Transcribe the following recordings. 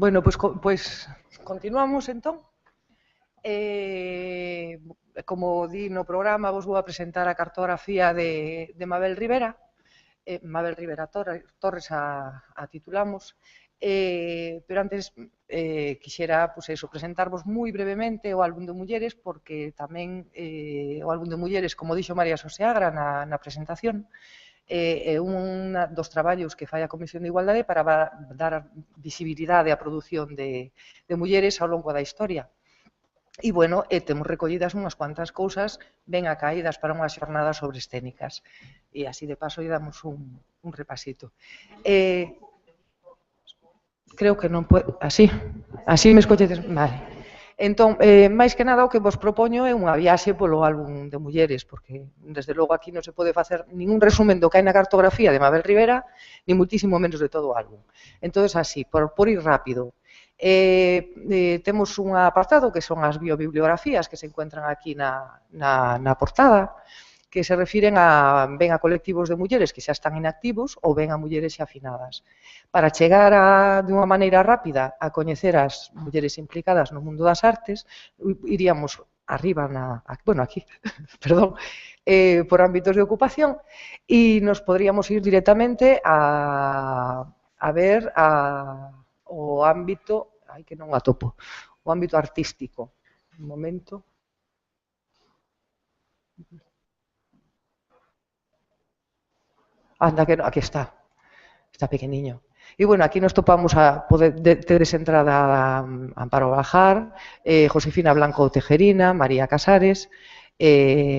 Bueno, pois continuamos entón. Como di no programa, vos vou a presentar a cartografía de Mabel Rivera. Mabel Rivera Torres a titulamos. Pero antes quixera presentarvos moi brevemente o álbum de mulleres, porque tamén o álbum de mulleres, como dixo María Soseagra na presentación, é un dos traballos que fai a Comisión de Igualdade para dar visibilidade á produción de mulleres ao longo da historia. E, bueno, temos recollidas unhas cuantas cousas ben acaídas para unhas xornadas sobre escénicas. E así de paso lle damos un repasito. Creo que non pode... Así me escolledes... Vale. Entón, máis que nada, o que vos propoño é unha viaxe polo álbum de mulleres, porque, desde logo, aquí non se pode facer ningún resumen do que hai na cartografía de Mabel Rivera, ni muitísimo menos de todo o álbum. Entón, así, por ir rápido, temos un apartado que son as biobibliografías que se encuentran aquí na portada, que se refiren ben a colectivos de mulleres que xa están inactivos ou ben a mulleres xa afinadas. Para chegar dunha maneira rápida a coñecer as mulleres implicadas no mundo das artes, iríamos arriba aquí, perdón, por ámbitos de ocupación, e nos podríamos ir directamente a ver o ámbito, que non atopo, o ámbito artístico. Un momento. Anda, que aquí está pequeniño. E, bueno, aquí nos topamos tedes entrada a Amparo Bajar, Josefina Blanco Tejerina, María Casares,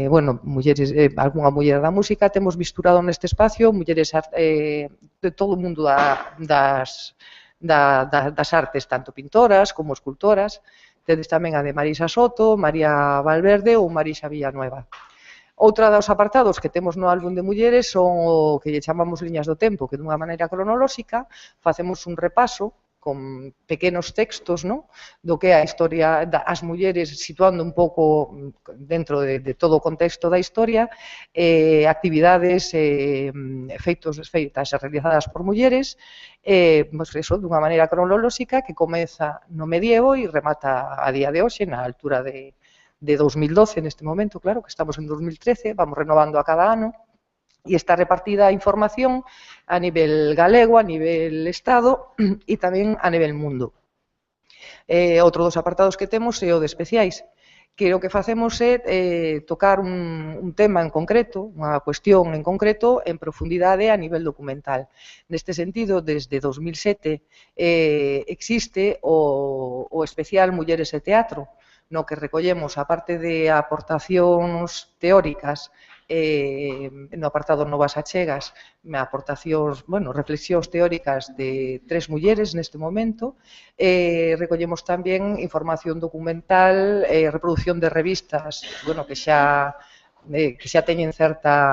bueno, mulleres, algunha muller da música. Temos misturado neste espacio mulleres de todo o mundo das artes, tanto pintoras como escultoras. Tedes tamén a de Marisa Soto, María Valverde ou Marisa Villanueva. Outra dos apartados que temos no álbum de mulleres son o que lle chamamos liñas do tempo, que dunha maneira cronolóxica facemos un repaso con pequenos textos, no, do que é a historia das mulleres, situando un pouco dentro de todo o contexto da historia, actividades feitas e realizadas por mulleres, dunha maneira cronolóxica que comeza no medievo e remata a día de hoxe, na altura de 2012, neste momento, claro, que estamos en 2013, vamos renovando a cada ano, e está repartida a información a nivel galego, a nivel Estado e tamén a nivel mundo. Outro dos apartados que temos é o de especiais, que o que facemos é tocar un tema en concreto, unha cuestión en concreto, en profundidade a nivel documental. Neste sentido, desde 2007 existe o especial Mulleres e Teatro, no que recollemos, a parte de aportacións teóricas, no apartado Novas Achegas, aportacións, reflexións teóricas de 3 mulleres neste momento, recollemos tamén información documental, reproducción de revistas, que xa teñen certo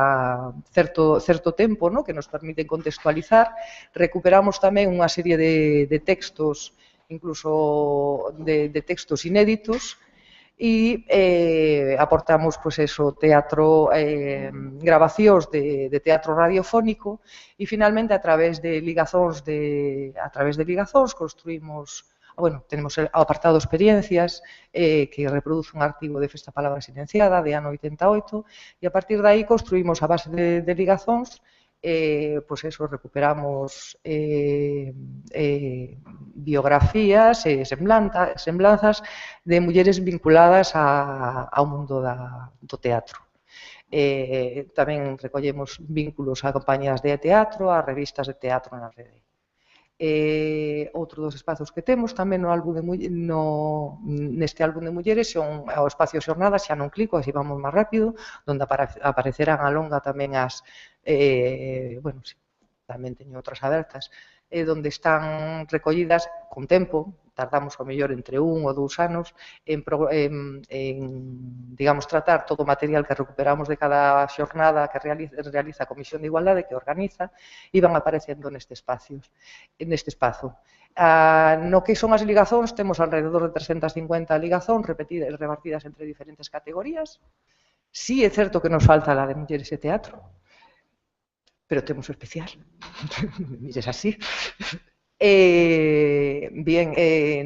tempo, que nos permiten contextualizar. Recuperamos tamén unha serie de textos, incluso de textos inéditos, e aportamos teatro, grabacións de teatro radiofónico, e finalmente a través de ligazóns construímos, tenemos o apartado experiencias, que reproduce un artigo de Festa Palabra Silenciada de ano 88, e a partir de aí construímos a base de ligazóns. Recuperamos biografías e semblanzas de mulleres vinculadas ao mundo do teatro. Tamén recollemos vínculos a compañías de teatro, a revistas de teatro na rede. Outro dos espazos que temos tamén neste álbum de mulleres son o espacio xornadas, xa non clico, así vamos máis rápido, onde aparecerán a longa tamén tamén teño outras abertas, onde están recollidas con tempo, tardamos ao mellor entre 1 ou 2 anos en tratar todo o material que recuperamos de cada xornada que realiza a Comisión de Igualdade, que organiza, e van aparecendo neste espazo. No que son as ligazóns, temos alrededor de 350 ligazóns repartidas entre diferentes categorías. Sí, é certo que nos falta a de mulleres e teatro, pero temos o especial. Mires así. Bien,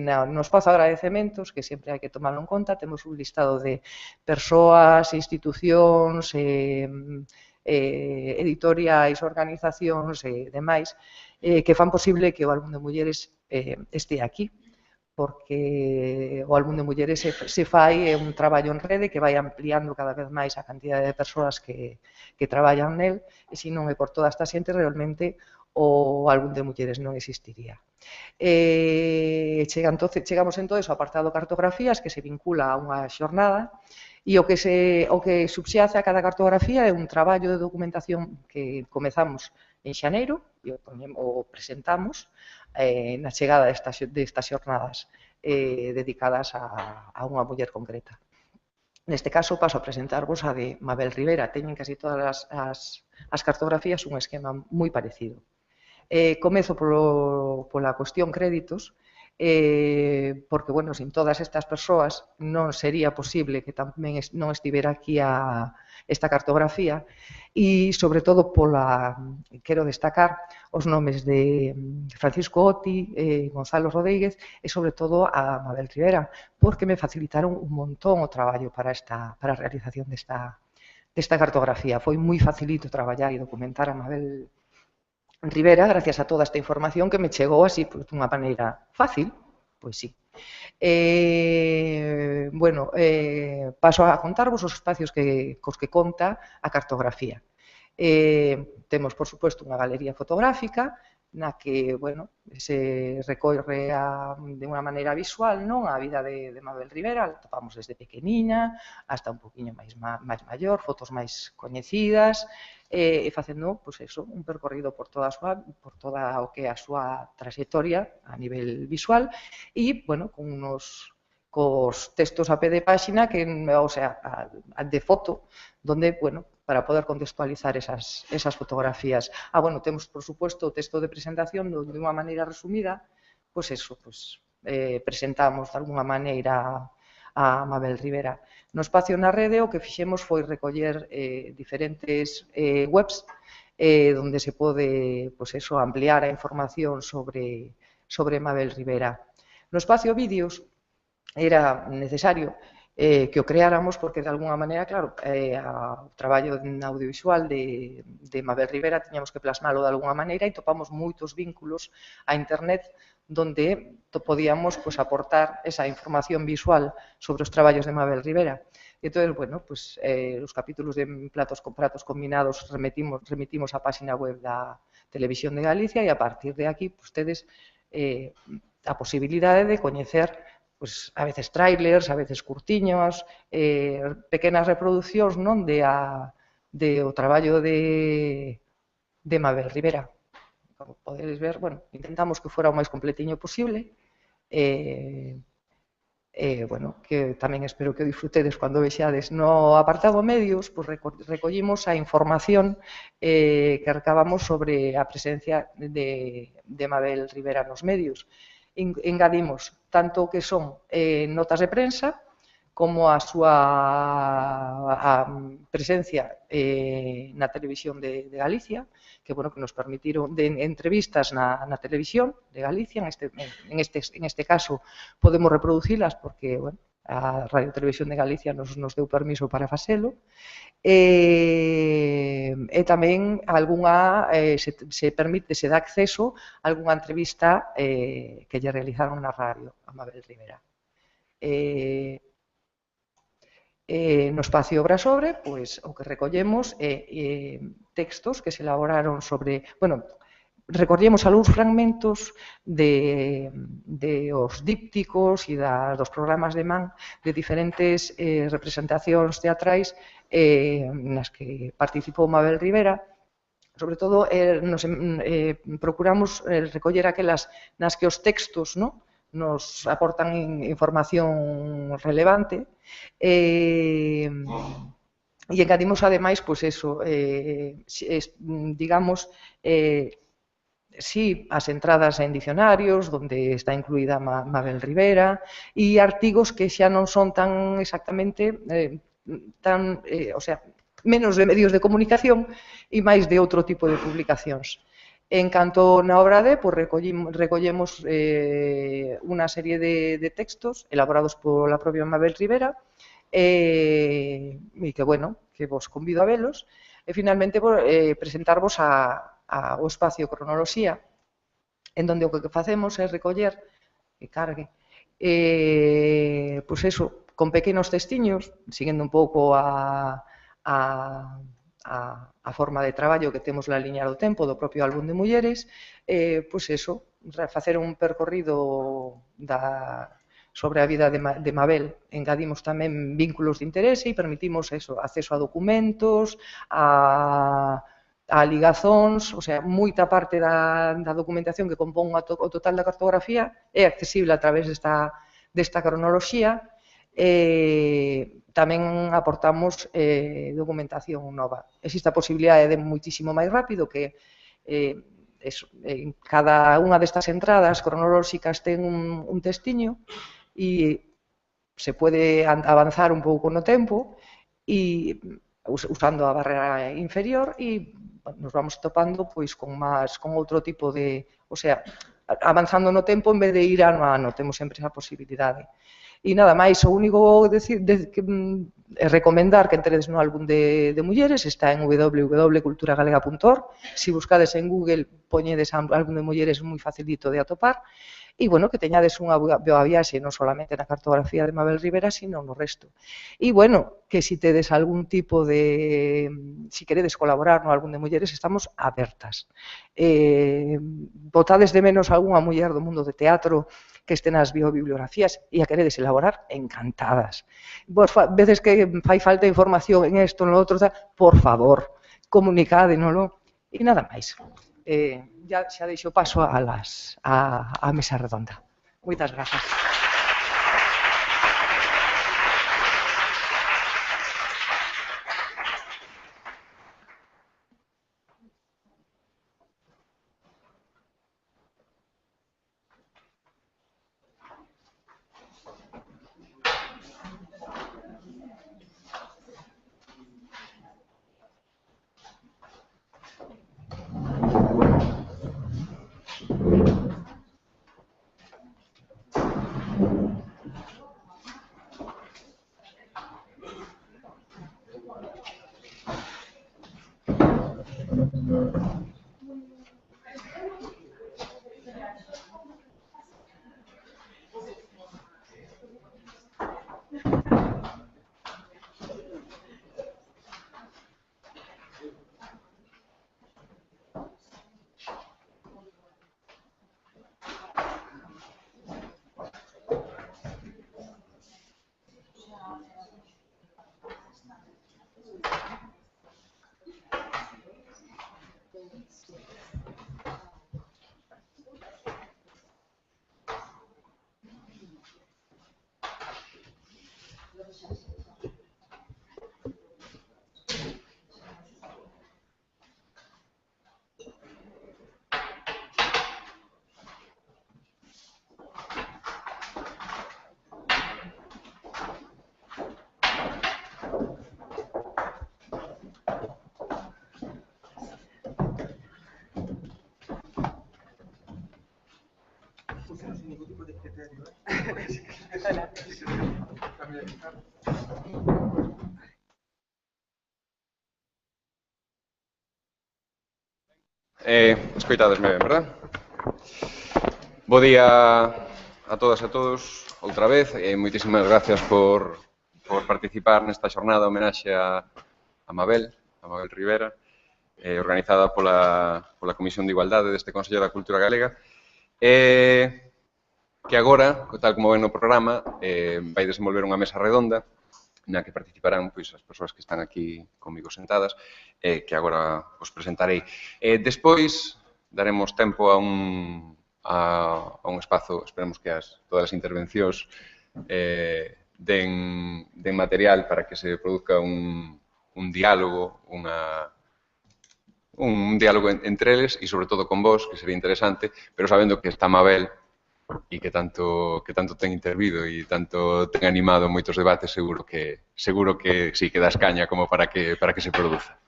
no espazo agradecementos, que sempre hai que tomarlo en conta, temos un listado de persoas, institucións, editoriais, organizacións e demais que fan posible que o Álbum de Mulleres este aquí, porque o Álbum de Mulleres se fai un traballo en rede que vai ampliando cada vez máis a cantidade de persoas que traballan nel, e se non é por toda esta xente, realmente o Álbum de Mulleres non existiría. Chegamos entonces ao apartado cartografías, que se vincula a unha xornada, e o que subxace a cada cartografía é un traballo de documentación que comezamos en xaneiro e o presentamos na chegada destas xornadas dedicadas a unha muller concreta. Neste caso, paso a presentarvos a de Mabel Rivera. Teñen casi todas as cartografías un esquema moi parecido. Comezo pola cuestión créditos, porque, bueno, sin todas estas persoas non sería posible que tamén non estivera aquí esta cartografía, e, sobre todo, quero destacar os nomes de Francisco Oti, Gonzalo Rodríguez e, sobre todo, a Mabel Rivera, porque me facilitaron un montón o traballo para a realización desta cartografía. Foi moi facilito traballar e documentar a Mabel Rivera gracias a toda esta información que me chegou así dunha maneira fácil, pois sí. Bueno, paso a contarvos os espacios cos que conta a cartografía. Temos, por suposto, unha galería fotográfica na que, bueno, se recorre de unha maneira visual, non, a vida de Mabel Rivera, la topamos desde pequeniña hasta un poquinho máis maior, fotos máis coñecidas, e facendo, pois eso, un percorrido por toda o que é a súa trayectoria a nivel visual e, bueno, cos textos a pé de páxina, o sea, de foto, donde, bueno, para poder contextualizar esas fotografías. Bueno, temos, por suposto, o texto de presentación de unha maneira resumida, pois eso, presentamos de alguna maneira a Mabel Rivera. No espacio na rede o que fixemos foi recoller diferentes webs onde se pode, pois eso, ampliar a información sobre Mabel Rivera. No espacio vídeos era necesario que o creáramos porque, de alguna maneira, claro, o traballo audiovisual de Mabel Rivera tiñamos que plasmalo de alguna maneira e topamos moitos vínculos a internet donde podíamos aportar esa información visual sobre os traballos de Mabel Rivera. E entón, bueno, os capítulos de pratos combinados remitimos á página web da Televisión de Galicia e a partir de aquí tedes a posibilidade de coñecer a veces trailers, a veces curtiños, pequenas reproduccións non do traballo de Mabel Rivera. Como podedes ver, bueno, intentamos que fora o máis completiño posible, bueno, que tamén espero que o disfrutedes cando vexades. No apartado medios, recollimos a información que recabamos sobre a presencia de Mabel Rivera nos medios. Engadimos tanto o que son notas de prensa como a súa presencia na Televisión de Galicia, que, bueno, que nos permitiron de entrevistas na Televisión de Galicia, en este caso podemos reproducilas porque, bueno, a Radio Televisión de Galicia nos deu permiso para facelo, e tamén se dá acceso a algunha entrevista que lle realizaron na radio a Mabel Rivera. No espacio obra sobre, pois, o que recollemos é textos que se elaboraron sobre, bueno, recollemos algúns fragmentos os dípticos e dos programas de Man de diferentes representacións teatrais nas que participou Mabel Rivera. Sobre todo, procuramos recoller aquelas nas que os textos nos aportan información relevante e engadimos, ademais, pois eso, digamos, sí, as entradas en dicionarios, onde está incluída Mabel Rivera, e artigos que xa non son tan exactamente, o sea, menos de medios de comunicación e máis de outro tipo de publicacións. En canto na obra D, pues, recollemos unha serie de textos elaborados pola propia Mabel Rivera e que, bueno, que vos convido a velos e finalmente presentarvos ao espacio Cronoloxía, en donde o que facemos é recoller que cargue pois eso, con pequenos textiños, seguindo un pouco a forma de traballo que temos na liña do tempo do propio álbum de mulleres, pois eso, facer un percorrido sobre a vida de Mabel. Engadimos tamén vínculos de interese e permitimos eso, acceso a documentos, a ligazóns, o sea, moita parte da documentación que compón o total da cartografía é accesible a través desta cronoloxía. Tamén aportamos documentación nova. Existe a posibilidade de moitísimo máis rápido que cada unha destas entradas cronolóxicas ten un textiño e se pode avanzar un pouco no tempo e usando a barrera inferior e nos vamos topando pois con outro tipo de, o sea, avanzando no tempo en vez de ir ano a ano, temos sempre esa posibilidade. E nada máis, o único é recomendar que entredes no álbum de mulleres, está en www.culturagalega.org. Se buscades en Google, poñedes álbum de mulleres, moi facilito de atopar. E, bueno, que teñades unha boa viaxe non solamente na cartografía de Mabel Rivera, sino no resto. E, bueno, que se tedes algún tipo de... Si queredes colaborar no álbum de mulleres, estamos abertas. Botades de menos algunha muller do mundo de teatro que este nas biobibliografías e a queredes elaborar, encantadas. Vos veces que fai falta información en isto, no outro, por favor, comunicádenolo. E nada máis. Xa deixo paso a mesa redonda. Moitas grazas. Escoitadesme ben, verdad? Bo día a todas e a todos outra vez e moitísimas gracias por participar nesta xornada homenaxe a Mabel Rivera, organizada pola Comisión de Igualdade deste Consello da Cultura Galega, que agora, tal como ven no programa, vai desenvolver unha mesa redonda na que participarán pois, as persoas que están aquí comigo sentadas, que agora os presentarei. Despois daremos tempo a un espazo, esperemos que todas as intervencións den material para que se produzca un diálogo, un diálogo entre eles e, sobre todo, con vos, que sería interesante, pero sabendo que está Mabel e que tanto ten intervido e tanto ten animado moitos debates, seguro que sí, que das caña como para que se produza.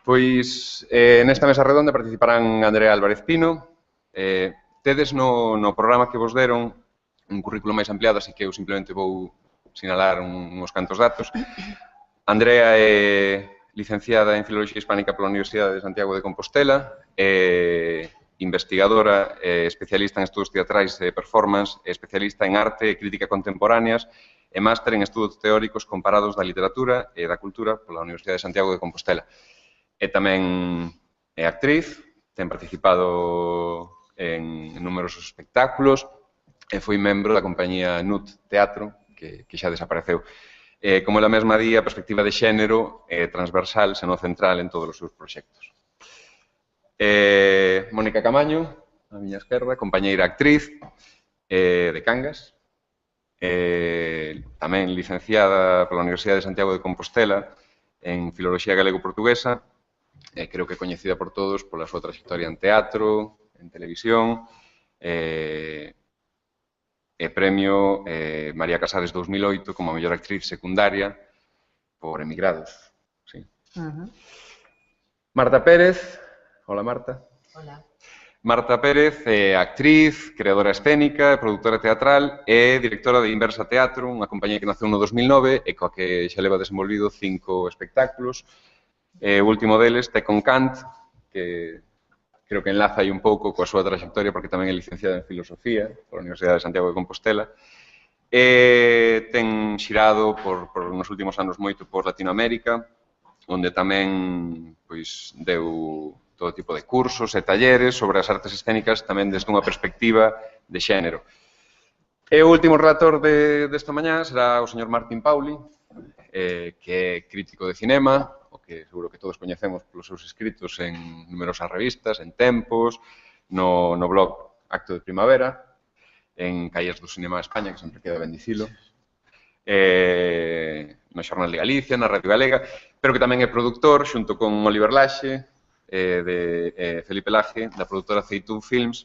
Pois, nesta mesa redonda participarán Andrea Álvarez Pino. Tedes no programa que vos deron un currículo máis ampliado, así que eu simplemente vou sinalar uns cantos datos. Andrea é licenciada en Filoloxía Hispánica pola Universidade de Santiago de Compostela, investigadora, especialista en estudos teatrais e performance, especialista en arte e crítica contemporáneas e máster en estudos teóricos comparados da literatura e da cultura pola Universidade de Santiago de Compostela. E tamén é actriz, ten participado en numerosos espectáculos e foi membro da compañía NUT Teatro, que xa desapareceu. Como ela mesma di, a perspectiva de xénero é transversal, senón central en todos os seus proxectos. Mónica Camaño, a miña esquerda, compañeira actriz de Cangas, tamén licenciada pola Universidade de Santiago de Compostela en Filoloxía Galego-Portuguesa, creo que coñecida por todos pola súa trayectoria en teatro, en televisión, e premio María Casares 2008 como a mellor actriz secundaria por Emigrados. Sí. Marta Pérez. Hola, Marta. Hola. Marta Pérez é actriz, creadora escénica, produtora teatral e directora de Inversa Teatro, unha compañía que naceu no 2009 e coa que xa leva desenvolvido 5 espectáculos. O último deles, Te con Kant, que creo que enlaza aí un pouco coa súa trayectoria porque tamén é licenciada en Filosofía pola Universidade de Santiago de Compostela. Ten xirado nos últimos anos moito por Latinoamérica, onde tamén deu todo tipo de cursos e talleres sobre as artes escénicas tamén desde unha perspectiva de xénero. E o último relator desta mañá será o señor Martín Pauli, que é crítico de cinema, que seguro que todos coñecemos polos seus escritos en numerosas revistas, en Tempos, no blog Acto de Primavera, en Calles do Cinema de España, que sempre queda ben dicilo, no Xornal de Galicia, na Radio Galega, pero que tamén é produtor, xunto con Oliver Laxe, de Felipe Laje, da produtora Aceitún Films,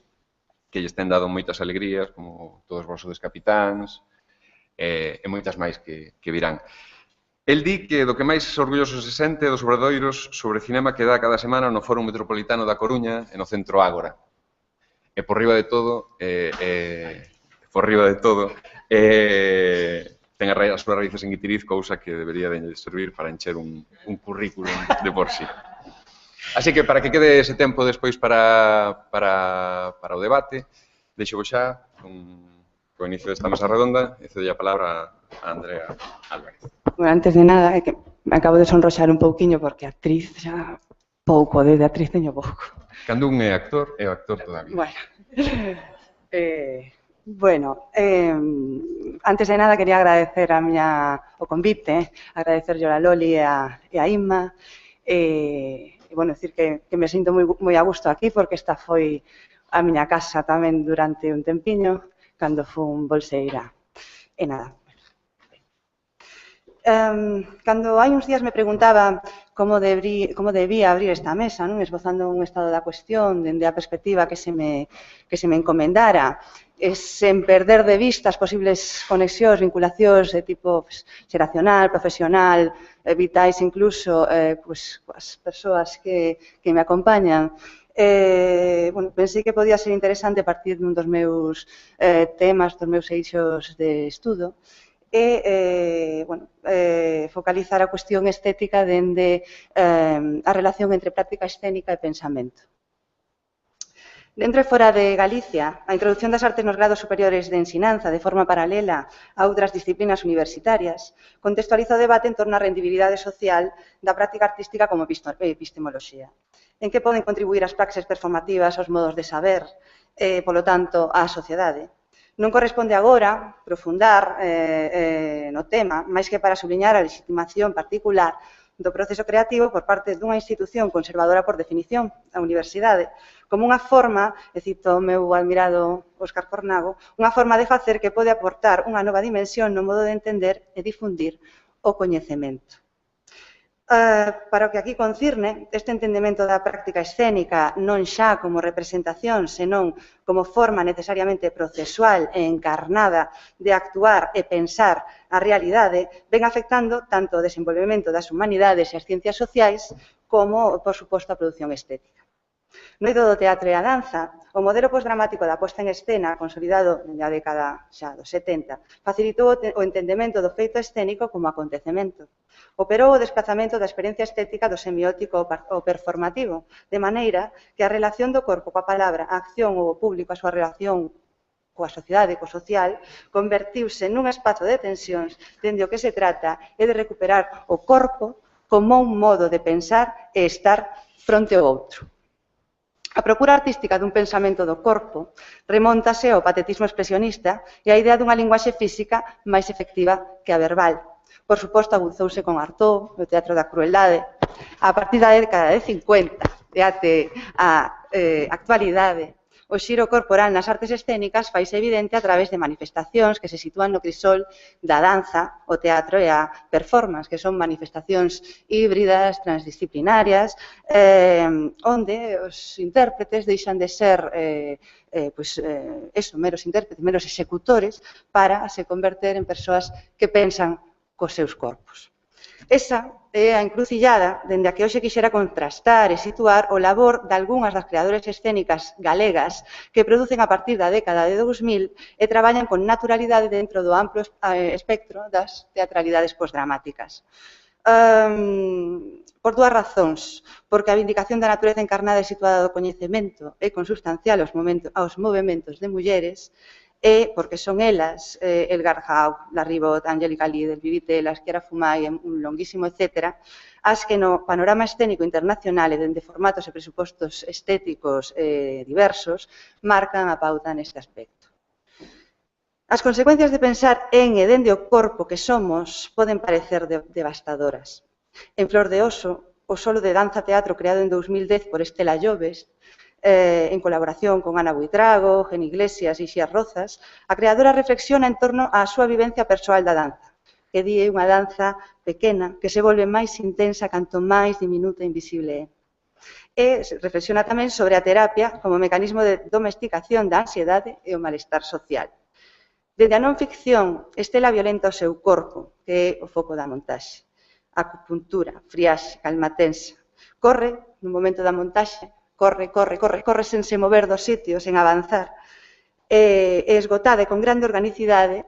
que lles ten dado moitas alegrías, como Todos vos sodes capitáns, e moitas máis que virán. El di que do que máis orgulloso se sente dos obradoiros sobre cinema que dá cada semana no Fórum Metropolitano da Coruña e no Centro Ágora. E por riba de todo, ten as súas raíces en Guitiriz, cousa que debería de servir para encher un currículum de por sí. Así que, para que quede ese tempo despois para o debate, deixo xa co inicio desta mesa redonda e cedo a palabra a Andrea Álvarez. Bueno, antes de nada, é que me acabo de sonroxar un pouquiño porque actriz xa pouco, desde actriz teño pouco. Cando un é actor, é o actor todavía. Bueno, antes de nada quería agradecer o convite, agradecerlle a Loli e a Inma, e, bueno, decir que me sinto moi a gusto aquí porque esta foi a miña casa tamén durante un tempiño, cando fun bolseira. E nada. Cando hai uns días me preguntaba como debía abrir esta mesa, non, esbozando un estado da cuestión dende a perspectiva que se me encomendara, sen perder de vista as posibles conexións, vinculacións de tipo xeracional, profesional, vitais incluso, coas persoas que me acompañan. Pensei que podía ser interesante partir dun dos meus temas, dos meus eixos de estudo, e focalizar a cuestión estética dende a relación entre práctica escénica e pensamento. Dentro e fora de Galicia, a introdución das artes nos grados superiores de ensinanza de forma paralela a outras disciplinas universitarias contextualiza o debate en torno á rendibilidade social da práctica artística como epistemoloxía. En que poden contribuir as praxes performativas aos modos de saber e, polo tanto, á sociedade. Non corresponde agora profundar no tema, máis que para subliñar a legitimación particular do proceso creativo por parte dunha institución conservadora por definición, a universidade, como unha forma, e cito o meu admirado Óscar Cornago, unha forma de facer que pode aportar unha nova dimensión no modo de entender e difundir o coñecemento. Para o que aquí concirne, este entendemento da práctica escénica non xa como representación, senón como forma necesariamente procesual e encarnada de actuar e pensar a realidade, ven afectando tanto o desenvolvemento das humanidades e as ciencias sociais como, por suposto, a produción estética. No eido do teatro e a danza, o modelo postdramático da posta en escena, consolidado na década xa dos 70, facilitou o entendemento do feito escénico como acontecemento. Operou o desplazamento da experiencia estética do semiótico ao performativo, de maneira que a relación do corpo coa palabra, a acción ou o público, a súa relación coa sociedade, co social, convertiuse nun espazo de tensións dende o que se trata é de recuperar o corpo como un modo de pensar e estar fronte ao outro. A procura artística dun pensamento do corpo remóntase ao patetismo expresionista e á idea dunha linguaxe física máis efectiva que a verbal. Por suposto, aguzouse con Artaud, no Teatro da Crueldade, a partir da década de 50 e até a actualidade. O xiro corporal nas artes escénicas faise evidente a través de manifestacións que se sitúan no crisol da danza, o teatro e a performance, que son manifestacións híbridas, transdisciplinarias, onde os intérpretes deixan de ser meros intérpretes, meros executores, para se converter en persoas que pensan cos seus corpos. Esa é a encrucillada dende a que hoxe quixera contrastar e situar o labor de algunhas das creadoras escénicas galegas que producen a partir da década de 2000 e traballan con naturalidade dentro do amplo espectro das teatralidades postdramáticas. Por dúas razóns, porque a vindicación da natureza encarnada e situada do coñecemento é consustancial aos movementos de mulleres, e porque son elas, Elgar Hauck, Larrivot, Angélica Lidl, Vivi Telas, Chiara Fumay, un longuísimo etcétera, as que no panorama escénico internacional e dende formatos e presupostos estéticos diversos marcan a pauta neste aspecto. As consecuencias de pensar en e dende o corpo que somos poden parecer devastadoras. En Flor de Oso, o solo de danza-teatro creado en 2010 por Estela Llobes, en colaboración con Ana Buitrago, Gen Iglesias e Xías Rozas, a creadora reflexiona en torno á súa vivencia persoal da danza, que di é unha danza pequena que se volve máis intensa canto máis diminuta e invisible é. E reflexiona tamén sobre a terapia como mecanismo de domesticación da ansiedade e o malestar social. Dende a non ficción, Estela violenta o seu corpo, que é o foco da montaxe. Acupuntura, friaxe, calma tensa. Corre, no momento da montaxe, corre sen se mover do sitio, sen avanzar, e esgotada e con grande organicidade,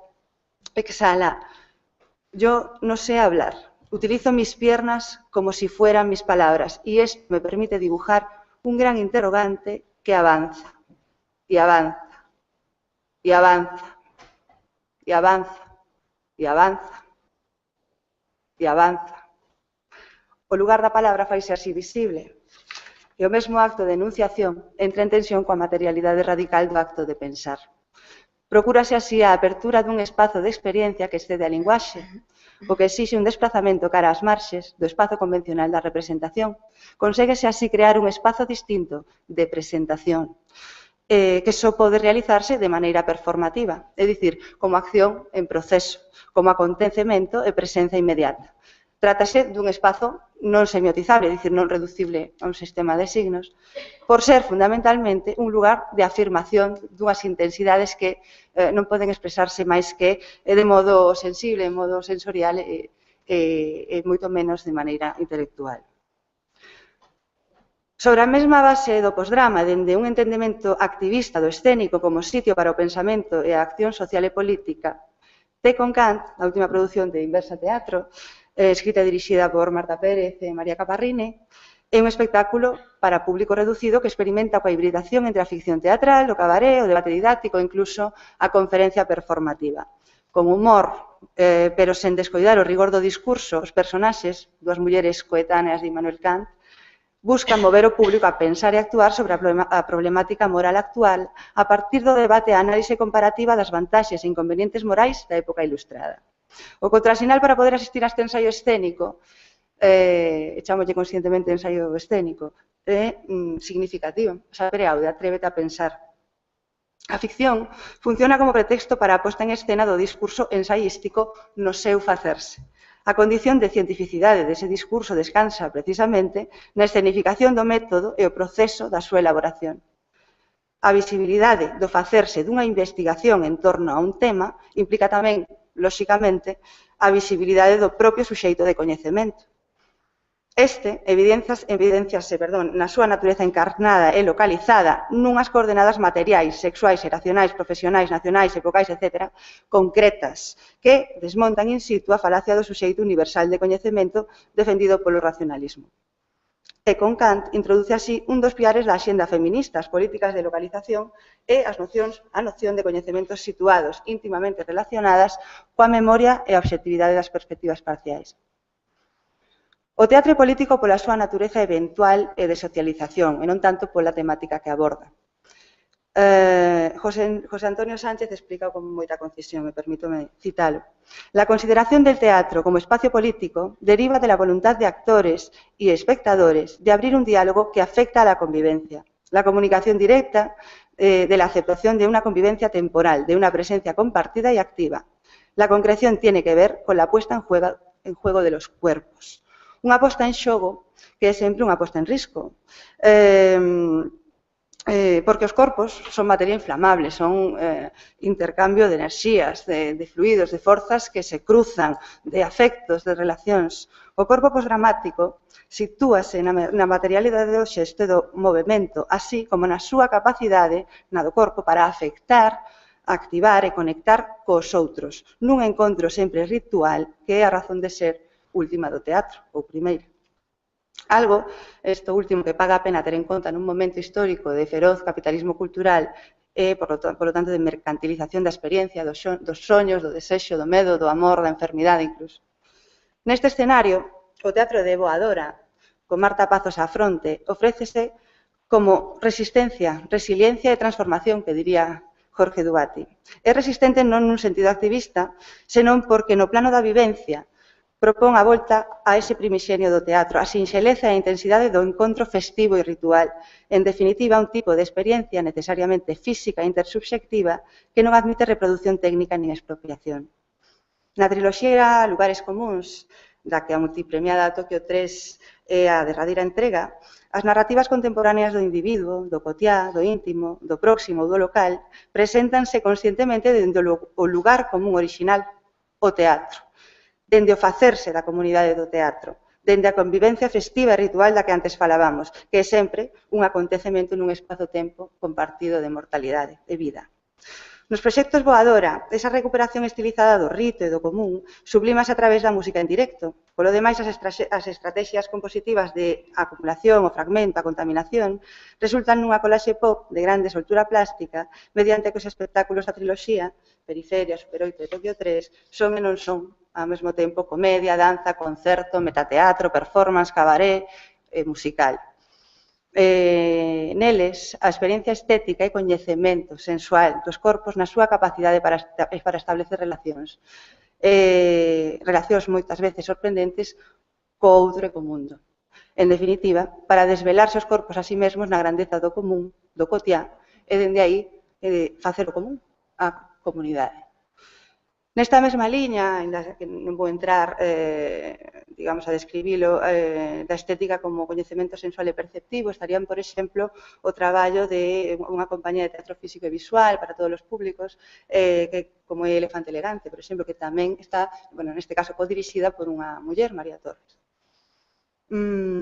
exhala. Yo no sé hablar, utilizo mis piernas como si fueran mis palabras, y esto me permite dibujar un gran interrogante que avanza, y avanza, y avanza, y avanza, y avanza, e avanza. O lugar da palabra faise así visible, e o mesmo acto de enunciación entra en tensión coa materialidade radical do acto de pensar. Procúrase así a apertura dun espazo de experiencia que excede a linguaxe, o que exixe un desplazamento cara ás marxes do espazo convencional da representación. Conséguese así crear un espazo distinto de presentación, que só pode realizarse de maneira performativa, é dicir, como acción en proceso, como acontecemento e presenza inmediata. Trátase dun espazo non semiotizable, é dicir, non reducible a un sistema de signos, por ser fundamentalmente un lugar de afirmación dunhas intensidades que non poden expresarse máis que de modo sensible, de modo sensorial e moito menos de maneira intelectual. Sobre a mesma base do posdrama, dende un entendemento activista do escénico como sitio para o pensamento e a acción social e política, Té con Kant, a última produción de Inversa Teatro, escrita e dirixida por Marta Pérez e María Caparrini, é un espectáculo para público reducido que experimenta coa hibridación entre a ficción teatral, o cabaré, o debate didáctico e incluso a conferencia performativa. Con humor, pero sen descoidar o rigor do discurso, os personaxes, dúas mulleres coetáneas de Immanuel Kant, buscan mover o público a pensar e actuar sobre a problemática moral actual a partir do debate e análise comparativa das vantaxes e inconvenientes morais da época ilustrada. O contrasinal para poder asistir a este ensaio escénico, chamolle conscientemente ensaio escénico, é significativo. Saber aude, atrévete a pensar. A ficción funciona como pretexto para a posta en escena do discurso ensaístico no seu facerse. A condición de cientificidade dese discurso descansa, precisamente, na escenificación do método e o proceso da súa elaboración. A visibilidade do facerse dunha investigación en torno a un tema implica tamén, lóxicamente, a visibilidade do propio suxeito de coñecemento. evidenciase na súa natureza encarnada e localizada nunhas coordenadas materiais, sexuais, xeracionais, profesionais, nacionais, epocais, etc., concretas, que desmontan in situ a falacia do suxeito universal de coñecemento defendido polo racionalismo. E con Kant introduce así un dos piares da axenda feminista, as políticas de localización e a noción de coñecementos situados íntimamente relacionadas coa memoria e a obxectividade das perspectivas parciais. O teatro é político pola súa natureza eventual e de socialización, e non tanto pola temática que aborda. José Antonio Sánchez explica con moita concisión, me permítome citalo. La consideración del teatro como espacio político deriva de la voluntad de actores y espectadores de abrir un diálogo que afecta a la convivencia, la comunicación directa de la aceptación de una convivencia temporal, de una presencia compartida y activa. La concreción tiene que ver con la puesta en juego de los cuerpos. Unha posta en xogo que é sempre unha posta en risco, porque os corpos son materia inflamable, son intercambio de enerxías, de fluidos, de forzas que se cruzan, de afectos, de relacións. O corpo posdramático sitúase na materialidade do xesto e do movimento, así como na súa capacidade, na do corpo, para afectar, activar e conectar cos outros, nun encontro sempre ritual que é a razón de ser última do teatro, ou primeira. Algo, isto último, que paga a pena ter en conta nun momento histórico de feroz capitalismo cultural e, por lo tanto, de mercantilización da experiencia, dos soños, do desexo, do medo, do amor, da enfermidade, incluso. Neste escenario, o teatro de Boadora, con Marta Pazos á fronte, ofrécese como resistencia, resiliencia e transformación, que diría Jorge Dubati. É resistente non nun sentido activista, senón porque no plano da vivencia propón a volta a ese primixenio do teatro, a sinxeleza e a intensidade do encontro festivo e ritual. En definitiva, un tipo de experiencia necesariamente física e intersubxectiva que non admite reproducción técnica nin expropiación. Na triloxía Lugares Comuns, da que a multipremiada Tokio 3 é a derradeira entrega, as narrativas contemporáneas do individuo, do cotiá, do íntimo, do próximo ou do local preséntanse conscientemente dende o lugar común original, o teatro, dende o facerse da comunidade do teatro, dende a convivencia festiva e ritual da que antes falábamos, que é sempre un acontecemento nun espazo-tempo compartido de mortalidade, de vida. Nos proxectos Boadora, esa recuperación estilizada do rito e do común sublimase a través da música en directo. Polo demais, as estrategias compositivas de acumulación, o fragmento, a contaminación, resultan nunha colaxe pop de grande soltura plástica, mediante que os espectáculos da triloxía, Periferia, Super 8 e Tokio 3, son e non son, ao mesmo tempo, comedia, danza, concerto, metateatro, performance, cabaré e musical. Neles, a experiencia estética e coñecemento sensual dos corpos na súa capacidade para establecer relacións. Relacións moitas veces sorprendentes co outro e co mundo. En definitiva, para desvelarse os corpos a sí mesmos na grandeza do común, do cotiá, e dende aí facer o común a comunidade. Nesta mesma liña, ainda que non vou entrar, digamos, a describilo, da estética como coñecemento sensual e perceptivo, estarían, por exemplo, o traballo de unha compañía de teatro físico e visual para todos os públicos, que como é Elefante Elegante, por exemplo, que tamén está, bueno, neste caso, codirixida por unha muller, María Torres.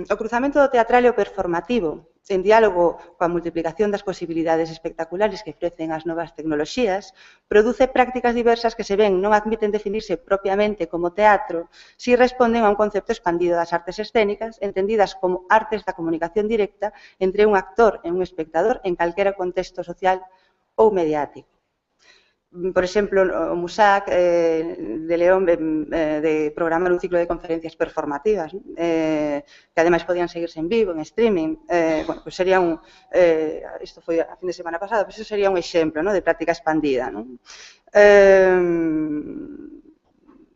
O cruzamento do teatral e o performativo, en diálogo coa multiplicación das posibilidades espectaculares que ofrecen as novas tecnoloxías, produce prácticas diversas que, se ben non admiten definirse propiamente como teatro, si responden a un concepto expandido das artes escénicas, entendidas como artes da comunicación directa entre un actor e un espectador en calquera contexto social ou mediático. Por exemplo, o MUSAC de León de programar un ciclo de conferencias performativas, que ademais podían seguirse en vivo, en streaming. Bueno, pues sería un, isto foi a fin de semana pasada, pues eso sería un exemplo, ¿no?, de práctica expandida, ¿no?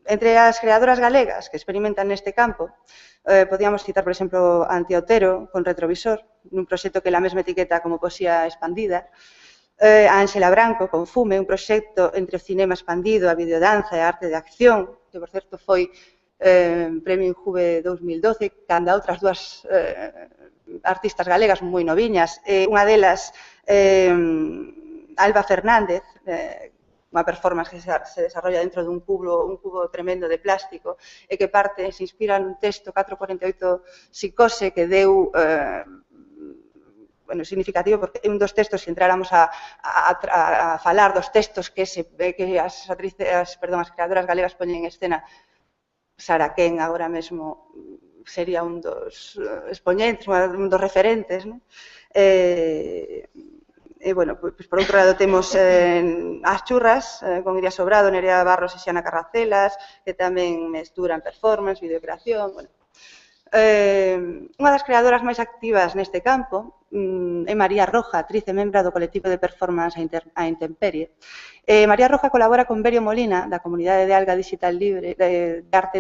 Entre as creadoras galegas que experimentan neste campo, podíamos citar, por exemplo, a Antía Otero, con Retrovisor, nun proxecto que la mesma etiqueta como Poesía Expandida, a Ángela Branco, con Fume, un proxecto entre o cinema expandido, a videodanza e a arte de acción, que, por certo, foi premio Injuve 2012, cando a outras dúas artistas galegas moi noviñas, unha delas, Alba Fernández, unha performance que se desarrolla dentro dun cubo tremendo de plástico e que parte, se inspira nun texto 448 Psicose que deu significativo porque é un dos textos, se entráramos a falar dos textos que as creadoras galegas poñen en escena, Sara Ken agora mesmo sería un dos expoñentes, un dos referentes, non? Bueno, pois por outro lado temos as churras, con Iria Sobrado, Nerea Barros e Xiana Carracelas, que tamén mesturan performance, videocreación, bueno. Unha das creadoras máis activas neste campo é María Roja, actriz e membra do colectivo de performance A Intemperie. María Roja colabora con Berio Molina, da comunidade de arte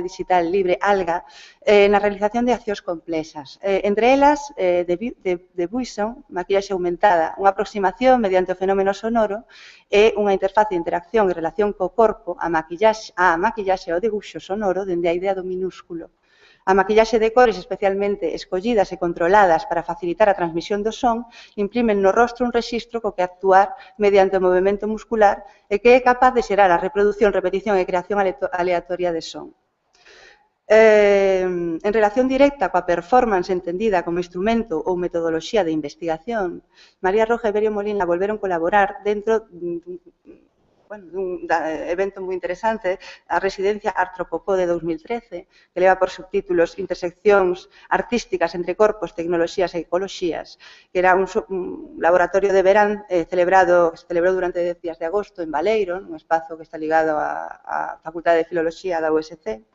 digital libre Alga, na realización de accións complexas. Entre elas, de Buison, maquillaxe aumentada, unha aproximación mediante o fenómeno sonoro e unha interfaz de interacción e relación co corpo, a maquillaxe ao debuxo sonoro dende a idea do minúsculo. A maquillaxe de cores especialmente escollidas e controladas para facilitar a transmisión do son imprimen no rostro un rexistro co que actuar mediante o movimento muscular e que é capaz de xerar a reproducción, repetición e creación aleatoria de son. En relación directa coa performance entendida como instrumento ou metodoloxía de investigación, María Roja e Berio Molina volveron colaborar dentro dun evento moi interesante, a residencia Artropopó de 2013, que leva por subtítulos Interseccións artísticas entre corpos, tecnoloxías e ecoloxías, que era un laboratorio de verán que se celebrou durante 10 días de agosto en Baleiro, un espazo que está ligado á Facultade de Filoloxía da USC.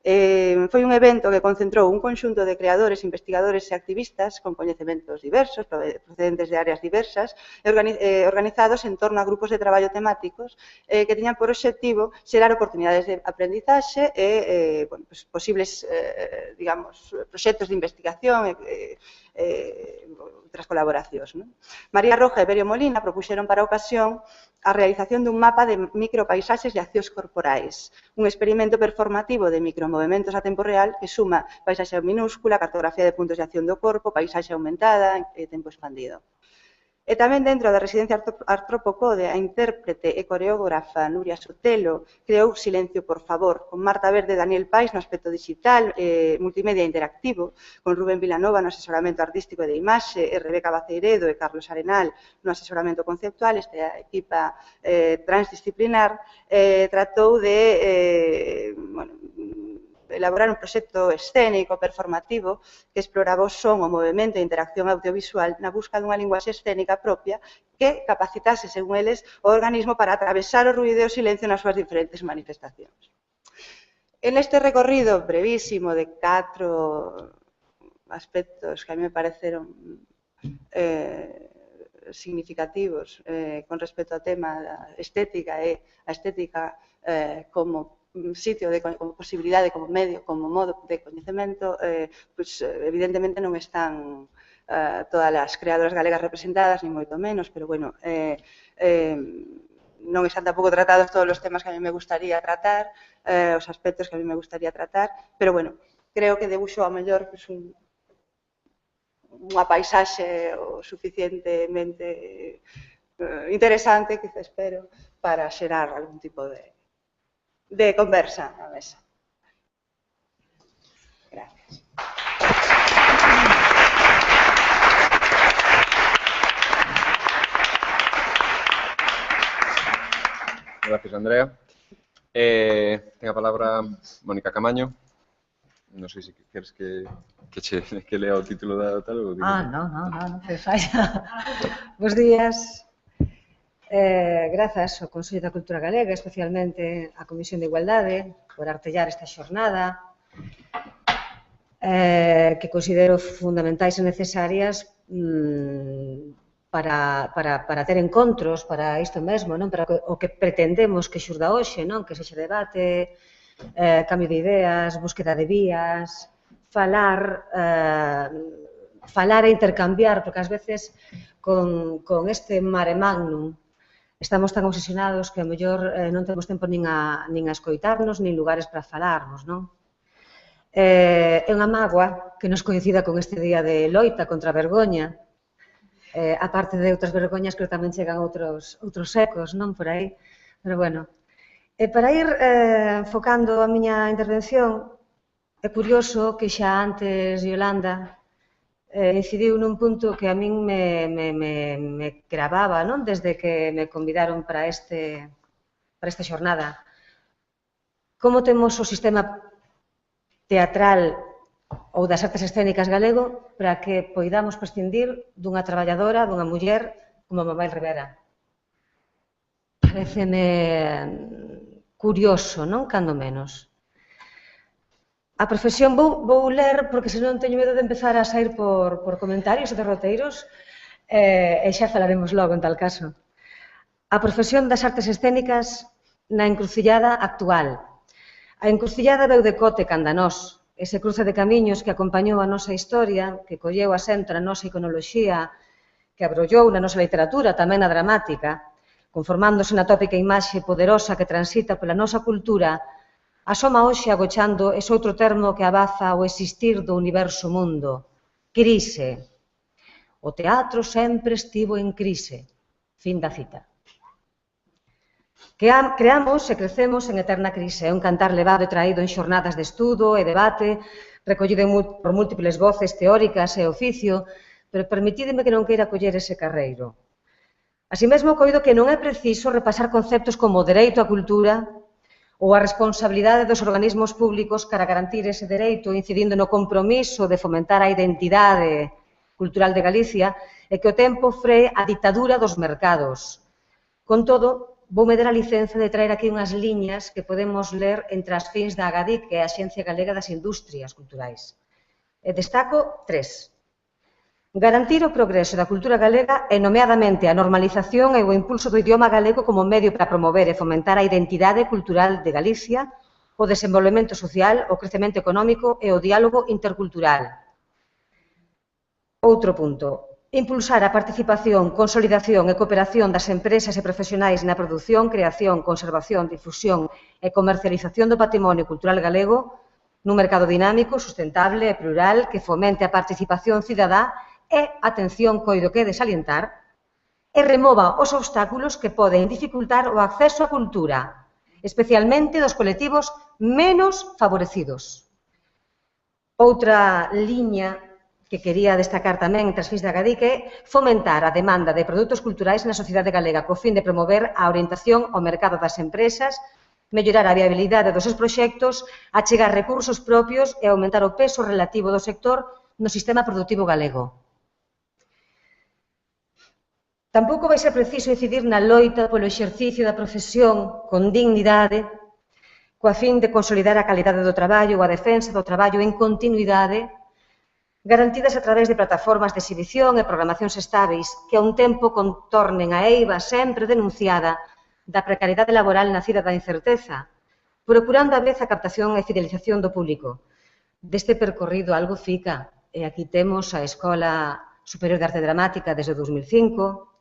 Foi un evento que concentrou un conxunto de creadores, investigadores e activistas con coñecementos diversos, procedentes de áreas diversas, organizados en torno a grupos de traballo temáticos que tiñan por obxectivo xerar oportunidades de aprendizaxe e posibles, digamos, proxectos de investigación e outras colaboracións. María Roja e Berio Molina propuxeron para a ocasión a realización dun mapa de micropaisaxes de accións corporais, un experimento performativo de micromovementos a tempo real que suma paisaxe minúscula, cartografía de puntos de acción do corpo, paisaxe aumentada e tempo expandido. E tamén dentro da residencia Artropocode, a intérprete e coreógrafa Nuria Sotelo creou Silencio, por favor, con Marta Verde e Daniel Pais no aspecto digital, multimedia interactivo, con Rubén Vilanova no asesoramento artístico e de imaxe, e Rebeca Baceiredo e Carlos Arenal no asesoramento conceptual. Esta equipa transdisciplinar tratou de elaborar un proxecto escénico, performativo, que exploraba o son, o movimento e a interacción audiovisual na busca dunha linguaxe escénica propia que capacitase, según eles, o organismo para atravesar o ruído e o silencio nas súas diferentes manifestacións. En este recorrido brevísimo de 4 aspectos que a mí me pareceron significativos con respecto ao tema da estética e a estética como sitio, como posibilidade, como medio, como modo de coñecemento, evidentemente non están todas as creadoras galegas representadas, ni moito menos, pero, bueno, non están tampouco tratados todos os temas que a mí me gustaría tratar, os aspectos que a mí me gustaría tratar, pero, bueno, creo que debuxo ao mellor unha paisaxe o suficientemente interesante, que espero, para xerar algún tipo de conversa na mesa. Gracias. Gracias, Andrea. Ten a palabra Mónica Camaño. Non sei se queres que lea o título da tal. Non fai falla. Bos días. Grazas ao Consello da Cultura Galega, especialmente á Comisión de Igualdade, por artellar esta xornada que considero fundamentais e necesarias para ter encontros para isto mesmo, para o que pretendemos que xurda hoxe, que sexa debate, cambio de ideas, búsqueda de vías, falar e intercambiar, porque ás veces con este mare magnum estamos tan obsesionados que a mellor non temos tempo nin a escoitarnos, nin lugares para falarnos, non? É unha mágoa que nos coincida con este día de loita contra a vergoña, a parte de outras vergoñas que tamén chegan outros ecos, non, por aí, Pero bueno, para ir enfocando a miña intervención, é curioso que xa antes Yolanda incidiu nun punto que a min me gravaba, non? Desde que me convidaron para esta xornada. Como temos o sistema teatral ou das artes escénicas galego para que poidamos prescindir dunha traballadora, dunha muller como Mabel Rivera. Pareceme curioso, non? Cando menos. A profesión vou ler porque senón teño medo de empezar a sair por comentarios e derroteiros e xa falaremos logo en tal caso. A profesión das artes escénicas na encrucillada actual. A encrucillada veu de cote canda nós, ese cruce de camiños que acompañou a nosa historia, que colleu asento na nosa iconoloxía, que abrollou na nosa literatura, tamén na dramática, conformándose na tópica imaxe poderosa que transita pola nosa cultura, asoma hoxe agochando ese outro termo que abaza o existir do universo mundo, crise. O teatro sempre estivo en crise. Fin da cita. Creamos e crecemos en eterna crise. É un cantar levado e traído en xornadas de estudo e debate, recollido por múltiples voces teóricas e oficio, pero permitídeme que non queira coller ese carreiro. Así mesmo, coido que non é preciso repasar conceptos como o dereito á cultura ou a responsabilidade dos organismos públicos para garantir ese dereito, incidindo no compromiso de fomentar a identidade cultural de Galicia e que o tempo free a ditadura dos mercados. Con todo, voume dar a licenza de traer aquí unhas liñas que podemos ler entre as fins da AGADIC, que é a Axencia Galega das Industrias Culturais. E destaco 3. Garantir o progreso da cultura galega e, nomeadamente, a normalización e o impulso do idioma galego como medio para promover e fomentar a identidade cultural de Galicia, o desenvolvemento social, o crecemento económico e o diálogo intercultural. Outro punto. Impulsar a participación, consolidación e cooperación das empresas e profesionais na produción, creación, conservación, difusión e comercialización do patrimonio cultural galego nun mercado dinámico, sustentable e plural que fomente a participación cidadá e, atención, coido que é de salientar, e remova os obstáculos que poden dificultar o acceso á cultura, especialmente dos colectivos menos favorecidos. Outra liña que quería destacar tamén entre as fins da AGADIC é fomentar a demanda de produtos culturais na sociedade galega co fin de promover a orientación ao mercado das empresas, mellorar a viabilidade dos seus proxectos, achegar recursos propios e aumentar o peso relativo do sector no sistema productivo galego. Tampouco vai ser preciso incidir na loita polo exercicio da profesión con dignidade, coa fin de consolidar a calidade do traballo ou a defensa do traballo en continuidade, garantidas a través de plataformas de exhibición e programacións estáveis que a un tempo contornen a eiva sempre denunciada da precariedade laboral nacida da incerteza, procurando a vez a captación e fidelización do público. Deste percorrido algo fica, e aquí temos a Escola Superior de Arte Dramática desde 2005,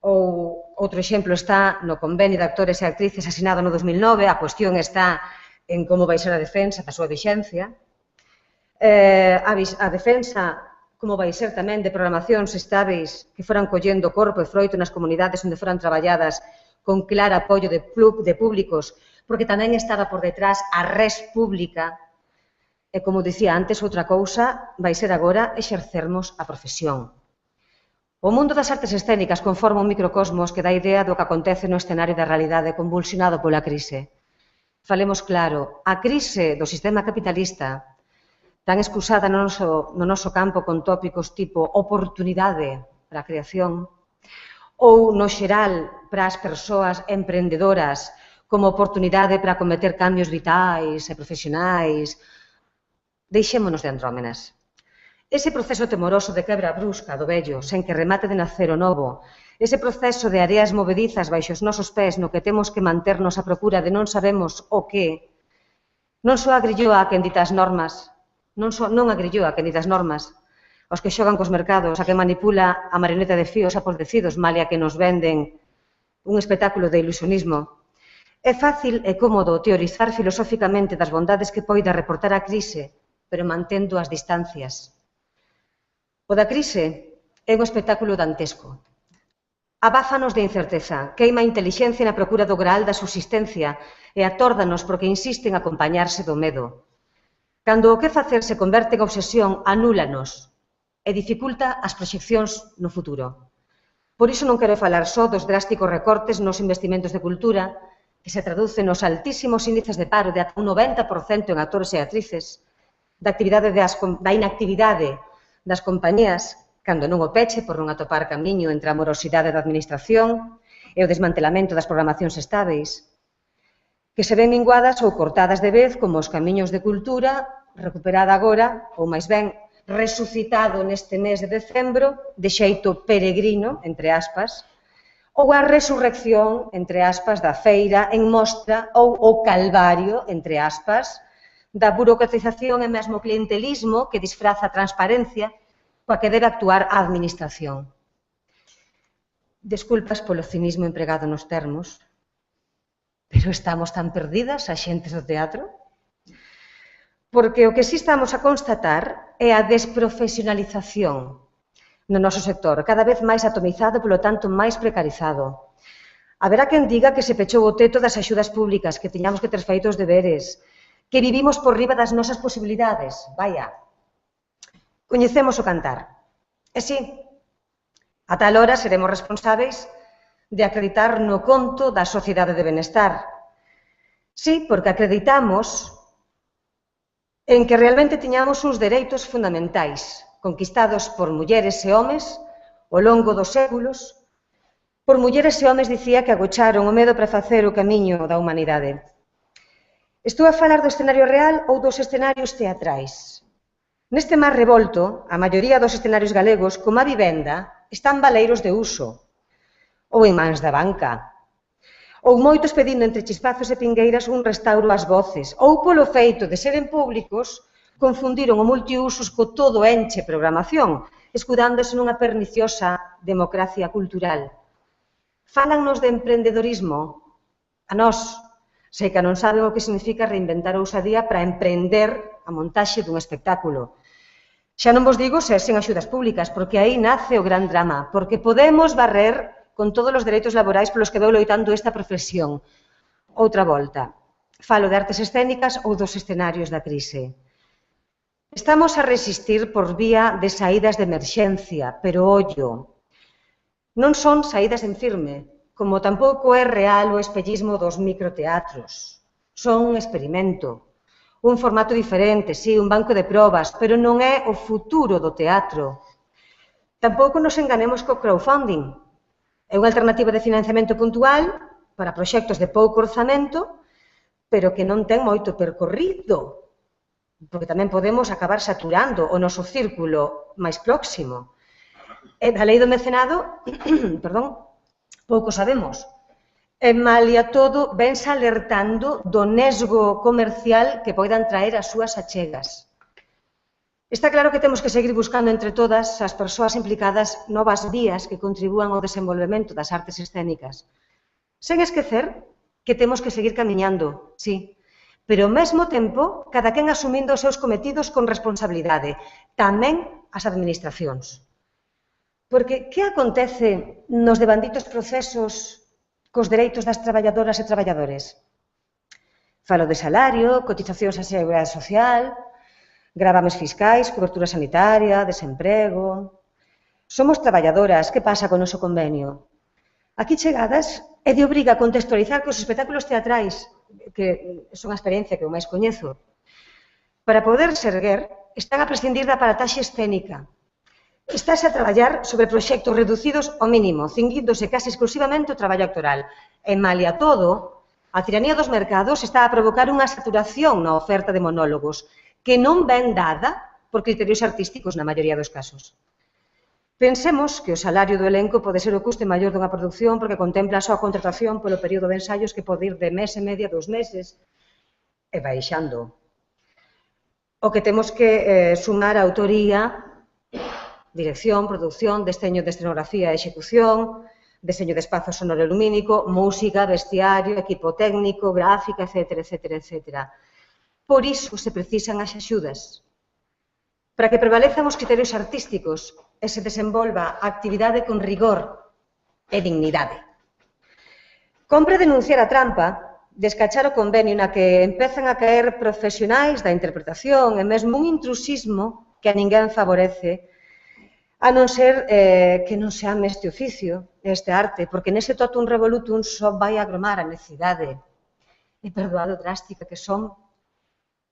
ou outro exemplo está no Convenio de Actores e Actrices asinado no 2009, a cuestión está en como vai ser a defensa da súa vixencia, a defensa como vai ser tamén de programacións estáveis que foran collendo corpo e froito nas comunidades onde foran traballadas con claro apoio de públicos, porque tamén estaba por detrás a res pública e, como dicía antes, outra cousa vai ser agora exercermos a profesión. O mundo das artes escénicas conforma un microcosmos que dá idea do que acontece no escenario da realidade convulsionado pola crise. Falemos claro, a crise do sistema capitalista tan excusada no noso campo con tópicos tipo oportunidade para a creación ou, no xeral, para as persoas emprendedoras como oportunidade para cometer cambios vitais e profesionais. Deixémonos de andrómenas. Ese proceso temoroso de quebra brusca do vello, sen que remate de nacer o novo, ese proceso de areas movedizas baixo os nosos pés no que temos que manternos a procura de non sabemos o que, non só agrilloa a quen dita as normas, non agrilloa a quen dita as normas, aos que xogan cos mercados, a que manipula a marioneta de fíos apodrecidos, malia que nos venden un espectáculo de ilusionismo. É fácil e cómodo teorizar filosóficamente das bondades que poida reportar a crise, pero mantendo as distancias. O da crise é un espectáculo dantesco. abáfanos de incerteza, queima a intelixencia na procura do graal da subsistencia e atórdanos porque insiste en acompañarse do medo. Cando o que facer se converte en obsesión, anúlanos e dificulta as proxeccións no futuro. Por iso non quero falar só dos drásticos recortes nos investimentos de cultura que se traducen nos altísimos índices de paro de ata un 90% en actores e actrices, da inactividade das compañías cando non o peche por non atopar camiño entre a morosidade da administración e o desmantelamento das programacións estáveis, que se ven minguadas ou cortadas de vez como os camiños de cultura recuperada agora, ou máis ben resucitado neste mes de decembro, de xeito peregrino, entre aspas, ou a resurrección, entre aspas, da feira en mostra ou o calvario, entre aspas, da burocratización e mesmo clientelismo que disfraza a transparencia coa que debe actuar a administración. Desculpas polo cinismo empregado nos termos, pero estamos tan perdidas a xentes do teatro? Porque o que sí estamos a constatar é a desprofesionalización no noso sector, cada vez máis atomizado, polo tanto, máis precarizado. Haberá quen diga que se pechou o teto das axudas públicas, que tiñamos que ter feito os deberes, que vivimos por riba das nosas posibilidades. Vaya, coñecemos o cantar. E sí, a tal hora seremos responsáveis de acreditar no conto da sociedade de benestar. Sí, porque acreditamos en que realmente tiñamos uns dereitos fundamentais, conquistados por mulleres e homes ao longo dos séculos, por mulleres e homes, dicía, que agocharon o medo para facer o camiño da humanidade. Estou a falar do escenario real ou dos escenarios teatrais. Neste mar revolto, a maioría dos escenarios galegos, como a vivenda, están baleiros de uso, ou en mans da banca, ou moitos pedindo entre chispazos e pingueiras un restauro ás voces, ou polo feito de seren públicos, confundiron o multiusos co todo enche programación, escudándose nunha perniciosa democracia cultural. Fálannos de emprendedorismo. A nós, sei que non saben o que significa reinventar a ousadía para emprender a montaxe dun espectáculo. Xa non vos digo ser sen axudas públicas, porque aí nace o gran drama, porque podemos barrer con todos os dereitos laborais polos que veu loitando esta profesión. Outra volta. Falo de artes escénicas ou dos escenarios da crise. Estamos a resistir por vía de saídas de emerxencia, pero ollo, non son saídas en firme, como tampouco é real o espellismo dos microteatros. Son un experimento, un formato diferente, sí, un banco de probas, pero non é o futuro do teatro. Tampouco nos enganemos co crowdfunding. É unha alternativa de financiamento puntual para proxectos de pouco orzamento, pero que non ten moito percorrido, porque tamén podemos acabar saturando o noso círculo máis próximo. E da lei do mecenado, pouco sabemos. E malia todo, vense alertando do nesgo comercial que poidan traer as súas achegas. Está claro que temos que seguir buscando entre todas as persoas implicadas novas vías que contribúan ao desenvolvemento das artes escénicas. Sen esquecer que temos que seguir camiñando, sí, pero ao mesmo tempo, cada quen asumindo os seus cometidos con responsabilidade, tamén as administracións. Porque que acontece nos devanditos procesos cos dereitos das traballadoras e traballadores? Falo de salario, cotizacións á seguridade social, gravames fiscais, cobertura sanitaria, desemprego. Somos traballadoras, que pasa con o noso convenio? Aquí chegadas é de obriga a contextualizar que os espectáculos teatrais, que son a experiencia que eu máis coñezo, para poder serguer, están a prescindir da aparataxe escénica. Estáse a traballar sobre proxectos reducidos ao mínimo, cinguíndose case exclusivamente o traballo actoral. E malia todo, a tiranía dos mercados está a provocar unha saturación na oferta de monólogos, que non ven dada por criterios artísticos na maioría dos casos. Pensemos que o salario do elenco pode ser o custe maior dunha produción porque contempla só a contratación polo período de ensaios que pode ir de mes e media, 2 meses, e baixando. O que temos que sumar a autoría, dirección, produción, deseño de escenografía e execución, deseño de espazo sonoro e lumínico, música, vestiario, equipo técnico, gráfica, etc., etc., etc. Por iso se precisan as axudas. Para que prevalezan os criterios artísticos e se desenvolva a actividade con rigor e dignidade. Compre denunciar a trampa de escachar o convenio na que empezan a caer profesionais da interpretación e mesmo un intrusismo que a ninguén favorece, a non ser que non se ame este oficio, este arte, porque nese totum revolutum só vai agromar a necidade. E perdoado drástica que son,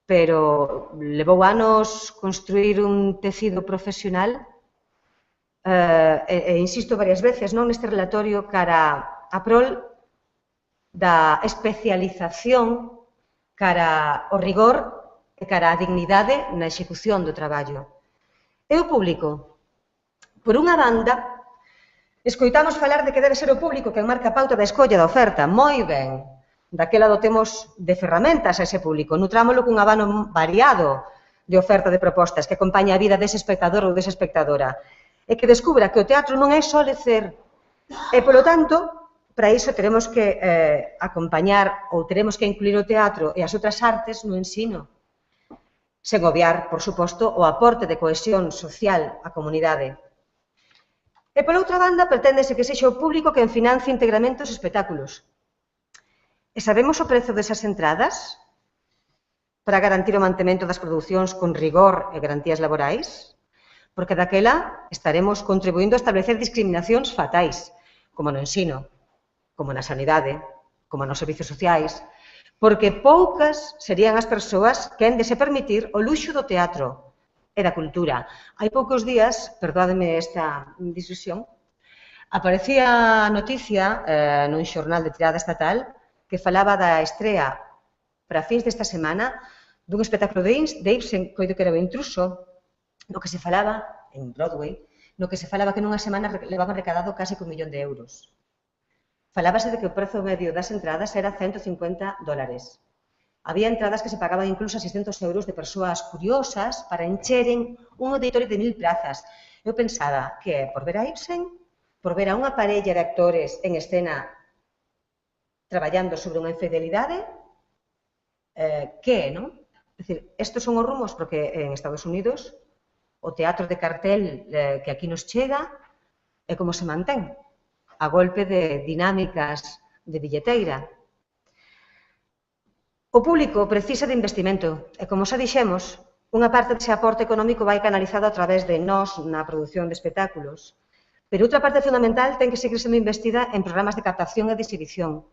pero levou anos construir un tecido profesional e insisto varias veces neste relatorio cara a prol da especialización, cara ao rigor e cara á dignidade na execución do traballo. E o público? Por unha banda, escoitamos falar de que debe ser o público quen marca a pauta da escolla da oferta. Moi ben, daquela dotemos de ferramentas a ese público, nutrámolo cun abano variado de oferta de propostas que acompaña a vida dese espectador ou desa espectadora e que descubra que o teatro non é só lecer. E, polo tanto, para iso teremos que acompañar ou teremos que incluir o teatro e as outras artes no ensino, sen obviar, por suposto, o aporte de cohesión social á comunidade. E, pola outra banda, preténdese que sexa o público quen financie integramente os espectáculos. E sabemos o prezo desas entradas para garantir o mantemento das producións con rigor e garantías laborais? Porque daquela estaremos contribuindo a establecer discriminacións fatais, como no ensino, como na sanidade, como nos servicios sociais, porque poucas serían as persoas que han de se permitir o luxo do teatro e da cultura. Hai poucos días, perdóademe esta discusión, aparecía a noticia nun xornal de tirada estatal que falaba da estrea para fins desta semana dun espectáculo de Ibsen, coido que era o Intruso, no que se falaba, en Broadway, no que se falaba que nunha semana levaban recadado case €1 millón. Falábase de que o prezo medio das entradas era $150. Había entradas que se pagaban incluso a €600 de persoas curiosas para encheren un auditorio de 1000 plazas. Eu pensaba que por ver a Ibsen, por ver a unha parella de actores en escena traballando sobre unha infidelidade, que, non? É dicir, estes son os rumos porque en Estados Unidos o teatro de cartel que aquí nos chega é como se mantén, a golpe de dinámicas de billeteira. O público precisa de investimento e, como xa dixemos, unha parte dese aporte económico vai canalizado a través de nós na produción de espectáculos, pero outra parte fundamental ten que seguir sendo investida en programas de captación e de exhibición.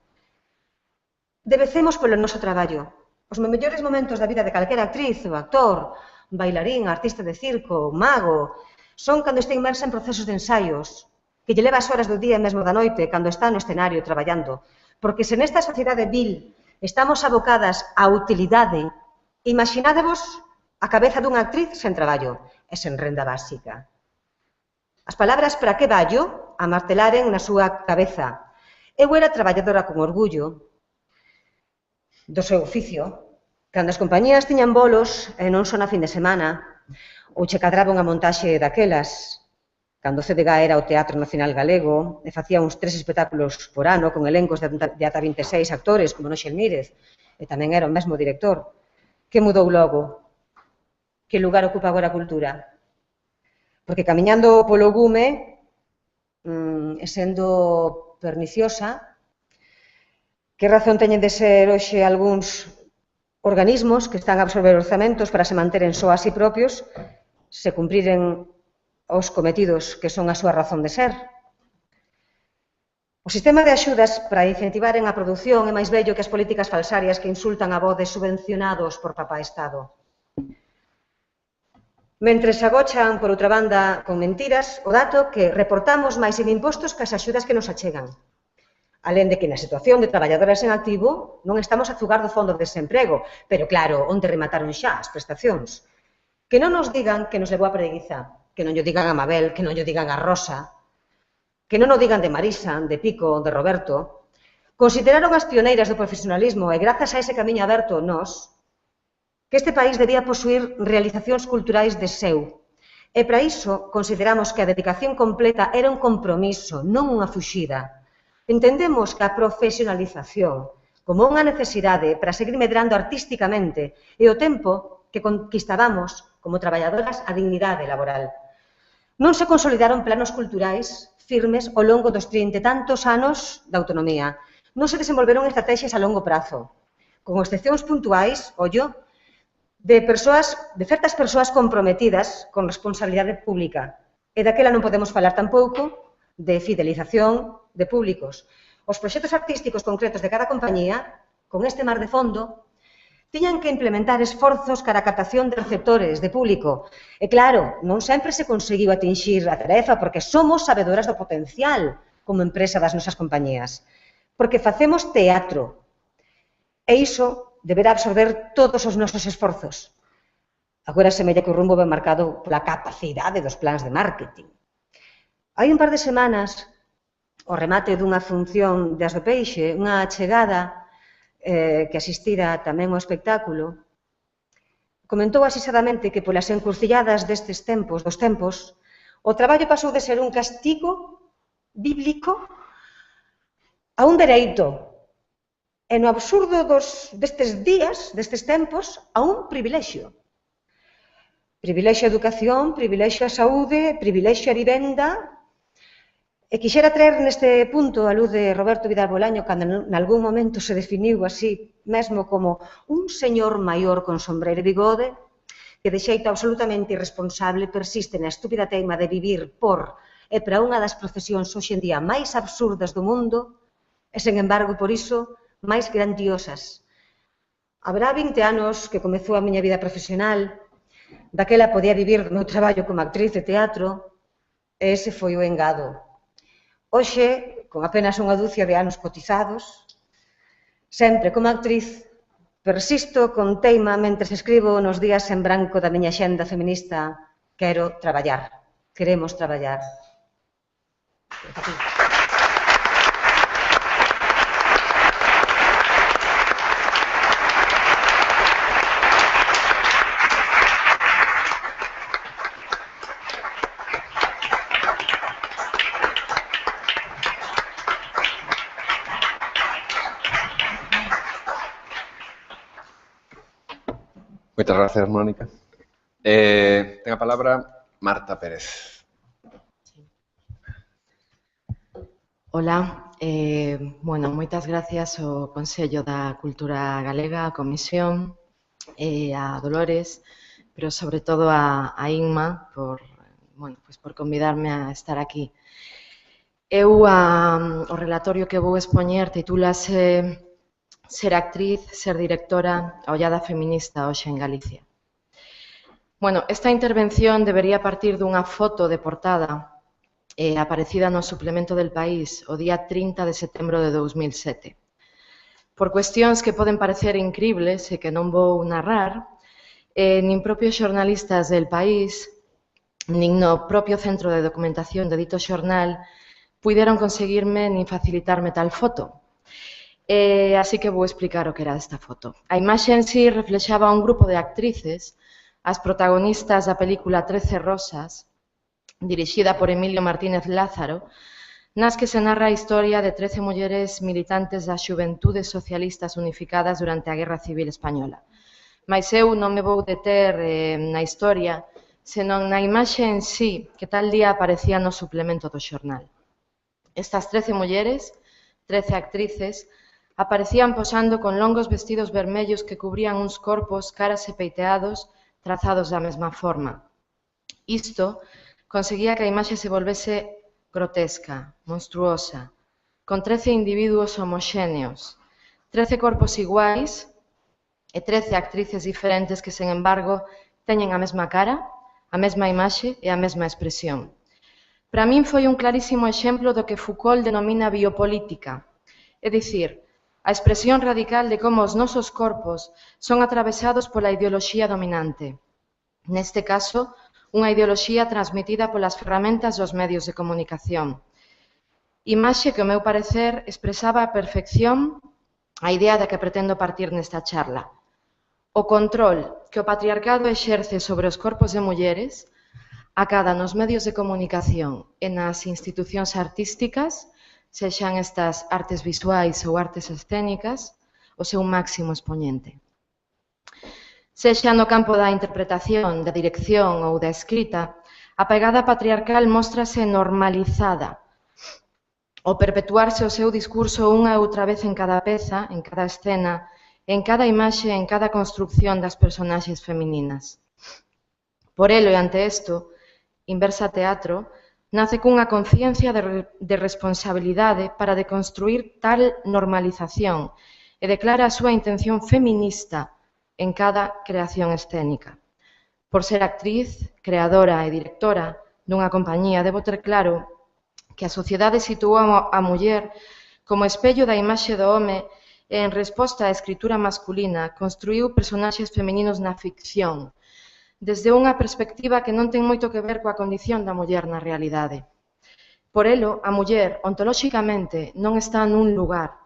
Debecemos polo noso traballo. Os mellores momentos da vida de calquera actriz ou actor, bailarín, artista de circo, mago, son cando está inmersa en procesos de ensaios, que lle leva as horas do día e mesmo da noite, cando está no escenario traballando. Porque se nesta sociedade vil estamos abocadas á utilidade, imaginádevos a cabeza dunha actriz sen traballo e sen renda básica. As palabras "para que vallo" a martelaren na súa cabeza. Eu era traballadora con orgullo do seu oficio, cando as compañías tiñan bolos e non só na fin de semana, ou che cadraba unha montaxe daquelas, cando o CDG era o Teatro Nacional Galego e facía uns 3 espectáculos por ano con elencos de ata 26 actores, como Noxel Mírez, e tamén era o mesmo director. Que mudou logo? Que lugar ocupa agora a cultura? Porque camiñando polo gume e sendo perniciosa, que razón teñen de ser hoxe algúns organismos que están a absorber orzamentos para se manteren só a si propios, se cumpriren os cometidos que son a súa razón de ser. O sistema de axudas para incentivaren a produción é máis bello que as políticas falsarias que insultan a voz de subvencionados por papá Estado. Mentres se agochan, por outra banda, con mentiras, o dato que reportamos máis en impostos que as axudas que nos achegan. Alén de que na situación de traballadoras en activo non estamos a zugar do fondo de desemprego, pero claro, onde remataron xa as prestacións. Que non nos digan que nos levou a preguiza, que non lle digan a Mabel, que non lle digan a Rosa, que non o digan de Marisa, de Pico, de Roberto. Consideraron as pioneiras do profesionalismo e grazas a ese camiño aberto nós, que este país debía posuir realizacións culturais de seu. E para iso consideramos que a dedicación completa era un compromiso, non unha fuxida. Entendemos que a profesionalización como unha necesidade para seguir medrando artísticamente e o tempo que conquistábamos como traballadoras a dignidade laboral. Non se consolidaron planos culturais firmes ao longo dos 30 e tantos anos da autonomía. Non se desenvolveron estrategias a longo prazo, con excepcións puntuais, ollo, de certas persoas comprometidas con responsabilidade pública. E daquela non podemos falar tampouco de fidelización de públicos. Os proxectos artísticos concretos de cada compañía, con este mar de fondo, tiñan que implementar esforzos cara a captación de receptores, de público. E claro, non sempre se conseguiu atinxir a tarefa porque somos sabedoras do potencial como empresa das nosas compañías. Porque facemos teatro. E iso deberá absorber todos os nosos esforzos. Agora semella que o rumbo ben marcado pola capacidade dos plans de marketing. Hai un par de semanas, o remate dunha función de As do Peixe, unha chegada que asistira tamén ao espectáculo, comentou asisadamente que polas encrucilladas dos tempos, o traballo pasou de ser un castigo bíblico a un dereito, e no absurdo destes días, destes tempos, a un privilexio. Privilexio a educación, privilexio a saúde, privilexio a vivenda. E quixera traer neste punto a luz de Roberto Vidal Bolaño, cando en algún momento se definiu así mesmo como un señor maior con sombreiro e bigode, que de xeito absolutamente irresponsable persiste na estúpida teima de vivir por e para unha das profesións hoxe en día máis absurdas do mundo, e, sen embargo, por iso, máis grandiosas. Haberá 20 anos que comezou a miña vida profesional, daquela podía vivir do meu traballo como actriz de teatro, e ese foi o engado. Hoxe, con apenas unha dúcia de anos cotizados, sempre como actriz, persisto con teima mentres escribo nos días en branco da miña xenda feminista: quero traballar, queremos traballar. Moitas gracias, Mónica. Ten a palabra Marta Pérez. Ola, moitas gracias ao Consello da Cultura Galega, a Comisión, a Dolores, pero sobre todo a Inma por convidarme a estar aquí. O relatorio que vou expoñer titúlase Ser actriz, ser directora, a ollada feminista hoxe en Galicia. Esta intervención debería partir dunha foto de portada aparecida no suplemento del País o día 30 de setembro de 2007. Por cuestións que poden parecer incribles e que non vou narrar, nin propios xornalistas del País, nin no propio centro de documentación de dito xornal, puideron conseguirme nin facilitarme tal foto. Así que vou explicar o que era esta foto. A imaxe en sí reflexaba un grupo de actrices, as protagonistas da película 13 Rosas, dirixida por Emilio Martínez Lázaro, nas que se narra a historia de 13 mulleres militantes das Xuventudes Socialistas Unificadas durante a Guerra Civil Española. Mais eu non me vou deter na historia, senón na imaxe en sí que tal día aparecía no suplemento do xornal. Estas 13 mulleres, 13 actrices, aparecían posando con longos vestidos vermellos que cubrían uns corpos, caras e peiteados trazados da mesma forma. Isto conseguía que a imaxe se volvese grotesca, monstruosa, con 13 individuos homoxéneos, 13 corpos iguais e 13 actrices diferentes que, sen embargo, teñen a mesma cara, a mesma imaxe e a mesma expresión. Para min foi un clarísimo exemplo do que Foucault denomina biopolítica, é dicir, a expresión radical de como os nosos corpos son atravesados pola ideoloxía dominante. Neste caso, unha ideoloxía transmitida polas ferramentas dos medios de comunicación. Imaxe que, ao meu parecer, expresaba a perfección a idea da que pretendo partir nesta charla. O control que o patriarcado exerce sobre os corpos de mulleres acada nos medios de comunicación e nas institucións artísticas, sexan estas artes visuais ou artes escénicas, o seu máximo expoñente. Sexa no campo da interpretación, da dirección ou da escrita, a pegada patriarcal móstrase normalizada o perpetuarse o seu discurso unha e outra vez en cada peza, en cada escena, en cada imaxe, en cada construcción das personaxes femininas. Por elo e ante isto, Inversa Teatro nace cunha conciencia de responsabilidade para deconstruir tal normalización e declara a súa intención feminista en cada creación escénica. Por ser actriz, creadora e directora dunha compañía, debo ter claro que a sociedade situou a muller como espello da imaxe do home e en resposta á escritura masculina construiu personaxes femininos na ficción, desde unha perspectiva que non ten moito que ver coa condición da muller na realidade. Por elo, a muller, ontolóxicamente, non está nun lugar,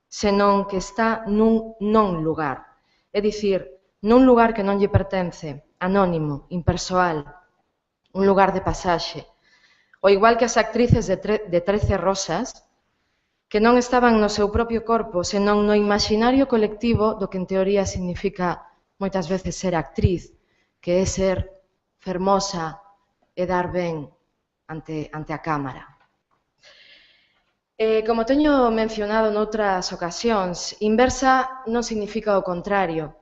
senón que está nun non lugar, é dicir, nun lugar que non lle pertence, anónimo, impersoal, un lugar de pasaxe, ao igual que as actrices de 13 Rosas, que non estaban no seu propio corpo, senón no imaginario colectivo do que en teoría significa moitas veces ser actriz, que é ser fermosa e dar ben ante a cámara. Como teño mencionado noutras ocasións, inversa non significa o contrario,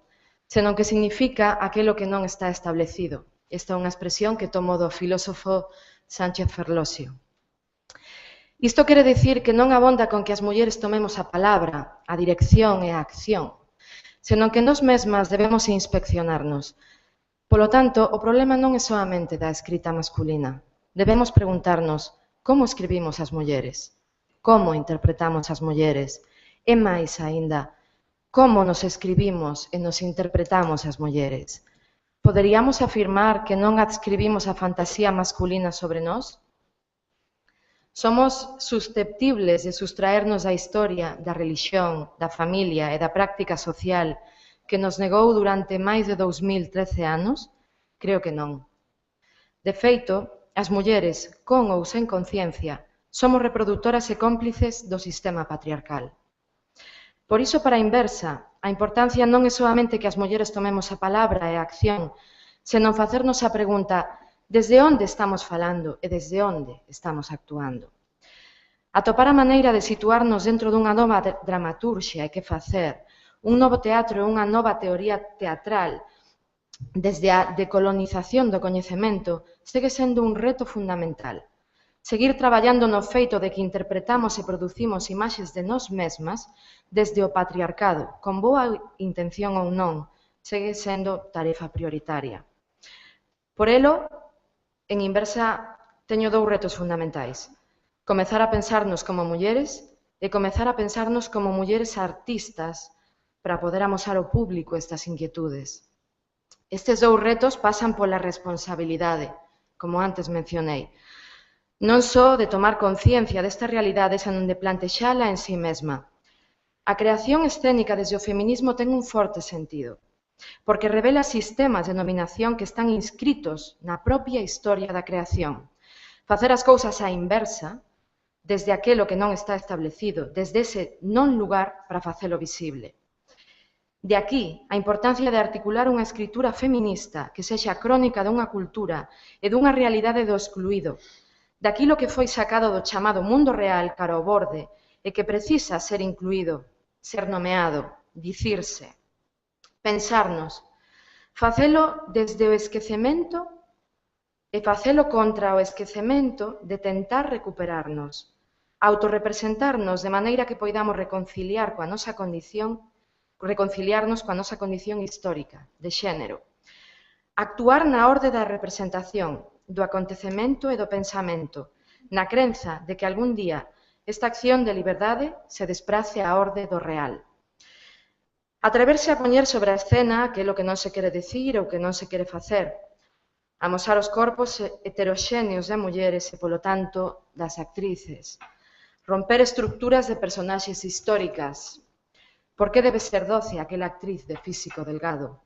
senón que significa aquilo que non está establecido. Esta é unha expresión que tomo do filósofo Sánchez Ferlosio. Isto quere dicir que non abonda con que as mulleres tomemos a palabra, a dirección e a acción, senón que nós mesmas debemos inspeccionarnos. Polo tanto, o problema non é soamente da escrita masculina. Debemos preguntarnos como escribimos as mulleres, como interpretamos as mulleres, e máis aínda, como nos escribimos e nos interpretamos as mulleres. Poderíamos afirmar que non adscribimos a fantasía masculina sobre nós? Somos susceptibles de sustraernos da historia, da religión, da familia e da práctica social que nos negou durante máis de 2013 anos? Creo que non. De feito, as mulleres, con ou sen conciencia, somos reproductoras e cómplices do sistema patriarcal. Por iso, para a inversa, a importancia non é soamente que as mulleres tomemos a palabra e a acción, senón facernos a pregunta desde onde estamos falando e desde onde estamos actuando. Atopar a maneira de situarnos dentro dunha nova dramaturxia e que facer, un novo teatro e unha nova teoría teatral desde a decolonización do coñecemento segue sendo un reto fundamental. Seguir traballando no feito de que interpretamos e producimos imaxes de nós mesmas desde o patriarcado, con boa intención ou non, segue sendo tarefa prioritaria. Por elo, en inversa, teño dous retos fundamentais. Comezar a pensarnos como mulleres e comezar a pensarnos como mulleres artistas para poder amosar ao público estas inquietudes. Estes dous retos pasan pola responsabilidade, como antes mencionei, non só de tomar conciencia desta realidade, senón de plantexala en si mesma. A creación escénica desde o feminismo ten un forte sentido, porque revela sistemas de dominación que están inscritos na propia historia da creación. Facer as cousas á inversa, desde aquelo que non está establecido, desde ese non lugar para facelo visible. De aquí, a importancia de articular unha escritura feminista que sexa crónica dunha cultura e dunha realidade do excluído, daquilo que foi sacado do chamado mundo real cara ao borde e que precisa ser incluído, ser nomeado, dicirse, pensarnos, facelo desde o esquecemento e facelo contra o esquecemento de tentar recuperarnos, autorrepresentarnos de maneira que poidamos reconciliarnos coa nosa condición histórica, de xénero. Actuar na orde da representación, do acontecemento e do pensamento, na crenza de que algún día esta acción de liberdade se desprace á orde do real. Atreverse a poñer sobre a escena aquilo que non se quere dicir ou que non se quere facer. Amosar os corpos heteroxéneos de mulleres e, polo tanto, das actrices. Romper estructuras de personaxes históricas. Por que debe ser doce aquela actriz de físico delgado?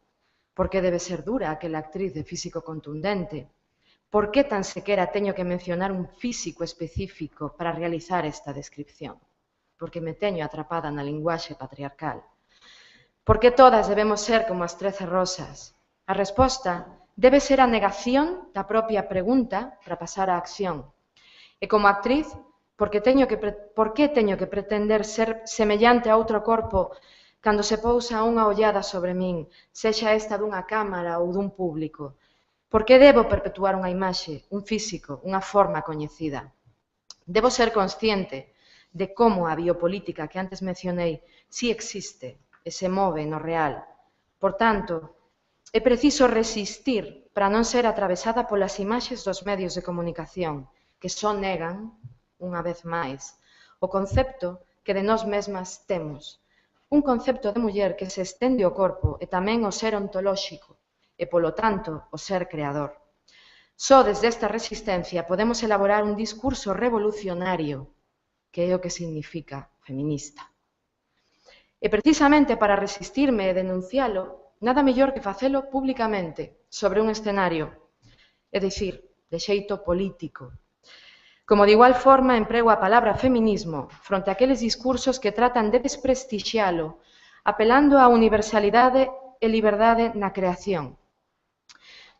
Por que debe ser dura aquela actriz de físico contundente? Por que tan sequera teño que mencionar un físico específico para realizar esta descripción? Porque me teño atrapada na linguaxe patriarcal. Por que todas debemos ser como as 13 Rosas? A resposta debe ser a negación da propia pregunta para pasar á acción. E como actriz, Por que teño que pretender ser semellante a outro corpo cando se pousa unha ollada sobre min, sexa esta dunha cámara ou dun público? Por que debo perpetuar unha imaxe, un físico, unha forma coñecida? Debo ser consciente de como a biopolítica que antes mencionei si existe e se move no real. Por tanto, é preciso resistir para non ser atravesada polas imaxes dos medios de comunicación que só negan, unha vez máis, o concepto que de nós mesmas temos. Un concepto de muller que se estende ao corpo e tamén ao ser ontolóxico e, polo tanto, o ser creador. Só desde esta resistencia podemos elaborar un discurso revolucionario, que é o que significa feminista. E precisamente para resistirme e denuncialo, nada mellor que facelo públicamente, sobre un escenario, é dicir, de xeito político. Como de igual forma emprego a palabra feminismo fronte a aqueles discursos que tratan de desprestixialo, apelando á universalidade e liberdade na creación.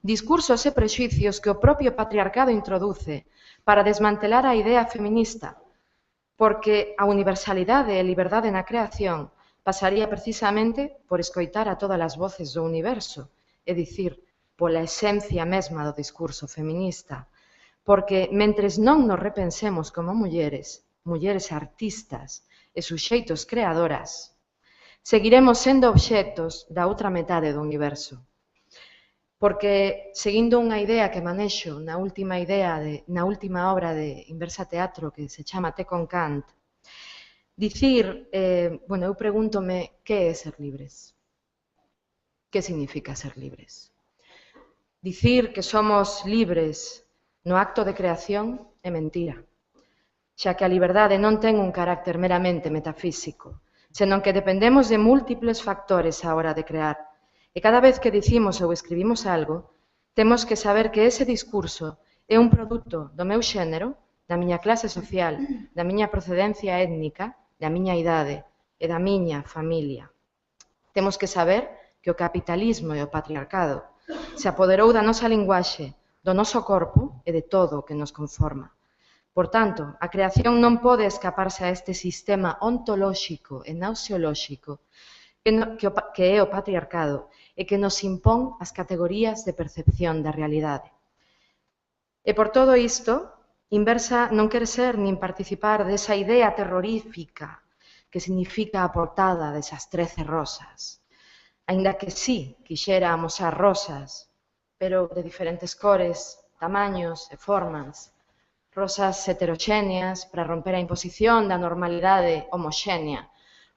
Discursos e prexuicios que o propio patriarcado introduce para desmantelar a idea feminista, porque a universalidade e liberdade na creación pasaría precisamente por escoitar a todas as voces do universo, é dicir, pola esencia mesma do discurso feminista, porque mentres non nos repensemos como mulleres artistas e suxeitos creadoras, seguiremos sendo obxectos da outra metade do universo. Porque, seguindo unha idea que manexo na última obra de Inversa Teatro que se chama Té con Kant, eu pregúntome que é ser libres. Que significa ser libres? Dicir que somos libres no acto de creación é mentira, xa que a liberdade non ten un carácter meramente metafísico, senón que dependemos de múltiples factores á hora de crear. E cada vez que dicimos ou escribimos algo, temos que saber que ese discurso é un produto do meu xénero, da miña clase social, da miña procedencia étnica, da miña idade e da miña familia. Temos que saber que o capitalismo e o patriarcado se apoderou da nosa linguaxe, do noso corpo e de todo o que nos conforma. Por tanto, a creación non pode escaparse a este sistema ontolóxico e nauseolóxico que é o patriarcado e que nos impón as categorías de percepción da realidade. E por todo isto, Inversa non quere ser nin participar desa idea terrorífica que significa a portada desas 13 rosas, aínda que sí quixera amosar rosas, pero de diferentes cores, tamaños e formas, rosas heteroxéneas para romper a imposición da normalidade homoxénea,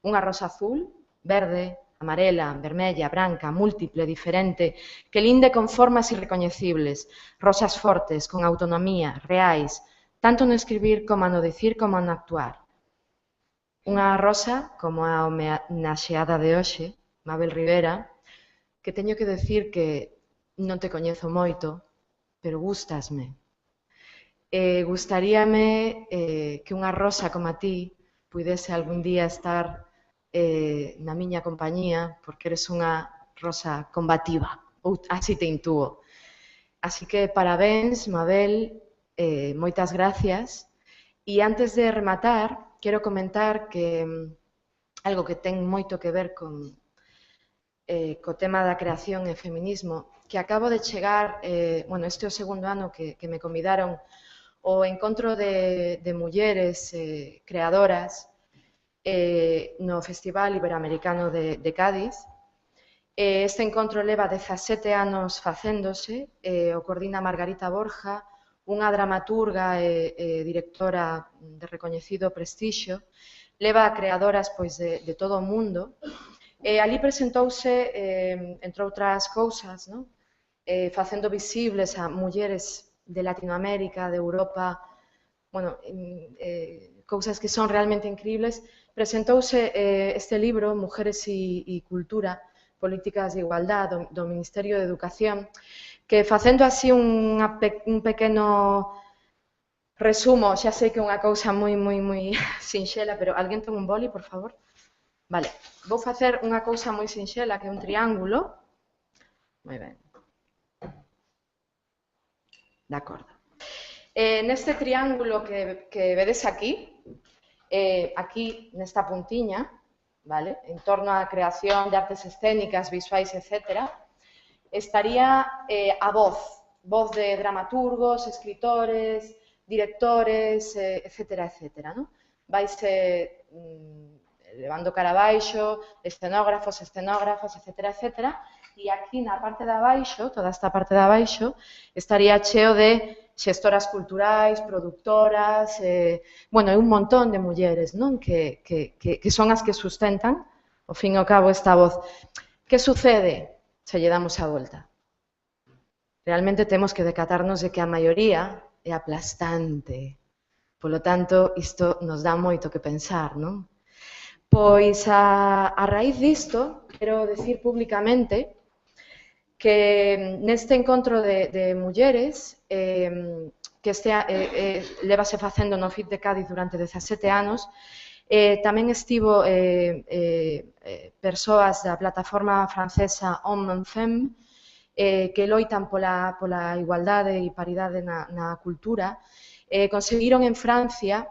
unha rosa azul, verde, amarela, vermella, branca, múltiple, diferente, que linde con formas irrecoñecibles, rosas fortes, con autonomía, reais, tanto no escribir como no dicir como no actuar. Unha rosa como a homenaxeada de hoxe, Mabel Rivera, que teño que decir que non te coñezo moito, pero gústasme. Gustaríame que unha rosa como a ti pudese algún día estar na miña compañía, porque eres unha rosa combativa, ou así te intúo. Así que parabéns, Mabel, moitas gracias. E antes de rematar, quero comentar que algo que ten moito que ver co tema da creación e feminismo, que acabo de chegar, este é o segundo ano que me convidaron ao encontro de mulleres creadoras no Festival Iberoamericano de Cádiz. Este encontro leva 17 anos facéndose, o coordina Margarita Borja, unha dramaturga e directora de recoñecido prestixio, leva a creadoras de todo o mundo. Ali presentouse, entre outras cousas, facendo visibles a mulleres de Latinoamérica, de Europa, cousas que son realmente increíbles. Presentouse este libro, Mujeres y Cultura, Políticas de Igualdad, do Ministerio de Educación, que facendo así un pequeno resumo, xa sei que é unha cousa moi sinxela, pero alguén ten un boli, por favor? Vale, vou facer unha cousa moi sinxela, que é un triángulo. Moi ben. De acordo. Neste triángulo que vedes aquí, aquí nesta puntiña, vale, en torno á creación de artes escénicas, visuais, etc., estaría a voz de dramaturgos, escritores, directores, etc., etc., ¿no? Vaise levando cara abaixo, escenógrafos, etc., etc., e aquí na parte de abaixo, toda esta parte de abaixo, estaría cheo de xestoras culturais, productoras, bueno, un montón de mulleres, non? Que son as que sustentan, ao fin e ao cabo, esta voz. Que sucede se lle damos a volta? Realmente temos que decatarnos de que a maioría é aplastante. Polo tanto, isto nos dá moito que pensar, non? Pois, a raíz disto, quero decir públicamente que neste encontro de mulleres que levase facendo no FIT de Cádiz durante 17 anos, tamén estivo persoas da plataforma francesa Homme Femme que loitan pola igualdade e paridade na cultura, conseguiron en Francia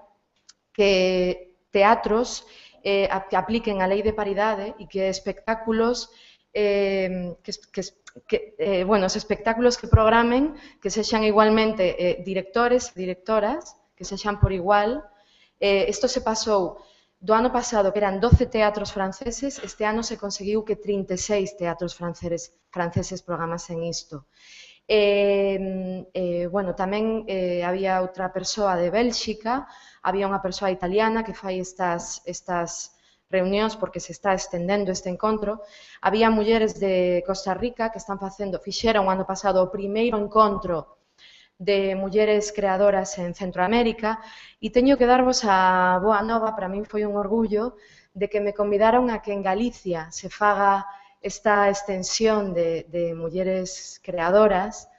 que teatros que apliquen a lei de paridade e que espectáculos os espectáculos que programen que sexan igualmente directores e directoras, que sexan por igual. Isto se pasou do ano pasado, que eran 12 teatros franceses, este ano se conseguiu que 36 teatros franceses programasen isto. Bueno, tamén había outra persoa de Bélxica, había unha persoa italiana que fai estas reunións porque se está estendendo este encontro. Había mulleres de Costa Rica que fixeron o ano pasado o primeiro encontro de mulleres creadoras en Centroamérica e teño que darvos a boa nova, para min foi un orgullo, de que me convidaron a que en Galicia se faga esta extensión de mulleres creadoras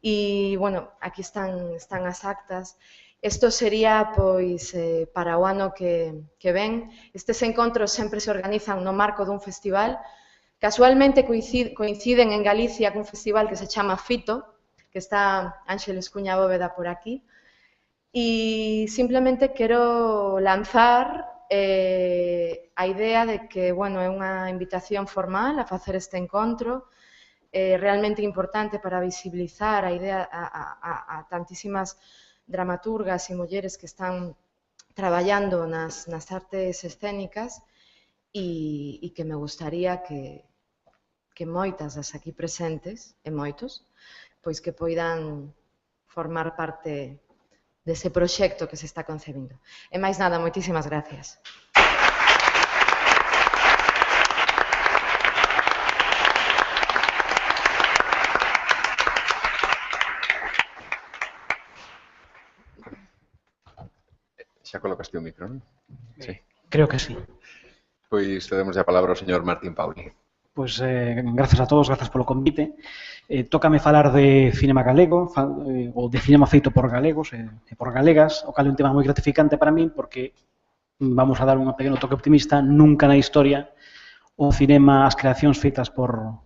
e, bueno, aquí están as actas. Isto sería, pois, para o ano que ven. Estes encontros sempre se organizan no marco dun festival. Casualmente coinciden en Galicia cun festival que se chama Fito, que está Ángeles Cuña Bóveda por aquí. E simplemente quero lanzar a idea de que, bueno, é unha invitación formal a facer este encontro, realmente importante para visibilizar a idea a tantísimas dramaturgas e mulleres que están traballando nas artes escénicas e que me gustaría que moitas das aquí presentes, e moitos, pois que poidan formar parte dese proxecto que se está concebindo. E máis nada, moitísimas gracias. Xa colocaste o micro, non? Sí. Creo que sí. Pois cedemos a palabra ao señor Martín Pauli. Pois, grazas a todos, grazas polo convite. Tócame falar de cinema galego, ou de cinema feito por galegos e por galegas, o cal é un tema moi gratificante para min, porque, vamos a dar un pequeno toque optimista, nunca na historia o cinema, as creacións feitas por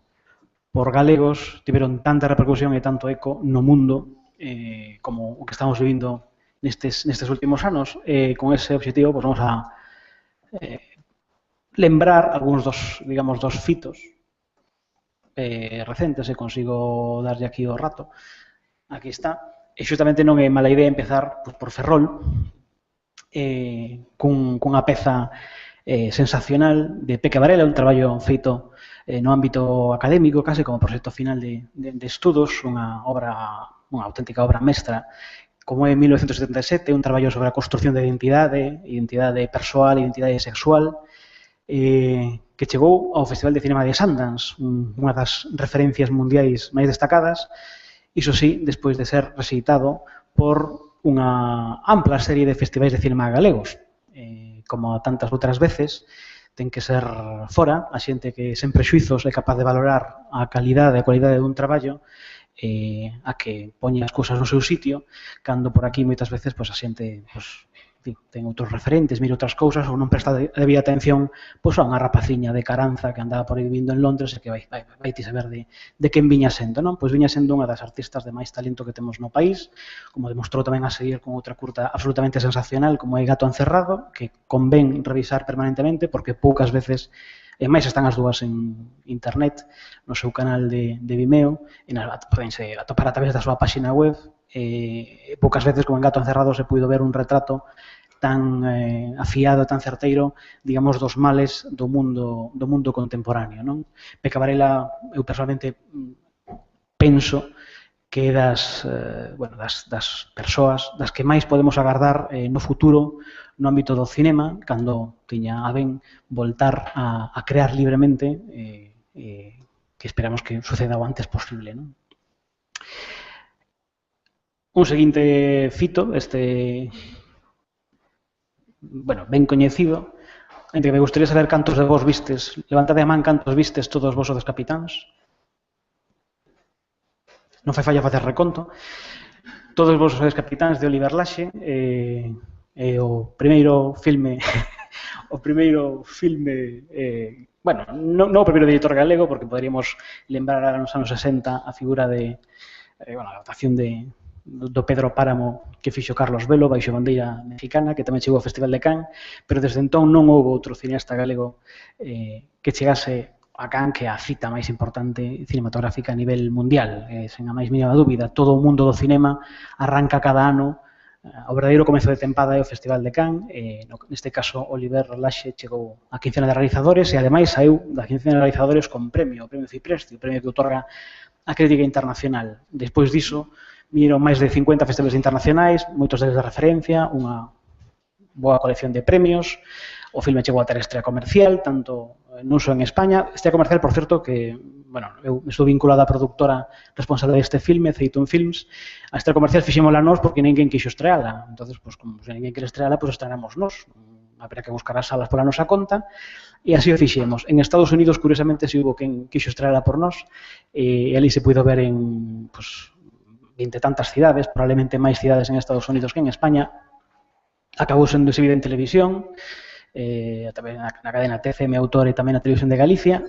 galegos tiveron tanta repercusión e tanto eco no mundo como o que estamos vivindo nestes últimos anos. Con ese objetivo, vamos a lembrar algúns dos fitos recentes, e consigo darlle aquí o rato. Aquí está. E xustamente non é mala idea empezar por Ferrol, cunha peza sensacional de Peque Varela, un traballo feito no ámbito académico, case como proxecto final de estudos, unha auténtica obra mestra, como é 1977, un traballo sobre a construcción de identidade persoal, identidade sexual, que chegou ao Festival de Cinema de Sundance, unha das referencias mundiais máis destacadas, iso sí, despois de ser rexeitado por unha ampla serie de festivais de cinema galegos. Como tantas outras veces, ten que ser fora, a xente que sen prexuizos é capaz de valorar a calidade e a cualidade dun traballo, a que poña as cousas no seu sitio, cando por aquí moitas veces a xente ten outros referentes, mira outras cousas, ou non presta debida atención pois, a unha rapaciña de Caranza que andaba por aí vivindo en Londres e que vai ti saber de quen viña sendo, non? Pois viña sendo unha das artistas de máis talento que temos no país, como demostrou tamén a seguir con outra curta absolutamente sensacional, como é Gato Encerrado, que convén revisar permanentemente, porque poucas veces, e máis están as dúas en internet, no seu canal de Vimeo, e podense atopar a través da súa páxina web, poucas veces como en Gato Encerrado se puido ver un retrato tan afiado, tan certeiro, digamos, dos males do mundo contemporáneo, non? Peca Varela, eu personalmente penso que é das persoas das que máis podemos agardar no futuro no ámbito do cinema, cando tiña a ben voltar a crear libremente, que esperamos que suceda o antes posible, non? Un seguinte fito, ben coñecido, entre que me gustaría saber cantos de vos vistes. Levantade a man cantos vistes todos vos os Capitáns. Non fai falla facer reconto. Todos vos os Capitáns de Oliver Laxe, o primeiro filme, non o primeiro director galego, porque poderíamos lembrar nos anos 60 a figura de a adaptación do Pedro Páramo que fixo Carlos Velo baixo bandeira mexicana, que tamén chegou ao Festival de Cannes, pero desde entón non houve outro cineasta galego que chegase a Cannes, que é a cita máis importante cinematográfica a nivel mundial. Sen a máis mínima dúbida, todo o mundo do cinema arranca cada ano. O verdadeiro comezo de tempada é o Festival de Cannes, neste caso Oliver Laxe chegou á quincena de realizadores e ademais saiu da quincena de realizadores con premio, o premio Cipresti, o premio que outorga a crítica internacional. Despois diso, vinieron máis de 50 festivales internacionais, moitos deles de referencia, unha boa colección de premios. O filme chegou a ter estrea comercial, tanto non só en España. Estrea comercial, por certo, que eu estou vinculado á produtora responsable deste filme, Zeitung Films. A estrea comercial fixémola nós porque ninguén quixo estreala. Entón, como se ninguén quere estreala, estrenamos nós. Haberá que buscar as salas pola nosa conta. E así o fixemos. En Estados Unidos, curiosamente, se hubo quen quixo estreala por nós. E ali se puido ver en 20 tantas cidades, probablemente máis cidades en Estados Unidos que en España. Acabou sendo exhibida en televisión, tamén na cadena TCM Autor e tamén na Televisión de Galicia.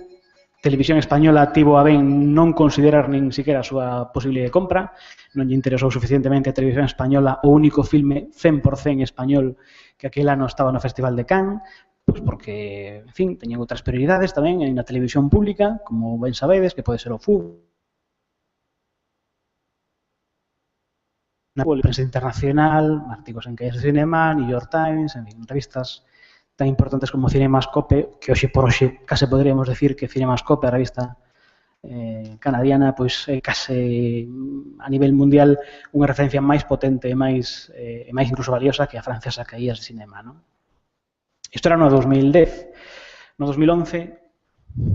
Televisión Española tivo a ben non considerar nin siquiera a súa posible de compra, non lle interesou suficientemente a Televisión Española o único filme 100% español que aquel ano estaba no Festival de Cannes, pois porque, en fin, teñen outras prioridades tamén na televisión pública, como ben sabedes, que pode ser o fútbol, na prensa internacional, artigos en Cahiers de Cinema, New York Times, en fin, revistas tan importantes como Cinemascope, que hoxe por hoxe case poderíamos decir que Cinemascope, a revista canadiana, pois é case a nivel mundial unha referencia máis potente e máis incluso valiosa que a francesa Cahiers de Cinema, non? Isto era no 2010. No 2011,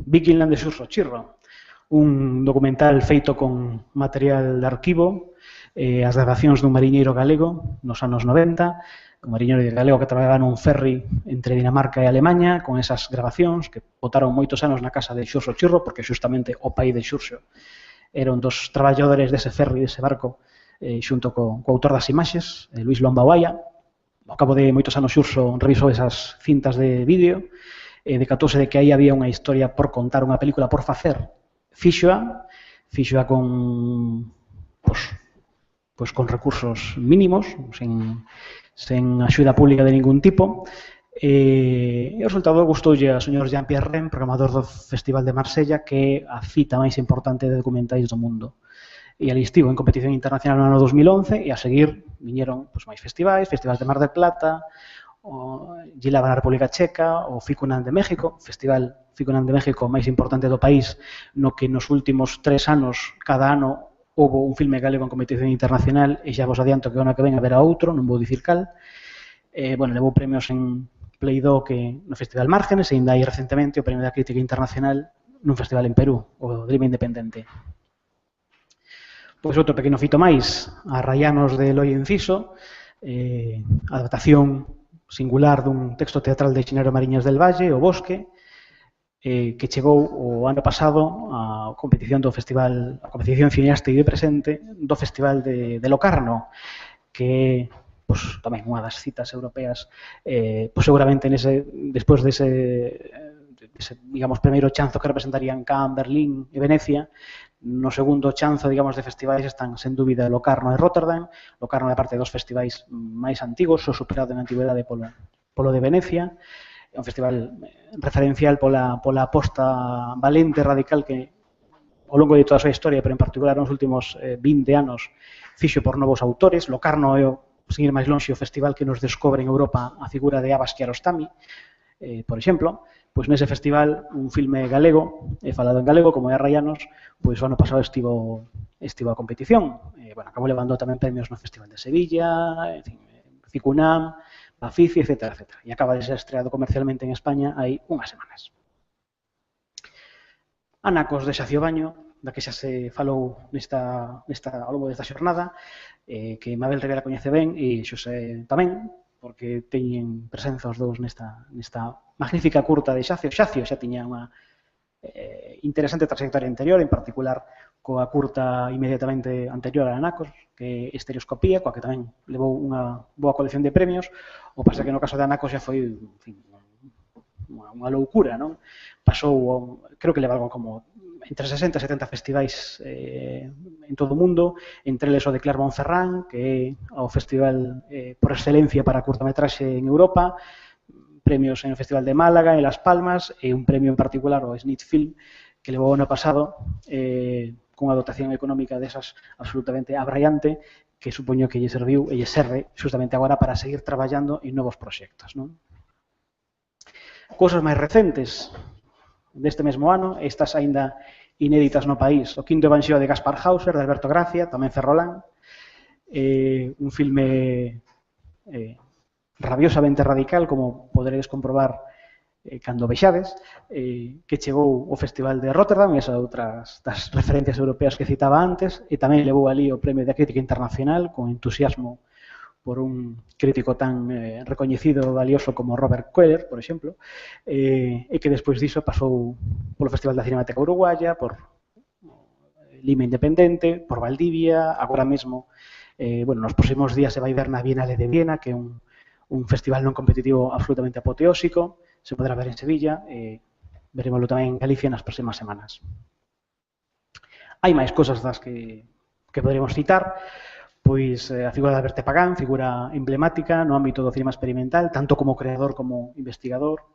Vikingland de Xurxo Chirro, un documental feito con material de arquivo, as gravacións dun mariñeiro galego nos anos 90, un mariñeiro galego que traballaba nun ferry entre Dinamarca e Alemanha, con esas grabacións que botaron moitos anos na casa de Xurxo Chirro, porque xustamente o pai de Xurxo era un dos traballadores dese ferry, dese barco, xunto co autor das imaxes, Luis Lomba Oaia. Ao cabo de moitos anos Xurxo revisou esas cintas de vídeo e decatouse de que aí había unha historia por contar, unha película por facer. Fíxoa con con recursos mínimos, sen axuda pública de ningún tipo. E o resultado gustoulle ao señor Jean-Pierre Rem, programador do Festival de Marsella, que é a cita máis importante de documentais do mundo. E ali estivo en competición internacional no ano 2011 e a seguir viñeron máis festivais de Mar del Plata, o Gilava na República Checa, o Ficunam de México, Festival Ficunam de México máis importante do país, no que nos últimos 3 anos, cada ano, houve un filme galego en competición internacional e xa vos adianto que o ano que ven haberá outro, non vou dicir cal. Levou premios en Play-Doh no Festival Márgenes e ainda hai recentemente o premio da crítica internacional nun festival en Perú, o Drima Independente. Pois outro pequeno fito máis, a Rayanos de Eloi Enciso, adaptación singular dun texto teatral de Xinaro Mariñas del Valle, O Bosque, que chegou o ano pasado a competición do festival, a competición cineasta e de presente do Festival de Locarno, que é pois, tamén unha das citas europeas, pois, seguramente despois dese digamos, primeiro chanzo que representarían Cannes, Berlín e Venecia, no segundo chanzo, digamos, de festivais están, sen dúbida, Locarno e Rotterdam. Locarno é parte dos festivais máis antigos, o superado en antigüedade polo de Venecia. É un festival referencial pola aposta valente, radical, que ao longo de toda a súa historia, pero en particular nos últimos 20 anos, fixo por novos autores. Locarno é, sen ir máis longe, o festival que nos descobre en Europa a figura de Abbas Kiarostami, por exemplo. Pois nese festival, un filme galego, falado en galego, como é Arraianos, pois o ano pasado estivo a competición. Bueno, acabou levando tamén premios no Festival de Sevilla, en fin, Ficunam, Bafici, etc. E acaba de ser estreado comercialmente en España hai unhas semanas. Anacos de Xacio Baño, da que xa se falou ao longo desta xornada, que Mabel Rivera coñece ben e Xosé tamén, porque teñen presenza os dous nesta magnífica curta de Xacio. Xacio xa tiña unha interesante trayectoria anterior, en particular coa curta inmediatamente anterior a Anacos, que é Estereoscopía, coa que tamén levou unha boa colección de premios. O pasa que no caso de Anacos xa foi, en fin, unha loucura, non? Pasou, creo que leva algo como entre 60 e 70 festivais en todo o mundo, entre eles o de Clermont-Ferrand, que é o festival por excelencia para curtametraxe en Europa, premios en o Festival de Málaga, en Las Palmas, e un premio en particular, o SNIT Film, que levou o ano pasado cunha dotación económica desas absolutamente abraiante, que supoño que lle serviu e lle serve justamente agora para seguir traballando en novos proxectos, non? Cousas máis recentes deste mesmo ano, estas aínda inéditas no país: O quinto evanxeo de Gaspar Hauser, de Alberto Gracia, tamén Ferrolán, un filme rabiosamente radical, como poderedes comprobar cando vexades, que chegou ao Festival de Rotterdam, esa outras das referencias europeas que citaba antes, e tamén levou ali o Premio da Crítica Internacional, con entusiasmo por un crítico tan recoñecido e valioso como Robert Koehler, por exemplo, e que despois diso pasou polo Festival da Cinemateca Uruguaya, por Lima Independente, por Valdivia, agora mesmo, bueno, nos próximos días se vai ver na Bienale de Viena, que é un festival non competitivo absolutamente apoteósico, se podrá ver en Sevilla, veremoslo tamén en Galicia nas próximas semanas. Hai máis cosas das que poderíamos citar. Pois a figura de Alberto Pagán, figura emblemática no ámbito do cinema experimental, tanto como creador como investigador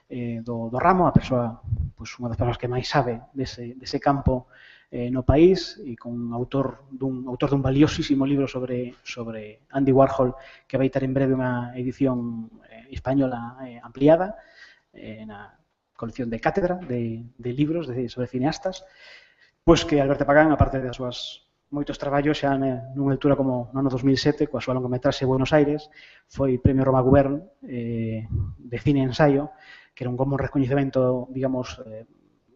do ramo, a persoa, pois, unha das persoas que máis sabe dese campo no país, e con autor dun valiosísimo libro sobre Andy Warhol, que vai ter en breve unha edición española ampliada na colección de cátedra de libros sobre cineastas. Pois que Alberto Pagán, aparte das súas moitos traballos, xa nunha altura como no ano 2007, coa súa longometraxe Buenos Aires, foi Premio Roma Gubern de cine ensaio, que era un como recoñecemento, digamos,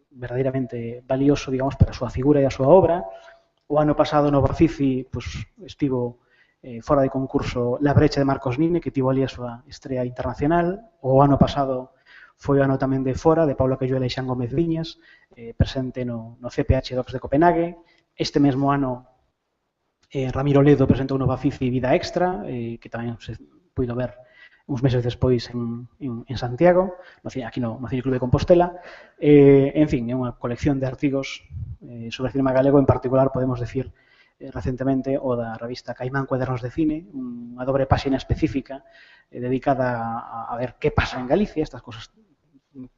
verdadeiramente valioso, digamos, para a súa figura e a súa obra. O ano pasado no Bafici estivo fora de concurso La brecha de Marcos Nine, que tivo ali a súa estrea internacional. O ano pasado foi o ano tamén de Fora, de Paulo Cayuela e Xan Gómez Viñas, presente no CPH Docs de Copenhague. Este mesmo ano, Ramiro Ledo presentou no Bafici Vida Extra, que tamén se puido ver uns meses despois en Santiago, aquí no Cine Club de Compostela. En fin, é unha colección de artigos sobre cinema galego, en particular, podemos decir, recentemente, o da revista Caimán Cuadernos de Cine, unha dobre páxina específica dedicada a ver que pasa en Galicia, estas cosas,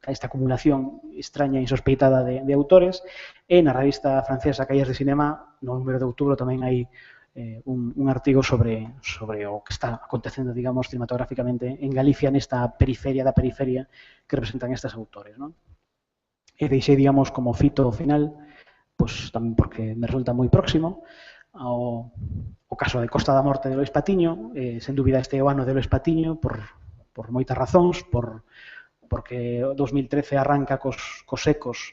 esta acumulación extraña e insospeitada de autores, e na revista francesa Calles de Cinema, no número de outubro, tamén hai un artigo sobre o que está acontecendo, digamos, cinematográficamente en Galicia, nesta periferia da periferia que representan estes autores, non? E deixei, digamos, como fito final, pois tamén porque me resulta moi próximo, o caso de Costa da Morte de Lois Patiño. Sen dúbida este é o ano de Lois Patiño, por moitas razóns, porque 2013 arranca cos ecos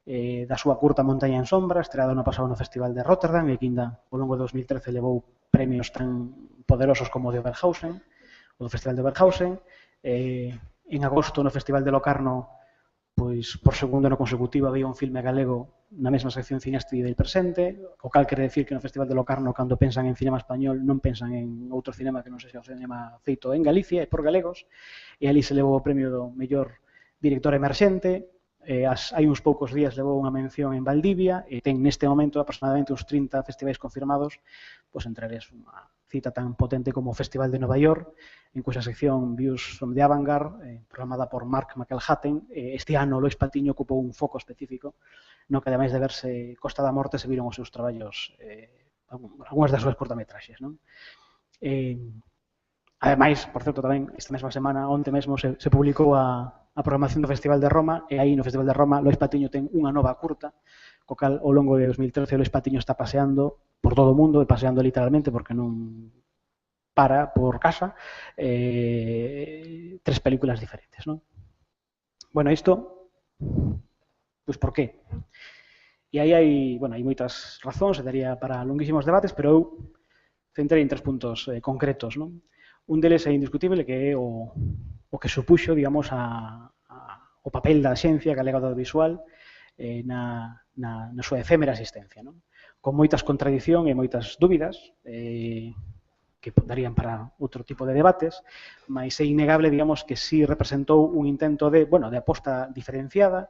da súa curta Montaña en sombra, estreado no pasado no Festival de Rotterdam, e que ainda ao longo de 2013 levou premios tan poderosos como o de Oberhausen, o do Festival de Oberhausen. En agosto no Festival de Locarno, pois por segundo ano consecutivo había un filme galego na mesma sección Cinestri del presente, o cal quere decir que no Festival de Locarno, cando pensan en cinema español, non pensan en outro cinema que non sexa o cinema feito en Galicia e por galegos, e ali se levou o premio do mellor director emerxente. Hai uns poucos días levou unha mención en Valdivia e ten neste momento aproximadamente uns 30 festivais confirmados, pois entre eles unha cita tan potente como o Festival de Nova York, en cuxa sección Views from the Avant-Garde, programada por Mark McElhatton. Este ano Lois Patiño ocupou un foco específico, no que ademais de verse Costa da Morte se viron os seus traballos, algunhas das súas cortometraxes, non? Ademais, por certo, tamén esta mesma semana, onte mesmo, se publicou a programación do Festival de Roma, e aí no Festival de Roma Lois Patiño ten unha nova curta, co cal ao longo de 2013 Lois Patiño está paseando por todo o mundo, e paseando literalmente porque non para por casa, 3 películas diferentes, non? Bueno, isto, pois por qué? E aí hai moitas razóns, e daría para longuísimos debates, pero eu centrei en 3 puntos concretos, non? Un deles é indiscutible, que é o que supuxo, digamos, o papel da Axencia Galega do Audiovisual na súa efémera existencia, non? Con moitas contradicións e moitas dúbidas, que darían para outro tipo de debates, mas é innegable, digamos, que sí representou un intento de aposta diferenciada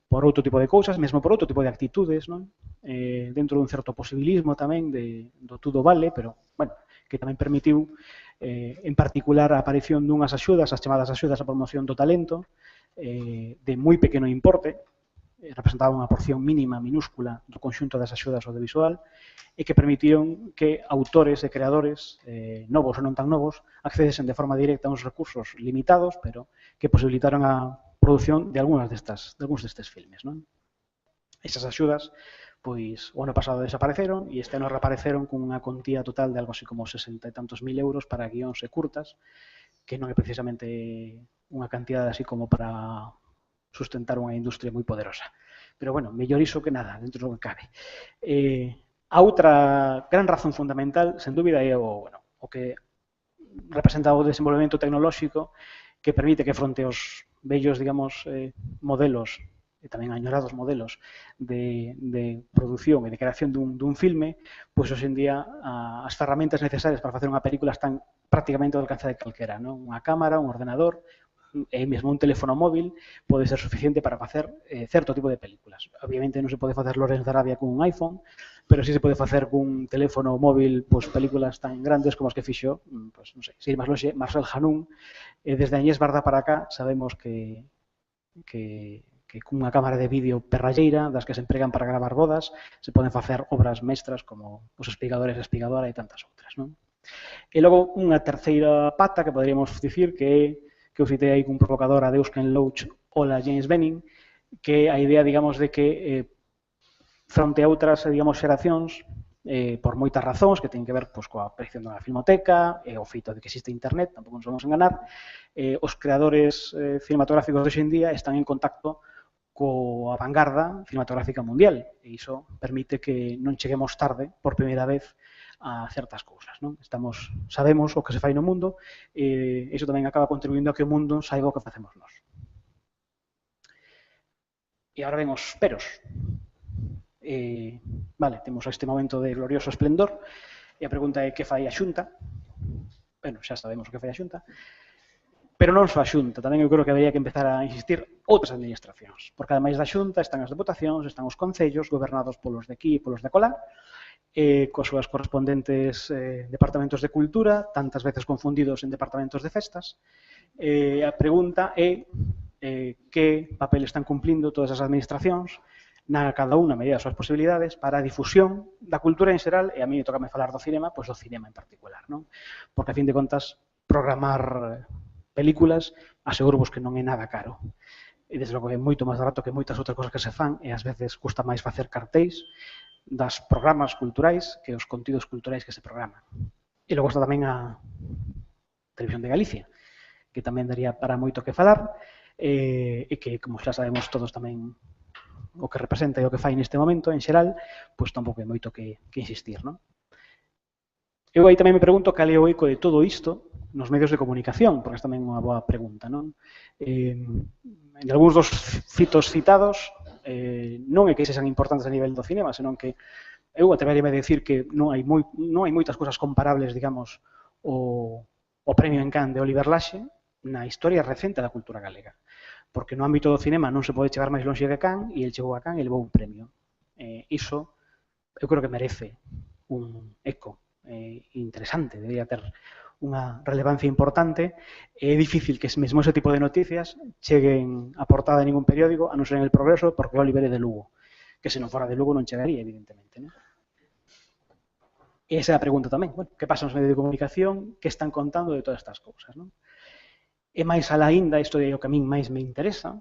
por outro tipo de cousas, mesmo por outro tipo de actitudes, non? Dentro dun certo posibilismo tamén do tudo vale, pero, que tamén permitiu, en particular, a aparición dunhas axudas, as chamadas axudas a promoción do talento, de moi pequeno importe, representaba unha porción mínima, minúscula, do conxunto das axudas audiovisual, e que permitiron que autores e creadores, novos ou non tan novos, accedesen de forma directa a uns recursos limitados, pero que posibilitaron a produción de algúns destes filmes, non? Esas axudas, pois, o ano pasado desapareceron e este ano reapareceron cunha contía total de algo así como 60 e tantos mil euros para guións e curtas, que non é precisamente unha cantidad así como para sustentar unha industria moi poderosa. Pero, mellor iso que nada, dentro do que cabe. A outra gran razón fundamental, sen dúbida, é o que representa o desenvolvemento tecnolóxico que permite que fronte aos vellos, digamos, modelos e tamén añorados modelos de produción e de creación dun filme, pois hoxe en día as ferramentas necesarias para facer unha película están prácticamente ao alcance de calquera, non? Unha cámara, un ordenador, e mesmo un teléfono móvil pode ser suficiente para facer certo tipo de películas. Obviamente non se pode facer Lorenz de Arabia con un iPhone, pero sí se pode facer cun teléfono móvil películas tan grandes como as que fixo, non sei, se ir máis lonxe, Marcel Hanun. Desde Añés Barda para cá sabemos que cunha cámara de vídeo perralleira, das que se empregan para gravar bodas, se poden facer obras mestras como Os espigadores e espigadora e tantas outras, non? E logo unha terceira pata que poderíamos dicir que eu citei aí cun provocador a Deusken Loach ola James Benning, que a idea, digamos, de que fronte a outras, digamos, xeracións, por moitas razóns que teñen que ver coa aparición da filmoteca e o feito de que existe internet, tampouco nos vamos a enganar, os creadores cinematográficos de hoxe en día están en contacto coa vanguarda cinematográfica mundial, e iso permite que non cheguemos tarde, por primeira vez, a certas cousas, non? Sabemos o que se fai no mundo e iso tamén acaba contribuindo a que o mundo saiba o que facemos nós. E agora ven os peros. Temos este momento de glorioso esplendor e a pregunta é que fai a Xunta. Xa sabemos o que fai a Xunta, pero non só a Xunta, tamén eu creo que habería que empezar a insistir outras administracións, porque ademais da Xunta están as deputacións, están os concellos gobernados polos de aquí e polos de colá, coas súas correspondentes departamentos de cultura, tantas veces confundidos en departamentos de festas. A pregunta é que papel están cumplindo todas as administracións na cada unha medida das súas posibilidades para a difusión da cultura en xeral, e a mí tócame falar do cinema, pois do cinema en particular, non? Porque, a fin de contas, programar películas aseguro-vos que non é nada caro. E, desde logo, é moito máis barato que moitas outras cosas que se fan, e ás veces custa máis facer cartéis das programas culturais que os contidos culturais que se programan. E logo está tamén a Televisión de Galicia, que tamén daría para moito que falar, e que, como xa sabemos todos tamén, o que representa e o que fai neste momento, en xeral, pois tampouco é moito que insistir, non? Eu aí tamén me pregunto cal é o eco de todo isto nos medios de comunicación, porque é tamén unha boa pregunta, non? En algúns dos fitos citados, non é que sexan importantes a nivel do cinema, senón que eu atreveríame a decir que non hai moitas cousas comparables, digamos, o premio en Cannes de Oliver Laxe na historia recente da cultura galega. Porque no ámbito do cinema non se pode chegar máis longe que Cannes e el chegou a Cannes e levou un premio. Iso eu creo que merece un eco interesante, debería ter unha relevancia importante. É difícil que mesmo ese tipo de noticias cheguen a portada de ningún periódico, a non ser en El Progreso, porque Oliver é de Lugo, que se non fora de Lugo non chegaría, evidentemente, non? E esa é a pregunta tamén. Bueno, que pasa nos medios de comunicación? Que están contando de todas estas cousas, non? E máis alá ainda, isto é o que a min máis me interesa,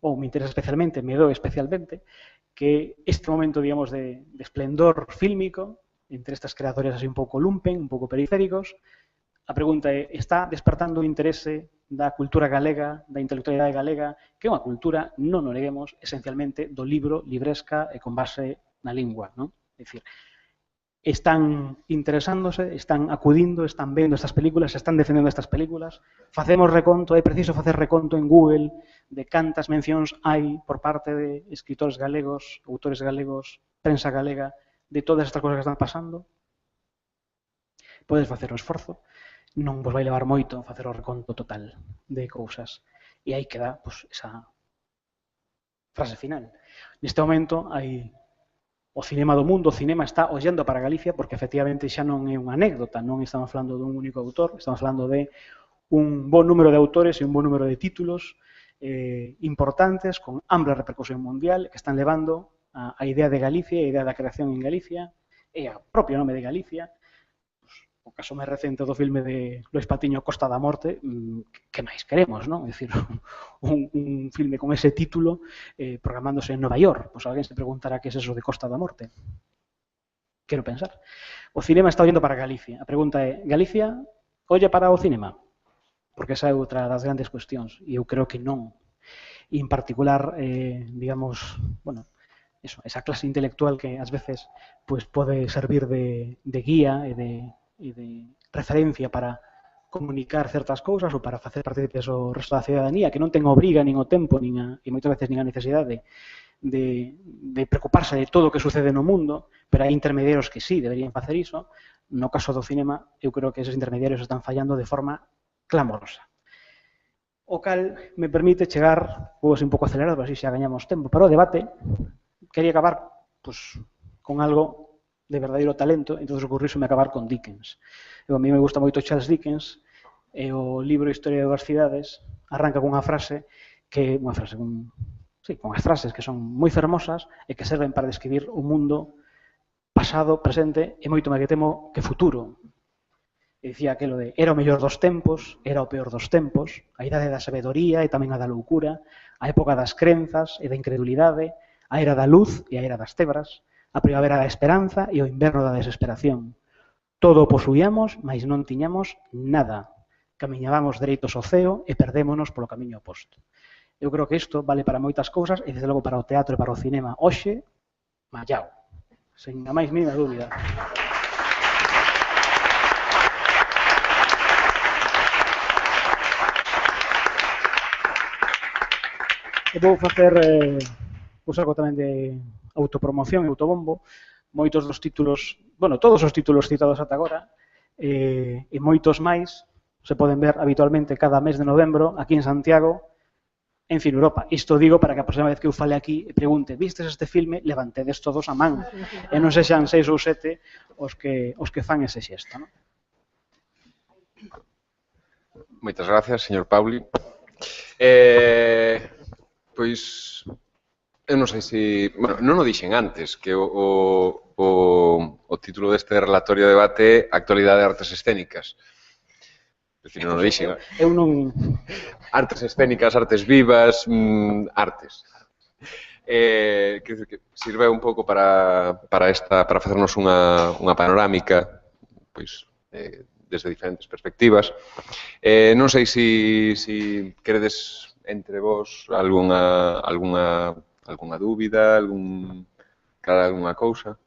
ou me interesa especialmente, me doe especialmente, que este momento, digamos, de esplendor fílmico, entre estas creadores así un pouco lumpen, un pouco periféricos, a pregunta é, está despertando o interese da cultura galega, da intelectualidade galega, que é unha cultura, non o neguemos, esencialmente do libro, libresca e con base na lingua, non? É dicir, están interesándose, están acudindo, están vendo estas películas, están defendendo estas películas, facemos reconto, é preciso facer reconto en Google de cantas mencións hai por parte de escritores galegos, autores galegos, prensa galega, de todas estas cousas que están pasando. Podes facer o esforzo, non vos vai levar moito facer o reconto total de cousas. E aí queda pues, esa frase final. Neste momento hai o cinema do mundo, o cinema está ollando para Galicia porque efectivamente xa non é unha anécdota, non estamos falando dun único autor, estamos falando de un bon número de autores e un bon número de títulos importantes, con ampla repercusión mundial, que están levando a idea de Galicia, a idea da creación en Galicia, e a propio nome de Galicia. O caso máis recente do filme de Lois Patiño, Costa da Morte, que máis queremos, non? É dicir, un filme con ese título programándose en Nova York. Pois alguén se preguntará que é eso de Costa da Morte. Quero pensar. O cinema está ollando para Galicia. A pregunta é, Galicia olla para o cinema? Porque esa é outra das grandes cuestións. E eu creo que non. E en particular, digamos, bueno, eso, esa clase intelectual que ás veces pues, pode servir de guía e de referencia para comunicar certas cousas ou para facer partícipes o resto da cidadanía que non ten obriga, nin o tempo, e moitas veces nin a necesidade de preocuparse de todo o que sucede no mundo, pero hai intermediarios que sí, deberían facer iso. No caso do cinema, eu creo que esos intermediarios están fallando de forma clamorosa. O cal me permite chegar, vou un pouco acelerado, así xa gañamos tempo, para o debate. Quería acabar pues, con algo de verdadeiro talento, entón ocurríseme acabar con Dickens. A mí me gusta moito Charles Dickens, e o libro Historia de dúas cidades arranca con unha frase, con as frases que son moi fermosas e que serven para describir o mundo pasado, presente e moito máis que temo que futuro. E dicía aquilo de, era o mellor dos tempos, era o peor dos tempos, a idade da sabedoría e tamén a da loucura, a época das crenzas e da incredulidade, a era da luz e a era das tebras, a primavera da esperanza e o inverno da desesperación. Todo o posuíamos, mas non tiñamos nada. Camiñábamos dereitos ao ceo e perdémonos polo camiño oposto. Eu creo que isto vale para moitas cousas e, desde logo, para o teatro e para o cinema. Hoxe, mallao. Sen a máis mínima dúbida. E vou facer algo tamén de autopromoción e autobombo. Moitos dos títulos, bueno, todos os títulos citados ata agora e moitos máis se poden ver habitualmente cada mes de novembro aquí en Santiago, en Cine Europa. Isto digo para que a próxima vez que eu fale aquí e pregunte, vistes este filme? Levantedes todos a man e non sexan 6 ou 7 os que fan ese xesto, non? Moitas gracias, señor Pauli. Pois, eu non sei se... Bueno, non o dixen antes, que o título deste relatorio de debate é Actualidade de Artes Escénicas. É dicir, non o dixen. Eu non... Artes escénicas, artes vivas, artes. Quer dizer que sirve un pouco para facernos unha panorámica, pois, desde diferentes perspectivas. Non sei se queredes entre vos algunha dúbida, algunha cousa.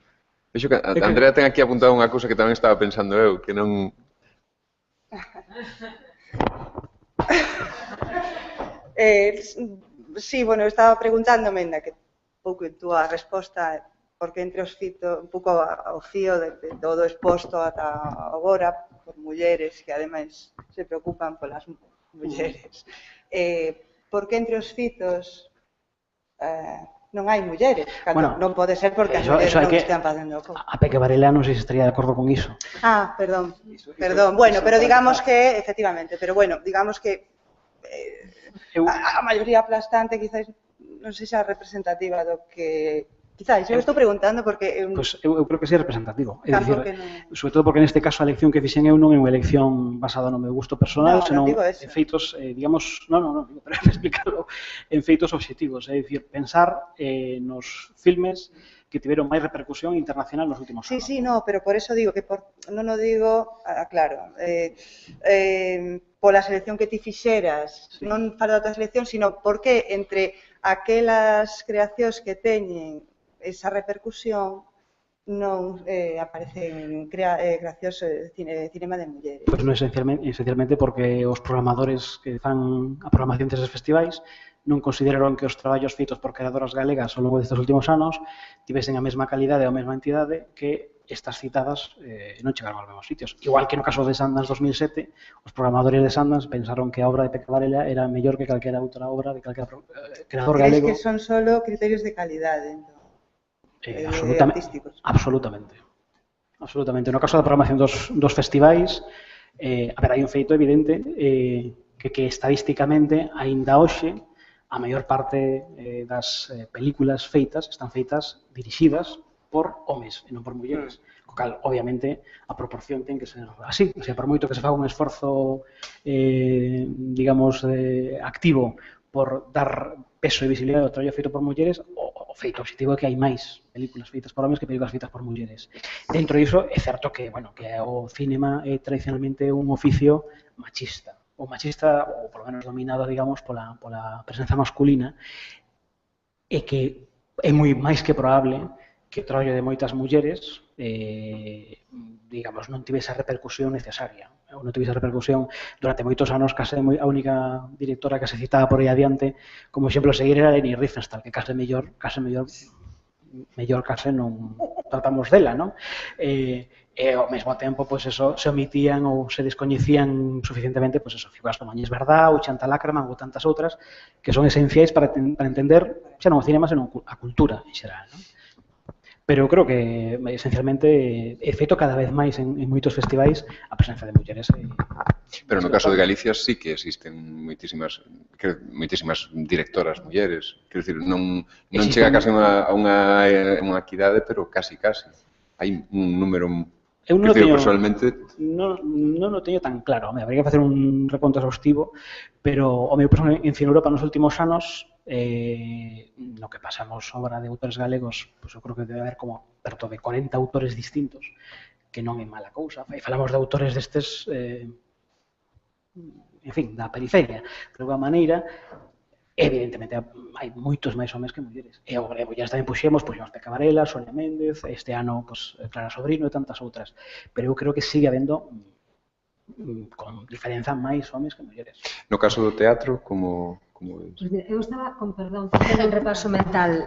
Vexo que Andrea ten aquí apuntado unha cousa que tamén estaba pensando eu, que non... Sí, bueno, estaba preguntándome, ainda que pouco en túa resposta, porque entre os fitos, un pouco ao fío de todo exposto ata agora, por mulleres que ademais se preocupan polas mulleres. Por que entre os fitos non hai mulleres? Bueno, Non pode ser porque as mulleres non estean facendo o A Peque Varela non sei se estaría de acordo con iso. Perdón. Bueno, pero digamos que, efectivamente, digamos que a maioría aplastante quizás non sexa representativa do que... Quizás, eu estou preguntando porque... Pois eu creo que sí é representativo. É dicir, sobre todo porque neste caso a elección que fixen eu non é unha elección basada no meu gusto personal, senón en feitos, digamos, pero explicarlo, en feitos obxectivos. É dicir, pensar nos filmes que tiveron máis repercusión internacional nos últimos anos. Sí, pero por eso digo que non o digo, claro, pola selección que ti fixeras, non falo da tua selección, sino porque entre aquelas creacións que teñen esa repercusión non aparecen creacións de cinema de mulleres. Pois non esencialmente porque os programadores que fan a programación desses festivais non consideraron que os traballos feitos por creadoras galegas ao longo destes últimos anos tivesen a mesma calidade ou a mesma entidade que estas citadas non chegaron aos mesmos sitios. Igual que no caso de Sundance 2007, os programadores de Sundance pensaron que a obra de Peque Varela era mellor que calquera outra obra de calquera creador galego. Crees que son solo criterios de calidade, entón? Absolutamente. No caso da programación dos festivais, hai un feito evidente que estadísticamente, aínda hoxe, a maior parte das películas feitas están feitas dirixidas por homes e non por mulleres. Co cal, obviamente, a proporción ten que ser así. O sea, por moito que se faga un esforzo, digamos, activo por dar peso e visibilidade ao traballo feito por mulleres, o feito objetivo é que hai máis películas feitas por homes que películas feitas por mulleres. Dentro disso, é certo que o cinema é tradicionalmente un oficio machista, ou polo menos dominado, digamos, pola presenza masculina, e que é moi máis que probable que o traballo de moitas mulleres, digamos, non tivese a repercusión necesaria. Non tivese a repercusión durante moitos anos, case a única directora que se citaba por aí adiante, como exemplo a seguir era Leni Riefenstahl, que case mellor non tratamos dela, non? E ao mesmo tempo, pois eso, se omitían ou se descoñecían suficientemente, pois eso, figuras como Agnès Varda ou Chantal Akerman ou tantas outras que son esenciais para entender xa non o cinema, senón a cultura en xeral, non? Pero creo que, esencialmente, é feito cada vez máis en moitos festivais a presenza de mulleres. Pero no caso de Galicia sí que existen moitísimas directoras mulleres. Quero dicir, non chega case a unha equidade, pero casi. Hai un número... Eu non o teño tan claro. Habría que facer un reconto exhaustivo, pero o meu personal en Cine Europa nos últimos anos, no que pasamos obra de autores galegos, pois eu creo que debe haber como perto de 40 autores distintos, que non é mala cousa. E falamos de autores destes, en fin, da periferia. De alguma maneira, evidentemente, hai moitos máis homes que mulleres. E agora, ya tamén puxemos Peque Varela, Sonia Méndez, este ano Clara Sobrino e tantas outras. Pero eu creo que sigue habendo, con diferenza, máis homes que mulleres. No caso do teatro, como... Eu estaba, facendo un repaso mental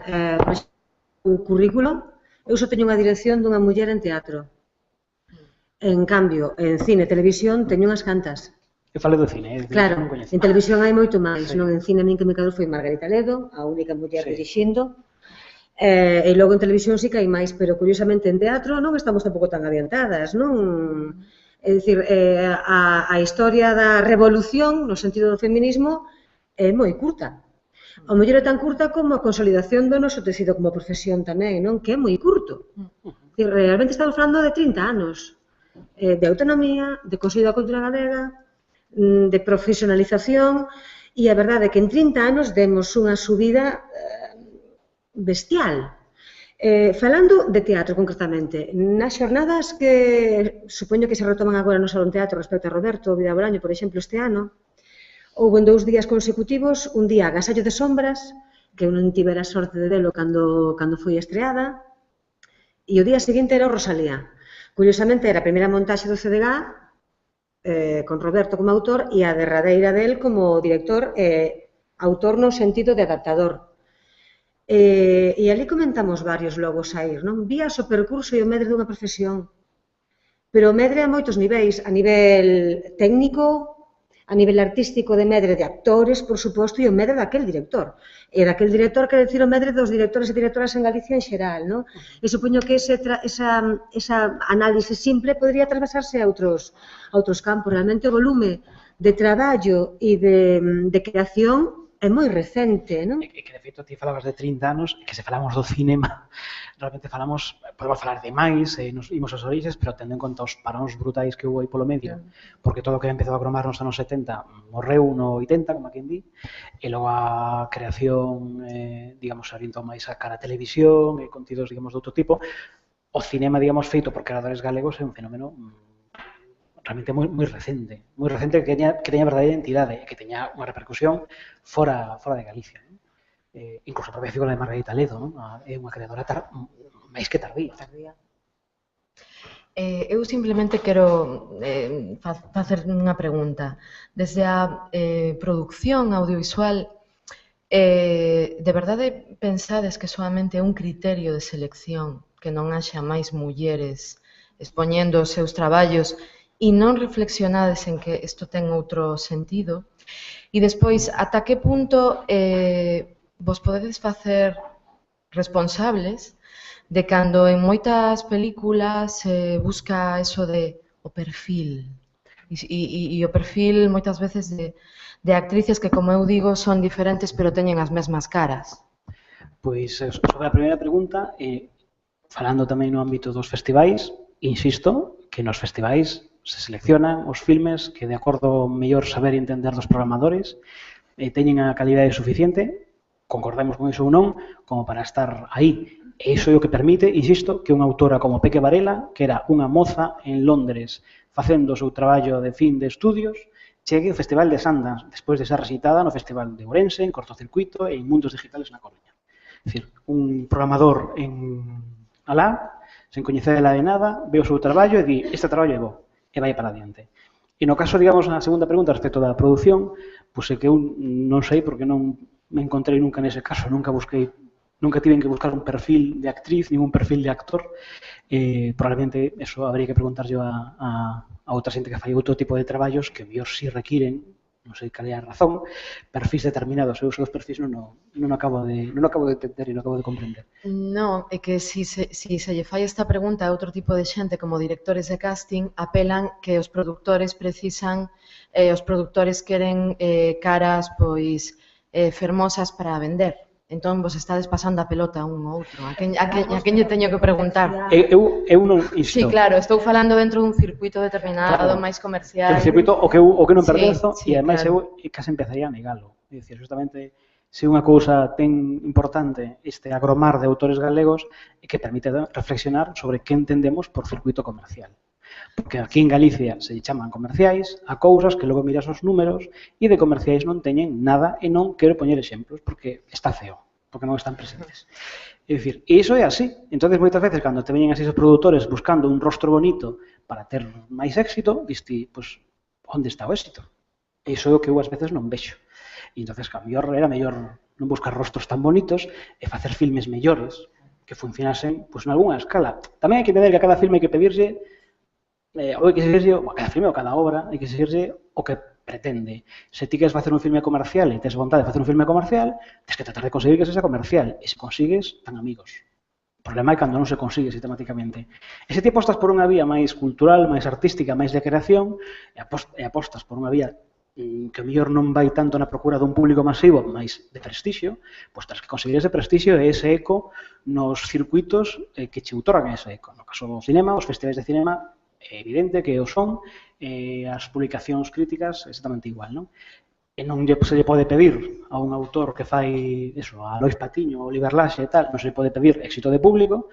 o currículo. Eu só teño unha dirección dunha muller en teatro. En cambio, en cine e televisión teño unhas cantas. Eu falei do cine, claro, en televisión hai moito máis, non? En cine a min que me cadou foi Margarita Ledo, a única muller dirixindo, e logo en televisión sí que hai máis, pero curiosamente en teatro non estamos tampouco tan adiantadas, non? É dicir, a historia da revolución, no sentido do feminismo, é moi curta. A mellor é tan curta como a consolidación do noso tecido como profesión tamén, non? Que é moi curto. Realmente estamos falando de 30 anos de autonomía, de consolidar a cultura galega, de profesionalización, e a verdade é que en 30 anos demos unha subida bestial. Falando de teatro, concretamente, nas xornadas que supoño que se retoman agora no Salón Teatro respecto a Roberto Vidabolaño, por exemplo, este ano, houve en 2 días consecutivos un día Agasallo de Sombras, que eu non tivera sorte de velo cando foi estreada, e o día seguinte era o Rosalía. Curiosamente, era a primeira montaxe do CDG, con Roberto como autor, e a derradeira del como director, autor no sentido de adaptador. E ali comentamos varios logo saír, non? Vías o percurso e o medre dunha profesión, pero o medre a moitos niveis, a nivel técnico, a nivel artístico de medre de actores, por suposto, e o medre daquel director. E daquel director quere dicir o medre dos directores e directoras en Galicia en xeral, non? E supoño que esa análise simple podría atravesarse a outros campos. Realmente o volume de traballo e de creación é moi recente, non? E que, de feito, ti falabas de 30 anos, e que se falamos do cinema, realmente podemos falar de máis, nos imos aos orixes, pero tendo en conta os paróns brutais que houve aí polo medio, porque todo o que empezou a cromar nos anos 70 morreu no 80, como a quen di, e logo a creación, digamos, orientou máis a cara a televisión e contidos, digamos, de outro tipo. O cinema, digamos, feito por creadores galegos é un fenómeno realmente moi recente que teña verdadeira identidade e que teña unha repercusión fora de Galicia. Incluso a propia figura de Margarita Ledo, non? É unha creadora máis que tardía. Eu simplemente quero facer unha pregunta. Desde a produción audiovisual, de verdade pensades que soamente é un criterio de selección que non haxa máis mulleres expoñendo os seus traballos e non reflexionades en que isto ten outro sentido? E despois, ata que punto vos podedes facer responsables de cando en moitas películas busca eso de o perfil e o perfil moitas veces de actrices que, como eu digo, son diferentes pero teñen as mesmas caras? Pois, sobre a primeira pregunta, falando tamén no ámbito dos festivais, insisto que nos festivais se seleccionan os filmes que, de acordo ao mellor saber e entender dos programadores, teñen a calidade suficiente, concordemos con iso ou non, como para estar aí. E iso é o que permite, insisto, que unha autora como Peque Varela, que era unha moza en Londres facendo o seu traballo de fin de estudios, chegue ao Festival de Sundance, despois de ser recitada no Festival de Ourense, en Cortocircuito e en Mundos Digitales na Coruña. É dicir, un programador en alá, sen coñecela de nada, ve o seu traballo e di, este traballo é bo, e vai para adiante. E no caso, digamos, na segunda pregunta respecto da produción, pois é que eu non sei porque non me encontrei nunca nese caso, nunca tiven que buscar un perfil de actriz, ningún perfil de actor. Probablemente eso habría que preguntarlle a outra xente que fai outro tipo de traballos que mellor si requiren, non sei cal é a razón, perfis determinados. Eu os perfis non acabo de entender e non acabo de comprender. Non, é que se lle fai esta pregunta a outro tipo de xente como directores de casting, apelan que os produtores precisan, os produtores queren caras pois fermosas para vender. Entón, vos estades pasando a pelota un ou outro. A quen lle teño que preguntar? Eu non isto. Sí, claro, estou falando dentro dun circuito determinado, máis comercial. O circuito o que non pertenzo, e ademais eu case empezaría a negalo. É dicir, justamente, se unha cousa ten importante este agromar de autores galegos é que permite reflexionar sobre que entendemos por circuito comercial. Porque aquí en Galicia se chaman comerciais a cousas que logo miras os números e de comerciais non teñen nada e non quero poñer exemplos porque está feo, porque non están presentes. É dicir, e iso é así. Entón, moitas veces, cando te veñen así os produtores buscando un rostro bonito para ter máis éxito, diste, pois, onde está o éxito? E iso é o que eu ás veces non vexo. E entón, era mellor non buscar rostros tan bonitos e facer filmes mellores que funcionasen, pois, en algunha escala. Tamén hai que entender que a cada filme hai que pedirse ou hai que seguirse, a cada filme ou a cada obra, hai que seguirse o que pretende. Se ti queres facer un filme comercial e tes vontade de facer un filme comercial, tens que tratar de conseguir que sexa comercial. E se consigues, tan amigos. O problema é cando non se consigue sistemáticamente. E se ti apostas por unha vía máis cultural, máis artística, máis de creación, e apostas por unha vía que o mellor non vai tanto na procura dun público masivo, máis de prestixio, pois tens que conseguir ese prestixio e ese eco nos circuitos que che outorgan ese eco. No caso do cinema, os festivais de cinema, é evidente que o son, as publicacións críticas exactamente igual, non? E non se lle pode pedir a un autor que fai eso, a Lois Patiño, a Oliver Laxe e tal, non se lle pode pedir éxito de público,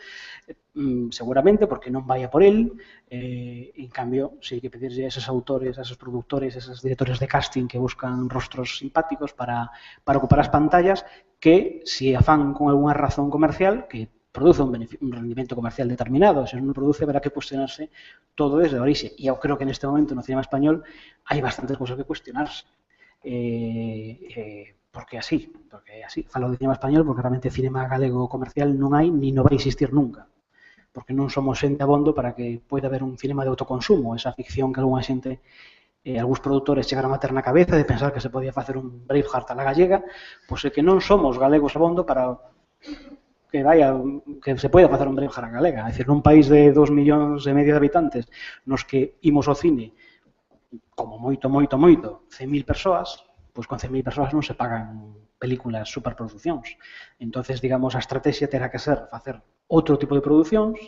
seguramente porque non vai a por el, en cambio, se hai que pedirlle a esos autores, a esos productores, a esos directores de casting que buscan rostros simpáticos para ocupar as pantallas, que se afán con algunha razón comercial, que produce un rendimento comercial determinado, se non produce, habrá que cuestionarse todo desde a orixe. E eu creo que neste momento no cinema español hai bastantes cousas que cuestionarse. porque é así. Falo de cinema español porque realmente cinema galego comercial non hai ni non vai existir nunca. Porque non somos xente abondo para que poida haber un cinema de autoconsumo, esa ficción que algunha xente, algúns produtores chegaron a ter na cabeza de pensar que se podía facer un Braveheart a la gallega, pois é que non somos galegos abondo para que se poida facer un Braveheart a galega. É dicir, nun país de 2,5 millóns de habitantes, nos que imos ao cine como moito, 100.000 persoas, pois con 100.000 persoas non se pagan películas superproduccións. Entonces, digamos, a estrategia terá que ser facer outro tipo de producións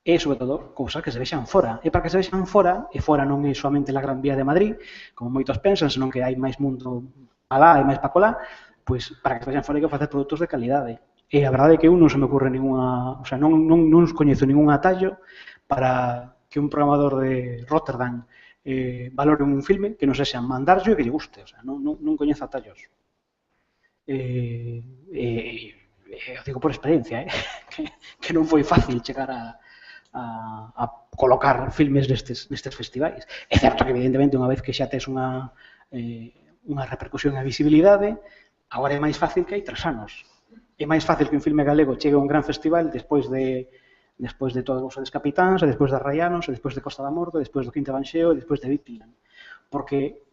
e, sobre todo, cousas que se vexan fora. E para que se vexan fora, e fora non é somente a Gran Vía de Madrid, como moitos pensan, senón que hai máis mundo alá e máis pa colá, pois para que se vexan fora hai que facer produtos de calidade. E a verdade é que non se me ocurre ninguna... O sea, non coñezo ningún atallo para que un programador de Rotterdam valore un filme que non sexa mandarlle e que lle guste. O sea, non coñezo atallos. Eu digo por experiencia, que non foi fácil chegar a colocar filmes nestes festivais. É certo que, evidentemente, unha vez que xa tes unha repercusión e visibilidade, agora é máis fácil que hai 3 anos. É máis fácil que un filme galego chegue a un gran festival despois de Todos os Capitáns, despois de Arraianos, despois de Costa da Morte, despois do Quinto Evanxeo e despois de Bitland. Porque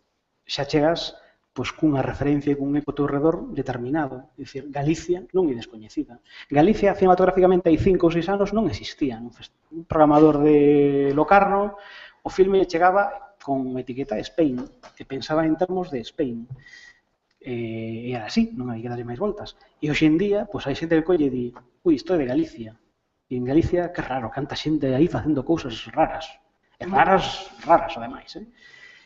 xa chegas cunha referencia e cun eco ao teu redor determinado. É dicir, Galicia non é descoñecida. Galicia, cinematográficamente, hai 5 ou 6 anos non existía. Un programador de Locarno, o filme chegaba con etiqueta Spain, e pensaba en termos de Spain. E era así, non hai que darlle máis voltas. E hoxe en día, hai xente que colle e di, ui, isto é de Galicia. E en Galicia, que raro, canta xente aí facendo cousas raras. E raras, ademais.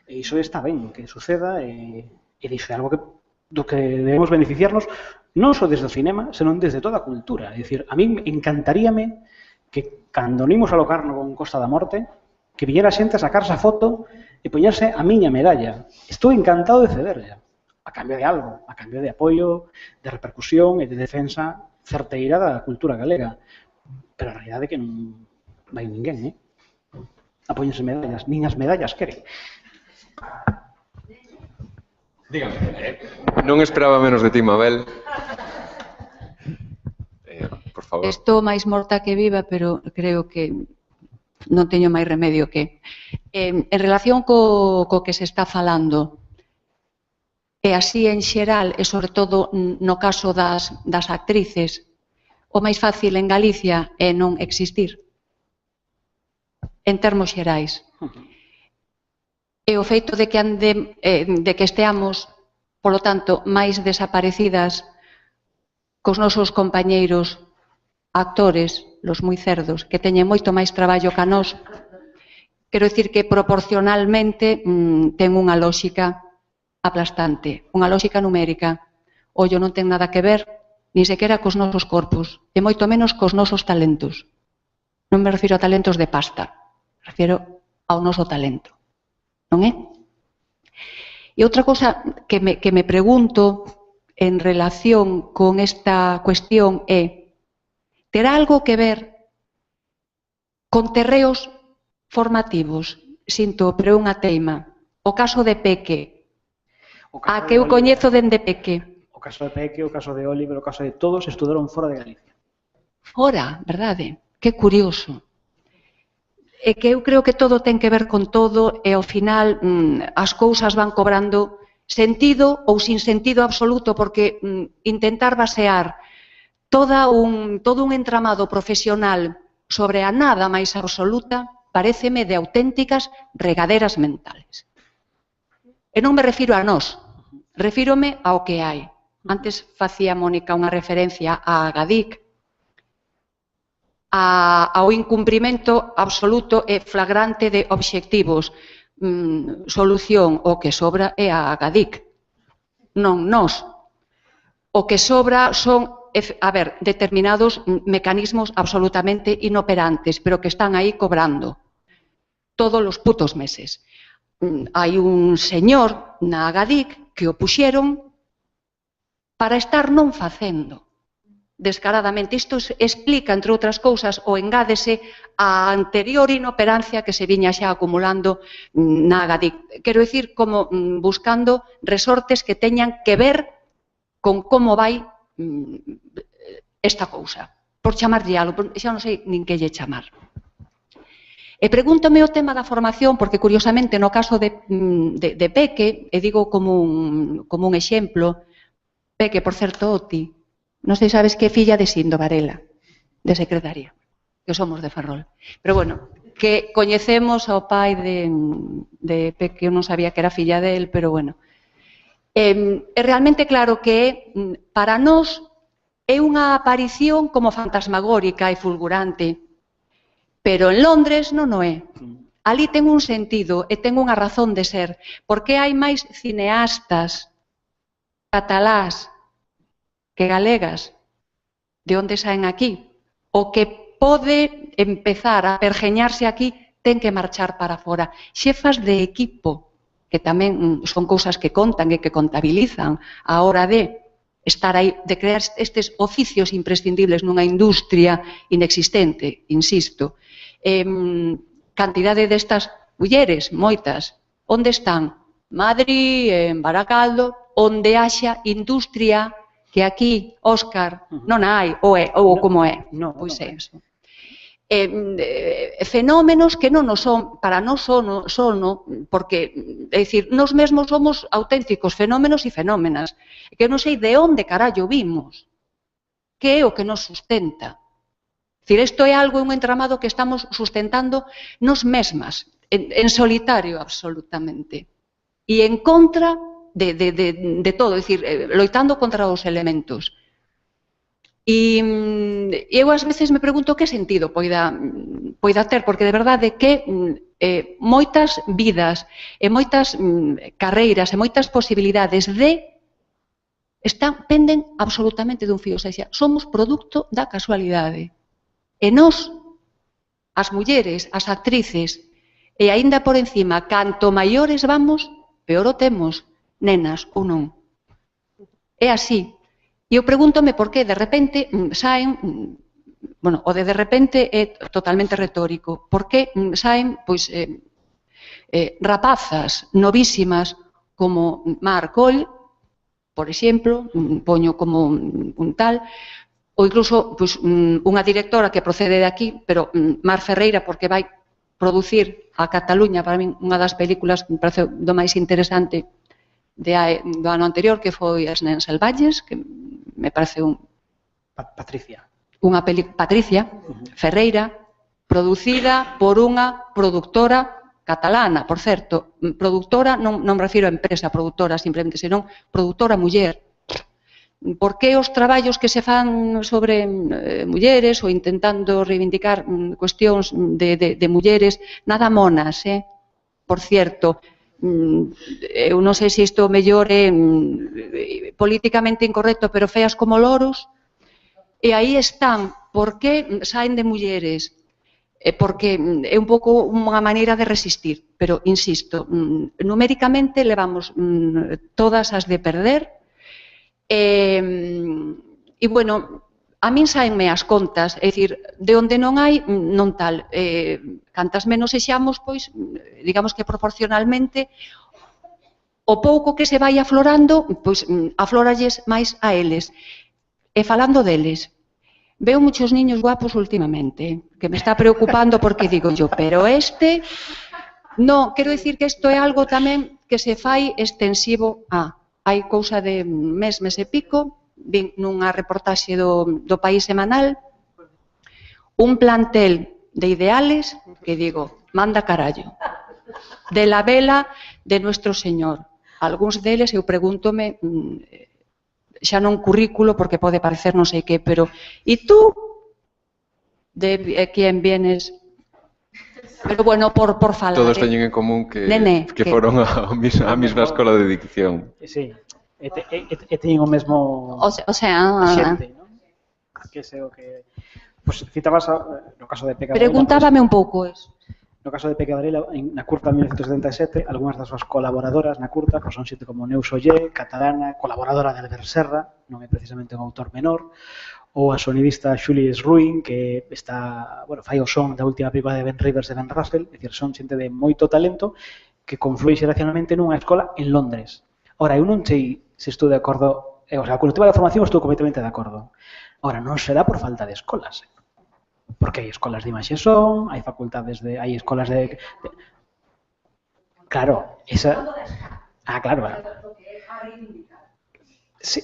E iso está ben, que suceda, e iso é algo do que debemos beneficiarnos non só desde o cinema, senón desde toda a cultura. É dicir, a mí encantaríame que cando nimos a Locarno con Costa da Morte, que viñera xente a sacarse a foto e poñerse a miña medalla. Estou encantado de cederlla, a cambio de algo, a cambio de apoio, de repercusión e de defensa certeira da cultura galega. Pero a realidade é que non vai ninguén, a poñerse medallas, nin as medallas quere. Dígame. Non esperaba menos de ti, Mabel. Por favor. Estou máis morta que viva, pero creo que non teño máis remedio que... En relación co que se está falando, e así en xeral, e sobre todo no caso das actrices, o máis fácil en Galicia é non existir. En termos xerais. E o feito de que esteamos, polo tanto, máis desaparecidas cos nosos compañeiros actores, los moi cerdos, que teñen moito máis traballo ca nós, quero dicir que proporcionalmente ten unha lóxica aplastante, unha lóxica numérica. Ollo non ten nada que ver, nin sequera cos nosos corpos, e moito menos cos nosos talentos. Non me refiro a talentos de pasta, refiro ao noso talento. Non é? E outra cosa que me pregunto en relación con esta cuestión é: terá algo que ver con terreos formativos? Sinto, pero é unha teima. O caso de Peque, a que eu coñezo dende Peque. O caso de Peque, o caso de Oliver, o caso de todos estudaron fora de Galicia. Fora, verdade? Que curioso. É que eu creo que todo ten que ver con todo e ao final as cousas van cobrando sentido ou sin sentido absoluto, porque intentar basear todo un entramado profesional sobre a nada máis absoluta paréceme de auténticas regaderas mentales. E non me refiro a nós, refírome ao que hai. Antes facía Mónica unha referencia a Agadic, ao incumprimento absoluto e flagrante de obxectivos. Solución, o que sobra é a Agadic, non nós. O que sobra son, determinados mecanismos absolutamente inoperantes, pero que están aí cobrando todos os putos meses. Hai un señor na Agadic que o puxeron para estar non facendo. Descaradamente. Isto explica, entre outras cousas, o engádese a anterior inoperancia que se viña xa acumulando na Agadic. Quero dicir, como buscando resortes que teñan que ver con como vai esta cousa. Por chamarlle algo, xa non sei nin que lle chamar. E pregúntome o tema da formación, porque curiosamente no caso de Peque, e digo como un exemplo, Peque, por certo, Oti, non sei sabes que é filla de Sindo Varela, de secretaria, que somos de Ferrol. Pero bueno, que coñecemos ao pai de Peque, eu non sabía que era filla del, pero bueno. É realmente claro que para nós é unha aparición como fantasmagórica e fulgurante, pero en Londres non o é. Ali ten un sentido e ten unha razón de ser, porque hai máis cineastas catalás que galegas de onde saen aquí. O que pode empezar a pergeñarse aquí ten que marchar para fora. Xefas de equipo, que tamén son cousas que contan e que contabilizan a hora de estar aí, de crear estes oficios imprescindibles nunha industria inexistente, insisto. Cantidade destas mulleres, moitas, onde están? Madrid, en Baracaldo, onde haxa industria que aquí, Óscar, non hai, ou como é. Pois é iso. Fenómenos que non nos son, para nós son, porque, é dicir, nós mesmos somos auténticos fenómenos e fenómenas, que non sei de onde carallo vimos, que é o que nos sustenta. É dicir, isto é algo, un entramado que estamos sustentando nos mesmas, en solitario absolutamente, e en contra de todo, é dicir, loitando contra os elementos. E eu ás veces me pregunto que sentido poida ter, porque de verdade que moitas vidas e moitas carreiras e moitas posibilidades penden absolutamente dun fío, ou seja, somos produto da casualidade. E nós, as mulleres, as actrices, e aínda por encima, canto maiores vamos, peor o temos, nenas ou non. É así. E eu pregúntome por que de repente saen, bueno, o de repente é totalmente retórico, por que saen, pois, rapazas novísimas como Mar Coll, por exemplo, poño como un tal, ou incluso pois, unha directora que procede de aquí, pero Mar Ferreira, porque vai producir a Cataluña, para min, unha das películas que me parece do máis interesante do ano anterior, que foi As Nens Selvalles, que me parece Patricia. Unha película, Patricia Ferreira, producida por unha produtora catalana, por certo, produtora, non me refiro a empresa produtora simplemente, senón produtora muller. Por que os traballos que se fan sobre mulleres ou intentando reivindicar cuestións de mulleres, nada monas, por certo, eu non sei se isto mellor é políticamente incorrecto, pero feas como loros, e aí están. Por que saen de mulleres? Porque é un pouco unha maneira de resistir, pero, insisto, numéricamente levamos todas as de perder, e, bueno, a min saenme as contas, é dicir, de onde non hai, non tal. Cantas menos sexamos, pois, digamos que proporcionalmente, o pouco que se vai aflorando, pois, aflóralles máis a eles. E falando deles, veo muchos niños guapos últimamente, que me está preocupando porque digo yo, pero non, quero dicir que isto é algo tamén que se fai extensivo hai cousa de mes e pico, vin nunha reportaxe do País Semanal, un plantel de ideales que digo, manda carallo, de la vela de Nuestro Señor. Algúns deles eu pregúntome, xa non currículo, porque pode parecer non sei que, pero e tú? De quen vienes? Pero bueno, por falar. Todos teñen en común que foron á mesma escola de dicción. Sí. E teñen o mesmo xente, non? Que sei o que... Pois citabas, no caso de Peca Varela... Preguntábame un pouco eso. No caso de Peca Varela, na curta 1977, algunhas das súas colaboradoras na curta son xente como Neus Ollé, catalana, colaboradora de Albert Serra, non é precisamente un autor menor, ou a sonidista Julie Sruin, que está, bueno, fai o son da última película de Ben Rivers e Ben Russell, é dicir, son xente de moito talento que conflui xeracionalmente nunha escola en Londres. Ora, eu non sei se estou de acordo O sea, con o tema da formación estou completamente de acordo. Ahora, non será por falta de escolas. Porque hai escolas de imaxe son, hai facultades de... hai escolas de... Claro, esa... Ah, claro. Sí,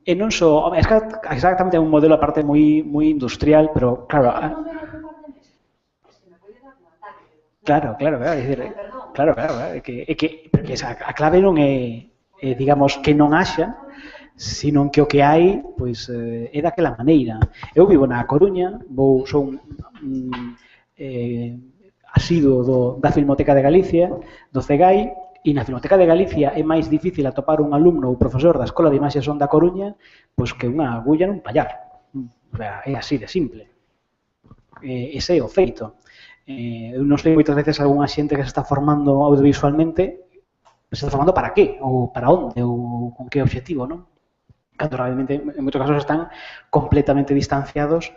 e non só... É que exactamente é un modelo aparte moi industrial, pero claro... Claro, porque a clave non é, digamos, que non haxa, sino que o que hai, pois, é daquela maneira. Eu vivo na Coruña, son asiduo da Filmoteca de Galicia, do CEGAI, e na Filmoteca de Galicia é máis difícil atopar un alumno ou profesor da Escola de Imaxe Son da Coruña pois que unha agulla nun pallar. O sea, é así de simple. Ese é o feito. Eu non sei moitas veces algunha xente que se está formando audiovisualmente, se está formando para qué, ou para onde, ou con que obxectivo, non? Cando realmente, en moitos casos, están completamente distanciados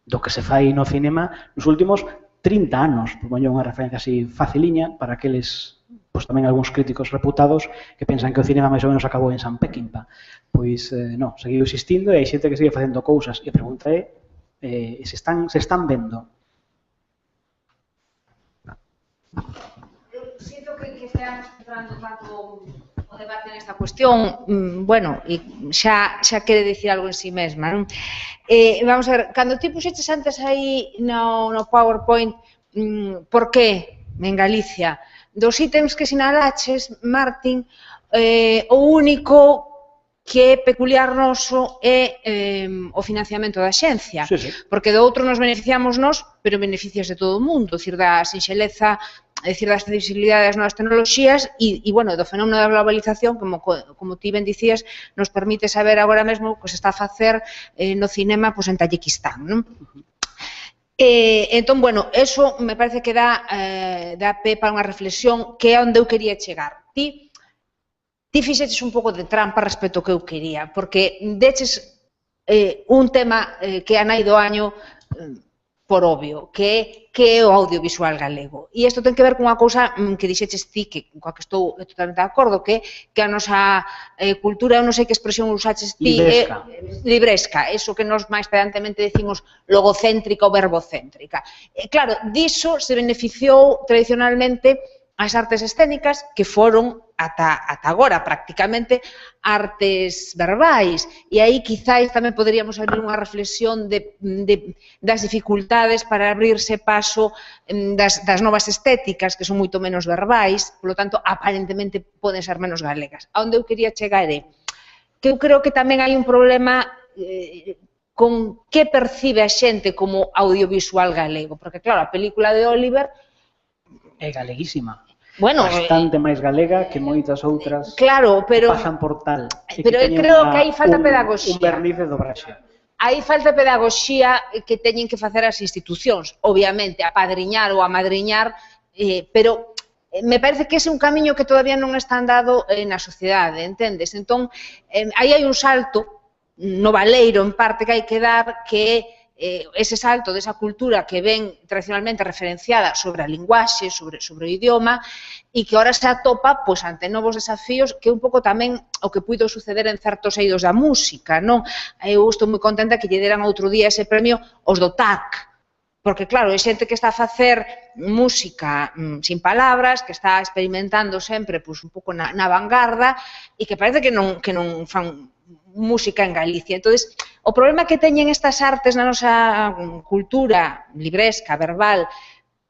do que se fai no cinema nos últimos 30 anos, por poñer unha referencia así faciliña, para aqueles, pois tamén algúns críticos reputados que pensan que o cinema máis ou menos acabou en San Peckinpah. Pois non, seguiu existindo e hai xente que sigue facendo cousas. E a pregunta é se están vendo. Eu sinto que esteamos entrando tanto o debate nesta cuestión, bueno, e xa quere dicir algo en si mesma, non? Vamos a ver, cando ti puxeches antes aí no PowerPoint, por que en Galicia, dos ítems que sinalaches, Martín, o único que é peculiar noso é o financiamento da xencia, porque do outro nos beneficiamos nós, pero beneficias de todo o mundo, dicir, da sinxeleza, dicir, da accesibilidade das novas tecnoloxías e, bueno, do fenómeno da globalización, como ti ben dicías, nos permite saber agora mesmo o que se está a facer no cinema en Tayikistán, non? Entón, bueno, eso me parece que dá pé para unha reflexión que é onde eu quería chegar. Ti fixeches un pouco de trampa respecto ao que eu quería, porque deches un tema que é a nai do año por obvio, que é o audiovisual galego. E isto ten que ver con unha cousa que dixeches ti, coa que estou totalmente de acordo, que a nosa cultura, eu non sei que expresión usaches ti, libresca, eso que nos máis pedantemente decimos logocéntrica ou verbocéntrica. Claro, diso se beneficiou tradicionalmente as artes escénicas que foron ata agora prácticamente artes verbais e aí quizáis tamén poderíamos abrir unha reflexión das dificultades para abrirse paso das novas estéticas que son moito menos verbais, polo tanto aparentemente poden ser menos galegas. A onde eu quería chegar é que eu creo que tamén hai un problema con que percibe a xente como audiovisual galego, porque claro, a película de Oliver é galeguísima. Bueno, bastante máis galega que moitas outras pasan por tal. Pero eu creo que aí falta pedagogía. Un verniz de dobraxe. Aí falta pedagogía que teñen que facer as institucións, obviamente, apadriñar ou amadriñar, pero me parece que ese é un camiño que todavía non está andado na sociedade, entendes? Entón, aí hai un salto no baleiro, en parte, que hai que dar, que ese salto desa cultura que ven tradicionalmente referenciada sobre a linguaxe, sobre o idioma, e que ahora se atopa ante novos desafíos, que é un pouco tamén o que puido suceder en certos eidos da música, non? Eu estou moi contenta que lle deran outro día ese premio os do TAC, porque, claro, é xente que está a facer música sin palabras, que está experimentando sempre un pouco na vanguarda, e que parece que non fan música en Galicia. Entón, o problema que teñen estas artes na nosa cultura libresca, verbal,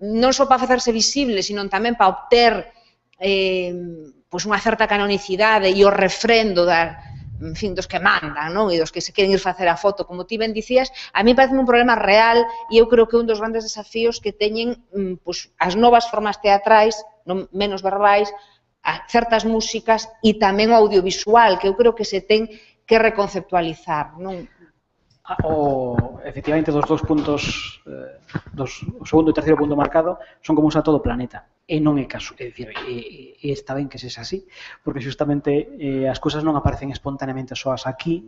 non só para facerse visible, sino tamén para obter unha certa canonicidade e o refrendo dos que mandan, e dos que se queren ir facer a foto, como ti ben dicías, a mí parece un problema real e eu creo que un dos grandes desafíos que teñen as novas formas teatrais, non menos verbais, certas músicas e tamén o audiovisual, que eu creo que se ten que reconceptualizar, non? Efectivamente, dos dous puntos, o segundo e terceiro punto marcado, son como un salto do planeta. E non é caso, é dicir, está ben que sexa así, porque justamente as cousas non aparecen espontaneamente soas aquí,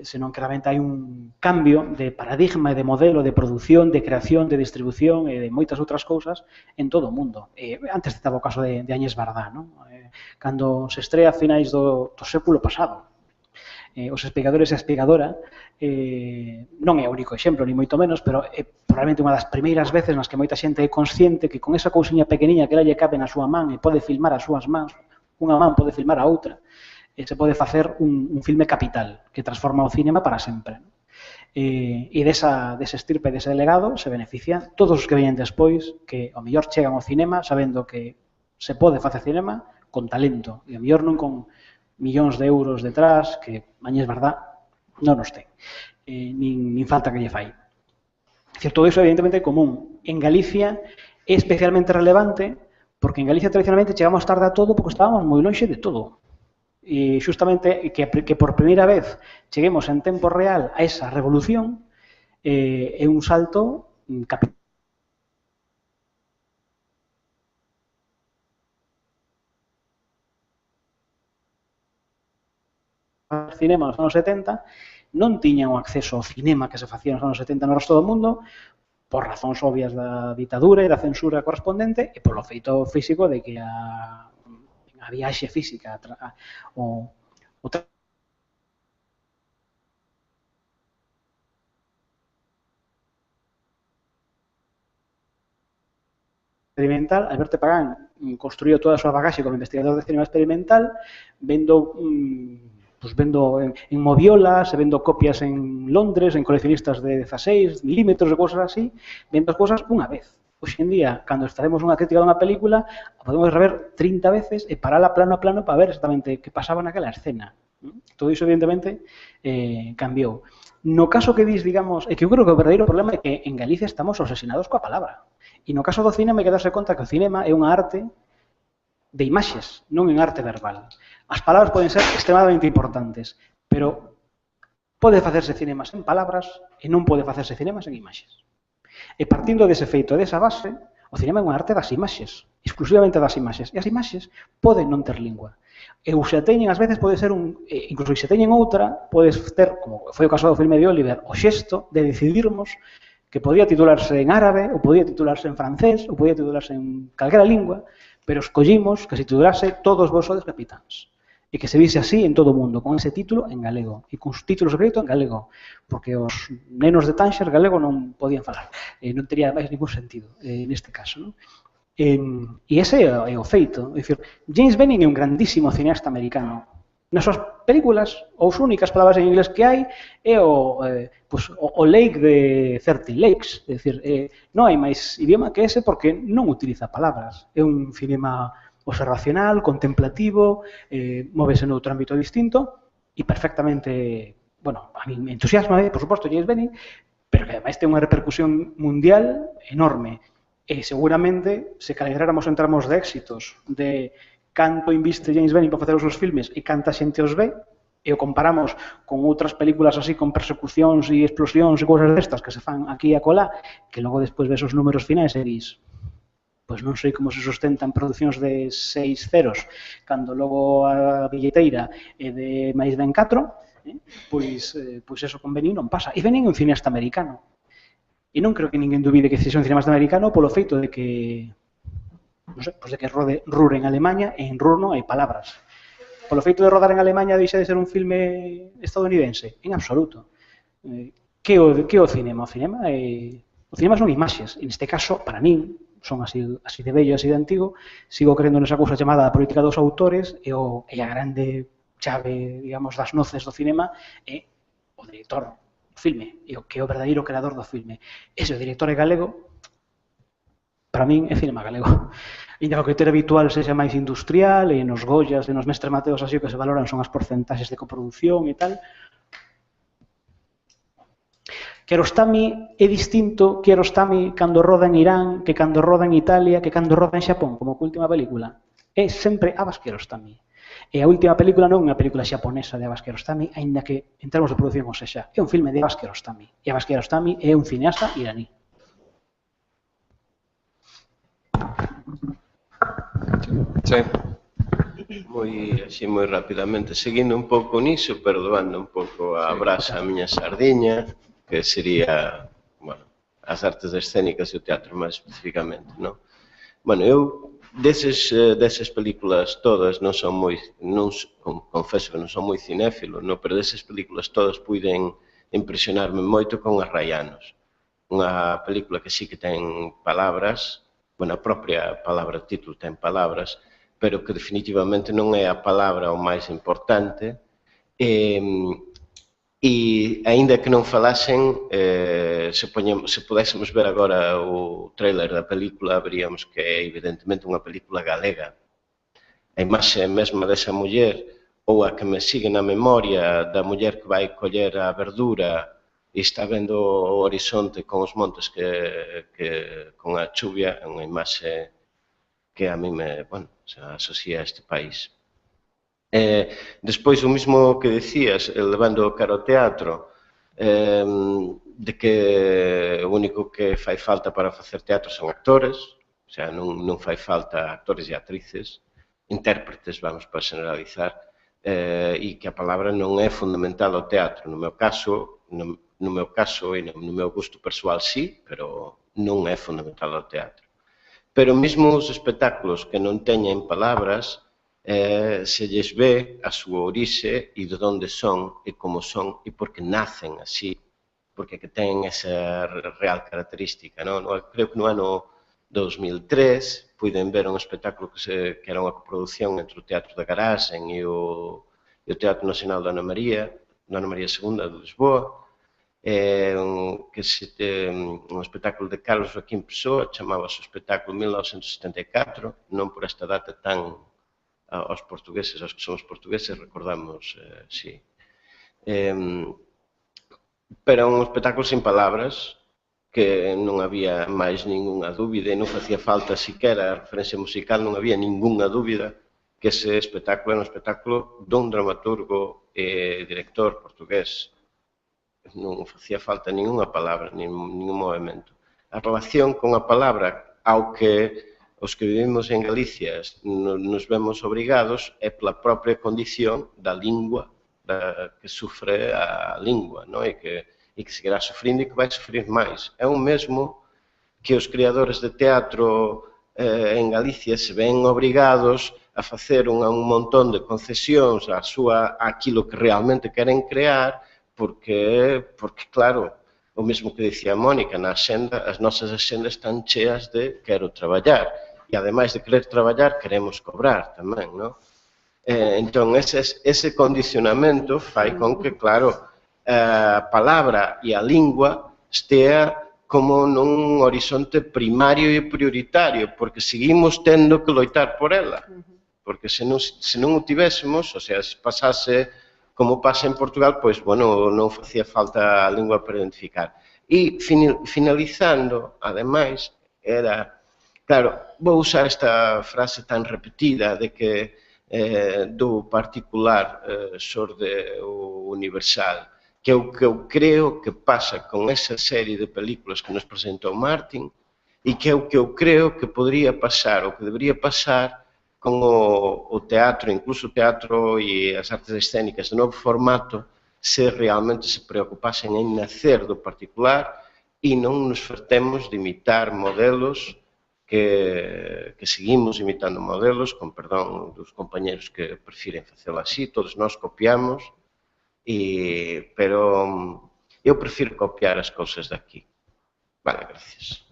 senón que realmente hai un cambio de paradigma e de modelo de produción, de creación, de distribución e de moitas outras cousas en todo o mundo. Antes estaba o caso de Añés Bardá, cando se estrea a finais do século pasado. Os Espigadores e a Espigadora non é o único exemplo, ni moito menos, pero é probablemente unha das primeiras veces nas que moita xente é consciente que con esa cousiña pequeniña que ela lle cabe na súa man e pode filmar as súas mans, unha man pode filmar a outra, se pode facer un filme capital que transforma o cinema para sempre. E dese estirpe, dese legado, se benefician todos os que veñen despois, que ao mellor chegan ao cinema sabendo que se pode facer cinema con talento, e ao mellor non con millóns de euros detrás, que, mañes verdad, non os ten, nin falta que lle fai. Todo iso, evidentemente, é común. En Galicia é especialmente relevante porque en Galicia tradicionalmente chegamos tarde a todo porque estábamos moi lonxe de todo. E justamente que por primeira vez cheguemos en tempo real a esa revolución é un salto capital. Cinema nos anos 70 non tiñan o acceso ao cinema que se facía nos anos 70 no resto do mundo por razóns obvias da ditadura e da censura correspondente e polo feito físico de que a viaxe física, o experimental, Alberto Pagán construíu toda a súa bagaxe como investigador de cinema experimental, vendo en moviolas, vendo copias en Londres, en coleccionistas de 16 milímetros e cousas así, vendo as cousas unha vez. Hoxe en día, cando facemos unha crítica dunha película, podemos rever 30 veces e parala plano a plano para ver exactamente que pasaba naquela escena. Todo iso, evidentemente, cambiou. No caso que dis, digamos, é que eu creo que o verdadeiro problema é que en Galicia estamos obsesionados coa palabra. E no caso do cinema, hai que darse conta que o cinema é unha arte de imaxes, non en arte verbal. As palabras poden ser extremadamente importantes, pero pode facerse cinema sen palabras e non pode facerse cinema sen imaxes. E partindo dese feito e desa base, o cinema é unha arte das imaxes, exclusivamente das imaxes. E as imaxes poden non ter lingua. E ou se a teñen, ás veces pode ser incluso se teñen outra, podes ter, como foi o caso do filme de Oliver, o xesto de decidirmos que podía titularse en árabe, ou podía titularse en francés, ou podía titularse en calquera lingua, pero escollimos que se titulase Todos vós sodes capitáns. E que se vise así en todo o mundo, con ese título en galego, e con títulos de crédito en galego, porque os nenos de Tánger galego non podían falar, non teria máis ningún sentido neste caso. E ese é o feito. É dicir, James Benning é un grandísimo cineasta americano. Nas súas películas, as únicas palabras en inglés que hai é o Lake de 30 Lakes, é dicir, non hai máis idioma que ese porque non utiliza palabras. É un cinema observacional, contemplativo, móvese noutro ámbito distinto e perfectamente, bueno, a mí me entusiasma, por suposto, James Benning, pero que ademais ten unha repercusión mundial enorme. E seguramente, se calibráramos en termos de éxitos, de canto inviste James Benning para facer os seus filmes e canta xente os ve, e o comparamos con outras películas así, con persecucións e explosións e cousas destas que se fan aquí e acolá, que logo despois ves os números finais e dis, pois non sei como se sustentan producións de 6 ceros, cando logo a billeteira é de máis ben 4, pois eso con Benning non pasa. E Benning é un cineasta americano. E non creo que ninguén dubide que é un cineasta americano polo feito de que rure en Alemanha e en Ruhr non hai palabras. Polo feito de rodar en Alemanha deixa de ser un filme estadounidense? En absoluto. Que é o cinema? O cinema son imaxes. En este caso, para min, son así de bello, así de antigo, sigo crendo nesa cousa chamada a política dos autores e a grande chave, digamos, das noces do cinema é o director do filme, e o que é o verdadeiro creador do filme. Ese o director é galego, para min é cinema galego. Ainda que o criterio habitual sexa máis industrial e nos Goyas e nos Mestres Mateos así o que se valoran son as porcentaxes de coproducción e tal. Kiarostami é distinto Kiarostami cando roda en Irán, que cando roda en Italia, que cando roda en Xapón, como a última película. É sempre Abbas Kiarostami. E a última película non é unha película xaponesa de Abbas Kiarostami, aínda que en termos de produción o sexa, é un filme de Abbas Kiarostami. E Abbas Kiarostami é un cineasta iraní. Sí. Moi rapidamente, seguindo un pouco niso, perdoando un pouco a brasa a miña sardiña, que sería, bueno, as artes escénicas e o teatro máis especificamente, non? Bueno, eu Desas películas todas, non son moi, confeso que non son moi cinéfilo, pero desas películas todas puiden impresionarme moito con Arraianos. Unha película que sí que ten palabras, a propia palabra título ten palabras, pero que definitivamente non é a palabra o máis importante, e, aínda que non falasen, se pudésemos ver agora o trailer da película, veríamos que é evidentemente unha película galega. A imaxe mesma desa muller, ou a que me sigue na memoria da muller que vai coller a verdura e está vendo o horizonte con os montes con a chuvia, é unha imaxe que a mí se asocia a este país. Despois, o mesmo que decías, levando cara ao teatro, de que o único que fai falta para facer teatro son actores, o sea, non fai falta actores e actrices, intérpretes, vamos para generalizar, e que a palabra non é fundamental ao teatro. No meu caso e no meu gusto persoal sí, pero non é fundamental ao teatro. Pero mesmo os espectáculos que non teñen palabras, se lles ve a súa orixe e de onde son e como son e porque nacen así, porque que ten esa real característica. Creo que no ano 2003 puiden ver un espectáculo que era unha coproducción entre o Teatro da Garaxen e o Teatro Nacional da Ana María II de Lisboa, un espectáculo de Carlos Joaquín Pessoa, chamábase o espectáculo 1974, non por esta data tan aos portugueses, aos que somos portugueses, recordamos, sí. Pero é un espectáculo sin palabras, que non había máis ningunha dúbida e non facía falta siquera a referencia musical, non había ningunha dúbida que ese espectáculo era un espectáculo dun dramaturgo e director portugués. Non facía falta ningunha palabra, ningún movimento. A relación con a palabra ao que os que vivimos en Galicia nos vemos obrigados é pela propia condición da lingua que sufre a lingua, e que seguirá sufrindo e que vai sufrir máis. É o mesmo que os creadores de teatro en Galicia se ven obrigados a facer un montón de concesións àquilo que realmente queren crear, porque claro, o mesmo que dicía Mónica, na axenda, as nosas axendas están cheas de quero traballar. E, ademais de querer traballar, queremos cobrar tamén, non? Entón, ese condicionamento fai con que, claro, a palabra e a lingua estea como nun horizonte primario e prioritario, porque seguimos tendo que loitar por ela. Porque se non o tivésemos, o sea, se pasase como pasa en Portugal, pois, non facía falta a lingua para identificar. E, finalizando, ademais, era... Claro, vou usar esta frase tan repetida de que do particular xorde o universal, que é o que eu creo que pasa con esa serie de películas que nos presentou Martin e que é o que eu creo que podría pasar, ou que debería pasar con o teatro, incluso o teatro e as artes escénicas de novo formato, se realmente se preocupasen en nacer do particular e non nos fartemos de imitar modelos que seguimos imitando modelos, con perdón dos compañeros que prefiren facelo así, todos nós copiamos, pero eu prefiro copiar as cousas daqui. Vale, gracias.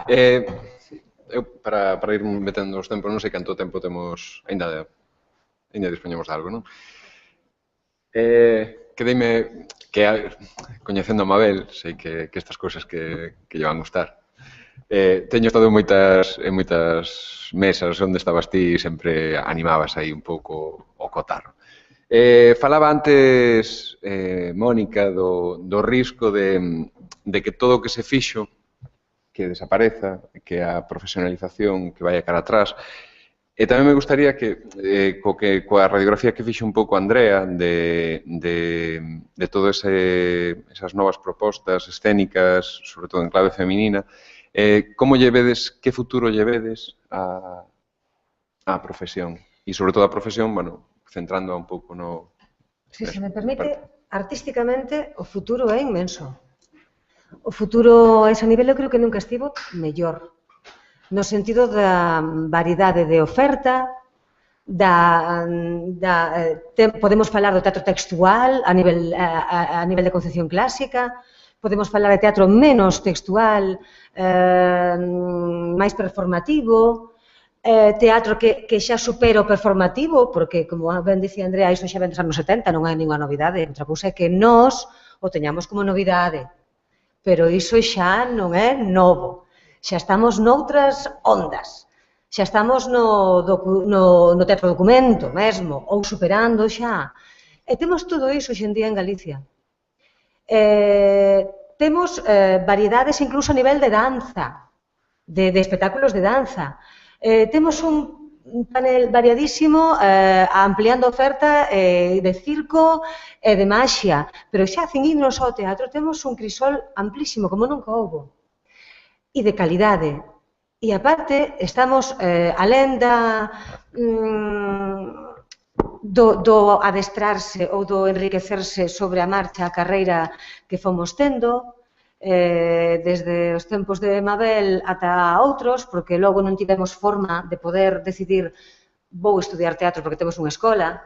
Eu, para ir metendo os tempos, non sei canto tempo temos, ainda dispoñemos de algo, non? Quedeime que, coñecendo a Mabel, sei que estas cousas que lle van gustar. Teño estado en moitas mesas onde estabas ti e sempre animabas aí un pouco o cotarro. Falaba antes, Mónica, do risco de que todo o que se fixo que desapareza, que a profesionalización que vai a cara atrás. E tamén me gustaría que, coa radiografía que fixo un pouco Andrea de todas esas novas propostas escénicas, sobre todo en clave feminina, como lle vedes, que futuro lle vedes á profesión? E sobre todo a profesión, centrando un pouco no... Se me permite, artísticamente o futuro é inmenso. O futuro a ese nivel eu creo que nunca estivo mellor, no sentido da variedade de oferta, podemos falar do teatro textual a nivel de concepción clásica, podemos falar de teatro menos textual, máis performativo, teatro que xa supera o performativo, porque, como ben dicía Andrea, iso xa ven dos anos 70, non hai ninguna novidade, outra cousa é que nós o teñamos como novidade, pero iso xa non é novo, xa estamos noutras ondas, xa estamos no teatro documento mesmo, ou superando xa, e temos todo iso hoxe en día en Galicia. Temos variedades incluso a nivel de danza, de espectáculos de danza. Temos un panel variadísimo ampliando a oferta de circo e de maxia, pero xa sin irnos ao teatro temos un crisol amplísimo, como nunca houbo, e de calidade. E aparte, estamos alén do adestrarse ou do enriquecerse sobre a marcha a carreira que fomos tendo, desde os tempos de Mabel ata outros, porque logo non tivemos forma de poder decidir vou estudiar teatro porque temos unha escola,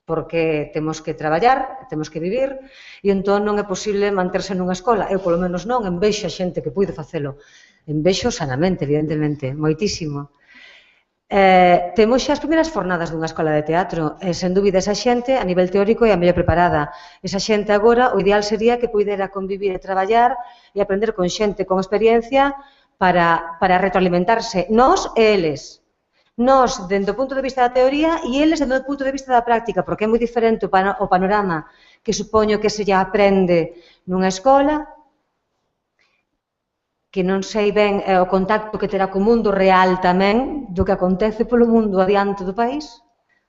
porque temos que traballar, temos que vivir, e entón non é posible manterse nunha escola. Eu, polo menos non, envexo a xente que puido facelo. Envexo sanamente, evidentemente, moitísimo. Temos xa as primeiras fornadas dunha escola de teatro, e sen dúbida esa xente a nivel teórico é a mellor preparada. Esa xente agora, o ideal sería que pudera convivir e traballar e aprender con xente con experiencia para retroalimentarse, nós e eles. Nós, dentro do punto de vista da teoría, e eles dentro do punto de vista da práctica, porque é moi diferente o panorama que supoño que se lle aprende nunha escola, que non sei ben o contacto que terá co mundo real tamén do que acontece polo mundo adiante do país,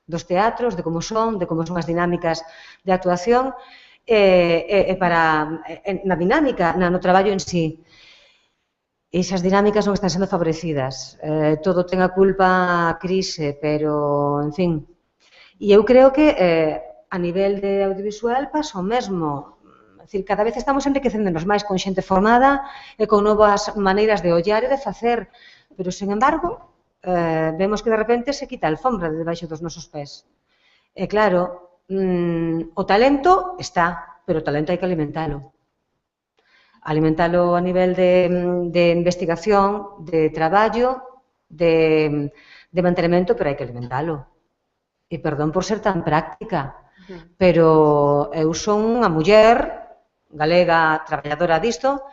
dos teatros, de como son as dinámicas de actuación, na dinámica, no traballo en sí. Esas dinámicas non están sendo favorecidas. Todo ten a culpa a crise, pero, en fin. E eu creo que a nivel de audiovisual pasa o mesmo. É dicir, cada vez estamos enriquecéndonos máis con xente formada e con novas maneiras de ollar e de facer, pero, sen embargo, vemos que de repente se quita a alfombra de debaixo dos nosos pés. E claro, o talento está, pero o talento hai que alimentalo. Alimentalo a nivel de investigación, de traballo, de mantenimento, pero hai que alimentalo. E perdón por ser tan práctica, pero eu son unha muller galega traballadora disto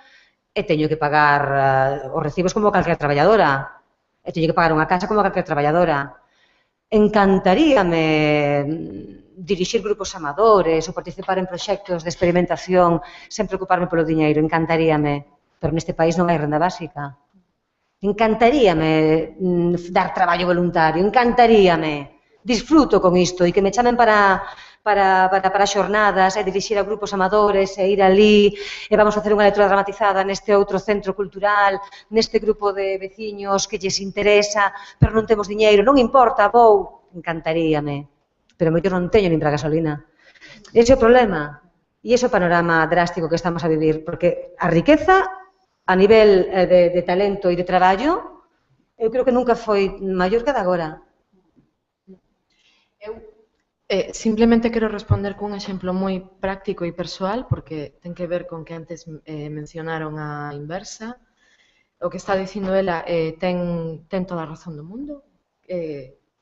e teño que pagar os recibos como calquera traballadora e teño que pagar unha casa como calquera traballadora. Encantaríame dirixir grupos amadores ou participar en proxectos de experimentación sen preocuparme polo diñeiro, encantaríame, pero neste país non hai renda básica. Encantaríame dar traballo voluntario, encantaríame, disfruto con isto e que me chamen para xornadas e dirixir a grupos amadores e ir ali e vamos facer unha lectura dramatizada neste outro centro cultural, neste grupo de veciños que lles interesa, pero non temos diñeiro, non importa, vou, encantaríame, pero moito non teño nin para gasolina. Ese é o problema e ese é o panorama drástico que estamos a vivir, porque a riqueza a nivel de talento e de traballo eu creo que nunca foi maior que de agora. Simplemente quero responder cun exemplo moi práctico e persoal, porque ten que ver con que antes mencionaron a inversa. O que está dicindo ela ten toda a razón do mundo.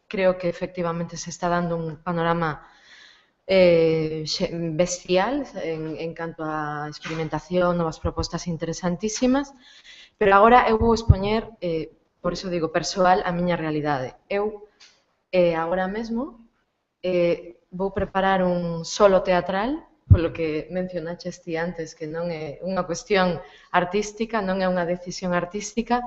Creo que efectivamente se está dando un panorama bestial en canto a experimentación, novas propostas interesantísimas, pero agora eu vou expoñer, por iso digo persoal, a miña realidade. Eu, agora mesmo, vou preparar un solo teatral, polo que mencionaches ti antes, que non é unha cuestión artística, non é unha decisión artística,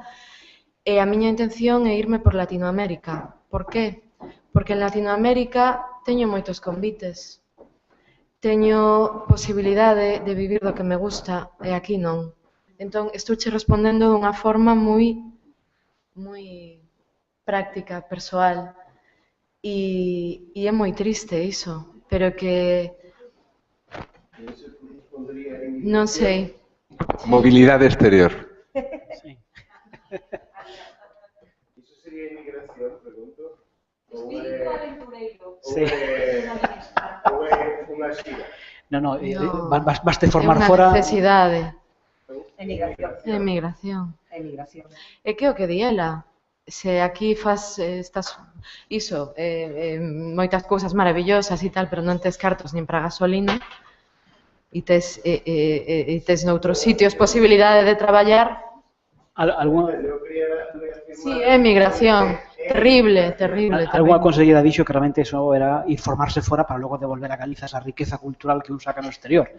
e a miña intención é irme por Latinoamérica. Por que? Porque en Latinoamérica teño moitos convites, teño posibilidade de vivir do que me gusta, e aquí non. Entón, estouche respondendo dunha forma moi práctica, persoal, e é moi triste iso, pero que non sei. Mobilidade exterior. Sí. Iso sería inmigración, pregunto? Espírito aventureiro. Sí. Ou é unha xira? No. No, baste formar É unha fora... necesidade. Emigración. Emigración. Emigración. É que o que di ela, se aquí fas estas iso, moitas cousas maravillosas e tal, pero non tes cartos nin para gasolina, e tes noutros sitios posibilidade de traballar. Algunha Sí, é migración. Terrible, terrible, Algunha terrible. consellera dixo que realmente eso era informarse fora para logo devolver a Galiza esa riqueza cultural que un saca no exterior.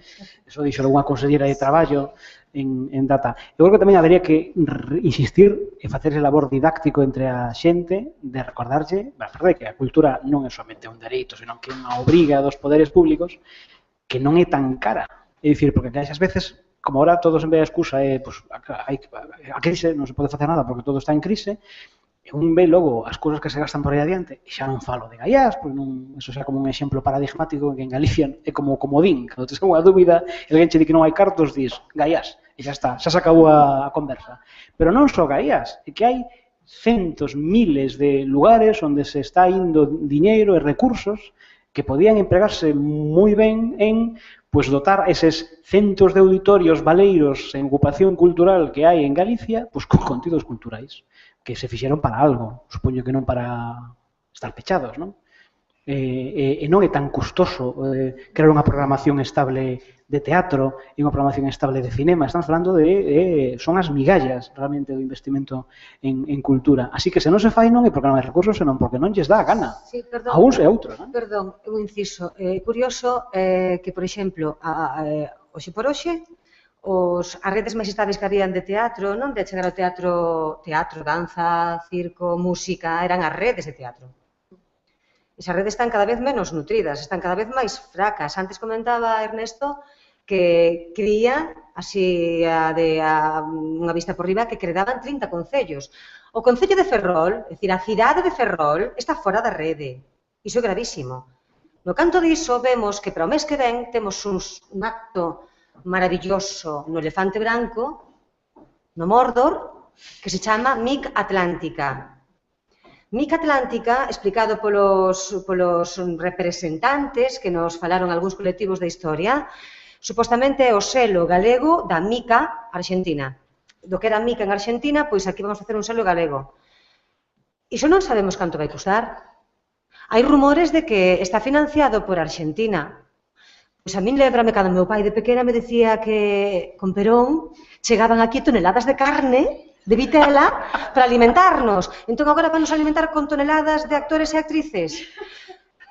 Eso dixo algunha consellera de traballo en data. Eu creo que tamén habería que insistir e facerse labor didáctico entre a xente de recordarlle, a verdade, que a cultura non é somente un dereito, senón que é unha obriga dos poderes públicos que non é tan cara. É dicir, porque esas veces, como ahora todos en vez de excusa pues, a crise non se pode facer nada porque todo está en crise, e un ve logo as cousas que se gastan por aí adiante, e xa non falo de Gaiás, porque non, eso xa como un exemplo paradigmático en que en Galicia é como comodín, cando tes unha dúbida e alguén che di que non hai cartos, dis Gaiás, e xa está, xa se acabou a conversa. Pero non só Gaiás, é que hai centos, miles de lugares onde se está indo diñeiro e recursos que podían empregarse moi ben en pues dotar eses centos de auditorios baleiros en ocupación cultural que hai en Galicia, pues con contidos culturais que se fixeron para algo, supoño que non para estar pechados, non? E non é tan custoso crear unha programación estable de teatro e unha programación estable de cinema. Estamos falando de son as migallas realmente do investimento en cultura. Así que se non se fai non é porque non hai recursos, senón porque non lles dá a gana. Sí, perdón. A uns e a outros. Perdón, un inciso. Curioso que, por exemplo, hoxe por hoxe, as redes máis estables que habían de teatro, non de chegar ao teatro, danza, circo, música, eran as redes de teatro. Esas redes están cada vez menos nutridas, están cada vez máis fracas. Antes comentaba Ernesto que cría, así, unha vista por riba, que quedaban 30 concellos. O concello de Ferrol, é dicir, a cidade de Ferrol, está fora da rede. Iso é gravísimo. No canto diso, vemos que para o mes que ven temos un acto maravilloso no Elefante Branco, no Mordor, que se chama MIC Atlántica. MIC Atlántica, explicado polos representantes que nos falaron algúns colectivos da historia, supostamente é o selo galego da MICA Argentina. Do que era MICA en Argentina, pois aquí vamos facer un selo galego. Iso non sabemos canto vai custar. Hai rumores de que está financiado por Argentina. Pois a min lembrame cando meu pai de pequena me decía que con Perón chegaban aquí toneladas de carne de vitela para alimentarnos. Entón agora vamos a alimentar con toneladas de actores e actrices.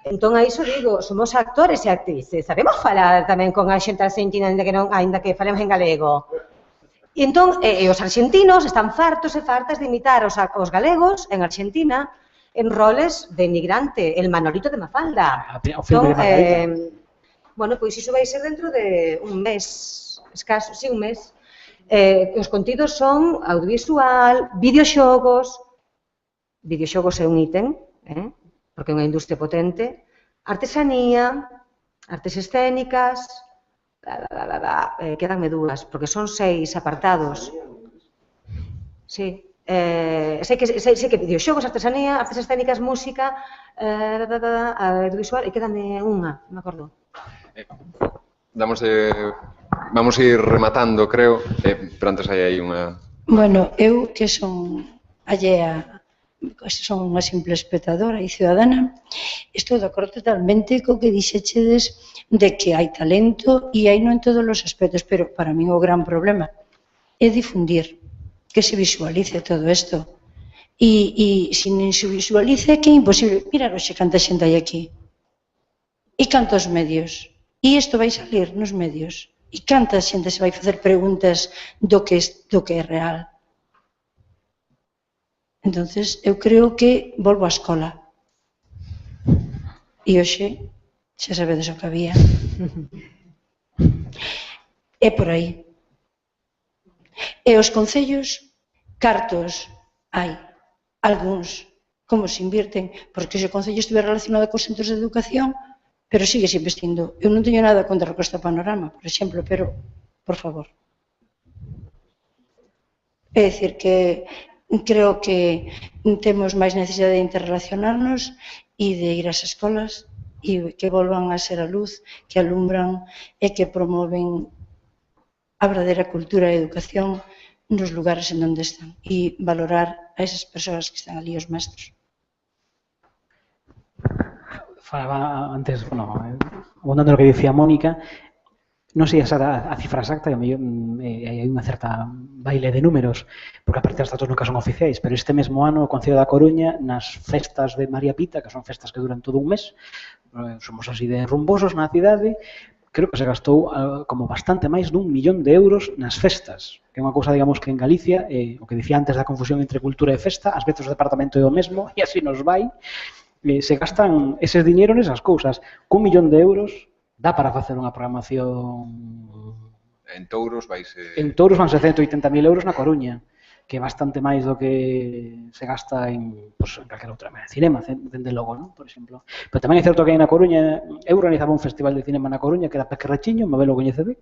Entón a iso digo, somos actores e actrices. Sabemos falar tamén con a xente argentina ainda que falemos en galego. E entón os argentinos están fartos e fartas de imitar os galegos en Argentina en roles de emigrante, el Manolito de Mafalda. Entón, bueno, pois iso vai ser dentro de un mes, escaso, sí, un mes. Os contidos son audiovisual, videoxogos é un ítem, porque é unha industria potente, artesanía, artes escénicas, quedanme dúas, porque son 6 apartados. Sí, sei que videoxogos, artesanía, artes escénicas, música, audiovisual, e quedame unha, non me acordo. Vamos a ir rematando, creo, pero antes hai aí unha... Bueno, eu que son allea, son unha simple espectadora e ciudadana, estou de acordo totalmente co que dixechedes de que hai talento e hai non en todos os aspectos, pero para mí o gran problema é difundir, que se visualice todo isto. E se non se visualice, que é imposible. Mira, hoxe, canta xente hai aquí. E cantos medios. E isto vai salir nos medios. E canta xente se vai facer preguntas do que é real. Entonces, eu creo que volvo á escola. E hoxe, xa sabedes o que había. É por aí. E os concellos, cartos hai. Algúns, como se invirten, porque se o concello estiver relacionado cos centros de educación, pero sigue se investindo. Eu non teño nada contra a Costa Panorama, por exemplo, pero, por favor. É dicir, que creo que temos máis necesidade de interrelacionarnos e de ir ás escolas e que volvan a ser a luz, que alumbran e que promoven a verdadeira cultura e a educación nos lugares en onde están e valorar a esas persoas que están ali, os mestres. Falaba antes, bueno, abundando no que dicía Mónica, non sei a cifra exacta, hai unha certa baile de números, porque a parte das datos nunca son oficiais, pero este mesmo ano o Concello da Coruña, nas festas de María Pita, que son festas que duran todo un mes, somos así de rumbosos na cidade, creo que se gastou como bastante máis dun millón de euros nas festas, que é unha cousa, digamos, que en Galicia, o que dicía antes da confusión entre cultura e festa, ás veces o departamento é o mesmo, e así nos vai, se gastan eses diñeiro nesas cousas. Cun millón de euros dá para facer unha programación... En Touros vaise... En Touros vanse 180.000 euros na Coruña, que é bastante máis do que se gasta en, pues, en calquera outra cinema, dende logo, ¿no? Por exemplo. Pero tamén é certo que aí na Coruña, eu organizaba un festival de cinema na Coruña que era Pequerrachiño, me lo coñecede,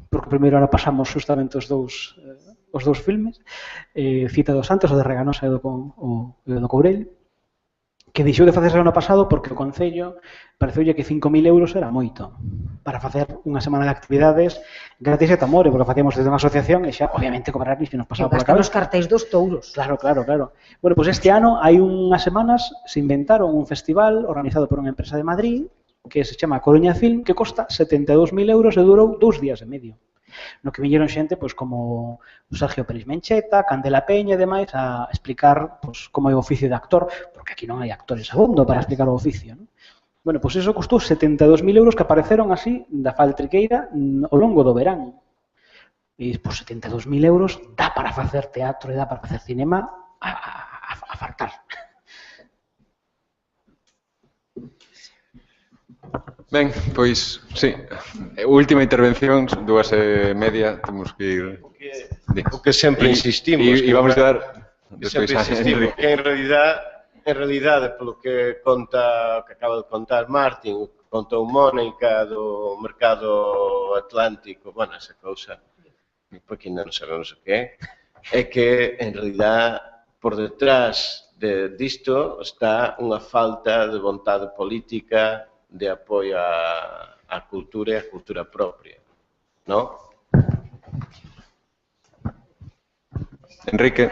porque primeiro ano pasamos justamente os dous filmes, Cita dos Santos, o de Reganosa e o do Courel, que deixou de facerse o ano pasado porque o Concello pareceulle que 5.000 euros era moito para facer unha semana de actividades gratis e tamore, porque facíamos desde unha asociación e xa, obviamente, cobrar se nos pasaba pola cabeza. Os cartéis dos touros. Claro. Bueno, pues este ano, hai unhas semanas, se inventaron un festival organizado por unha empresa de Madrid que se chama Coruña Film, que costa 72.000 euros e durou 2 días e medio. No que viñeron xente pois, como Sergio Pérez Mencheta, Candela Peña e demais a explicar pois, como é o oficio de actor, porque aquí non hai actores abondo para explicar o oficio, ¿no? Bueno, pois iso costou 72.000 euros que apareceron así da faltriqueira ao longo do verán. E pois 72.000 euros dá para facer teatro e dá para facer cinema a fartar. Ben, pois, sí, última intervención, 2:30, temos que ir... O que sempre insistimos... E vamos a dar... Sempre insistimos que en realidade, polo que conta, que acaba de contar Martín, contou Mónica do mercado atlántico, bueno, esa cousa, porque ainda non sabemos o que é que, en realidade, por detrás disto está unha falta de vontade política de apoio á cultura e á cultura propia, non? Enrique.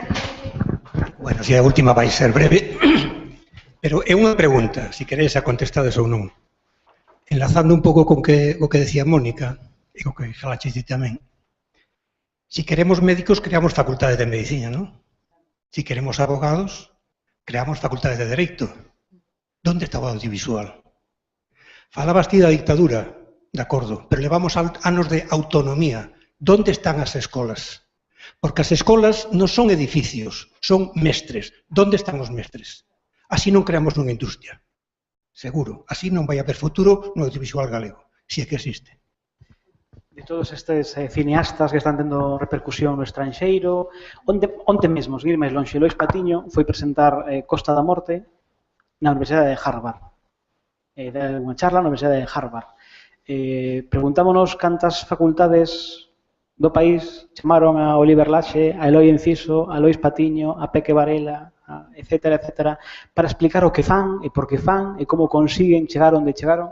Bueno, se a última vai ser breve, pero é unha pregunta, se queredes a contestades ou non. Enlazando un pouco con o que decía Mónica, e co que xalaches tamén. Se queremos médicos, creamos facultades de medicina, non? Se queremos abogados, creamos facultades de dereito. Onde está o audiovisual? Falabas ti da dictadura, de acordo, pero levamos anos de autonomía. Onde están as escolas? Porque as escolas non son edificios, son mestres. Onde están os mestres? Así non creamos unha industria. Seguro. Así non vai haber futuro no audiovisual galego, se é que existe. De todos estes cineastas que están tendo repercusión no estranxeiro, onde mesmo, seguir máis longe, Lois Patiño foi presentar Costa da Morte na Universidade de Harvard. De unha charla na Universidade de Harvard. Preguntámonos cantas facultades do país chamaron a Oliver Laxe, a Eloi Enciso, a Lois Patiño, a Peque Varela, etcétera, etcétera, para explicar o que fan e por que fan e como consiguen chegar onde chegaron.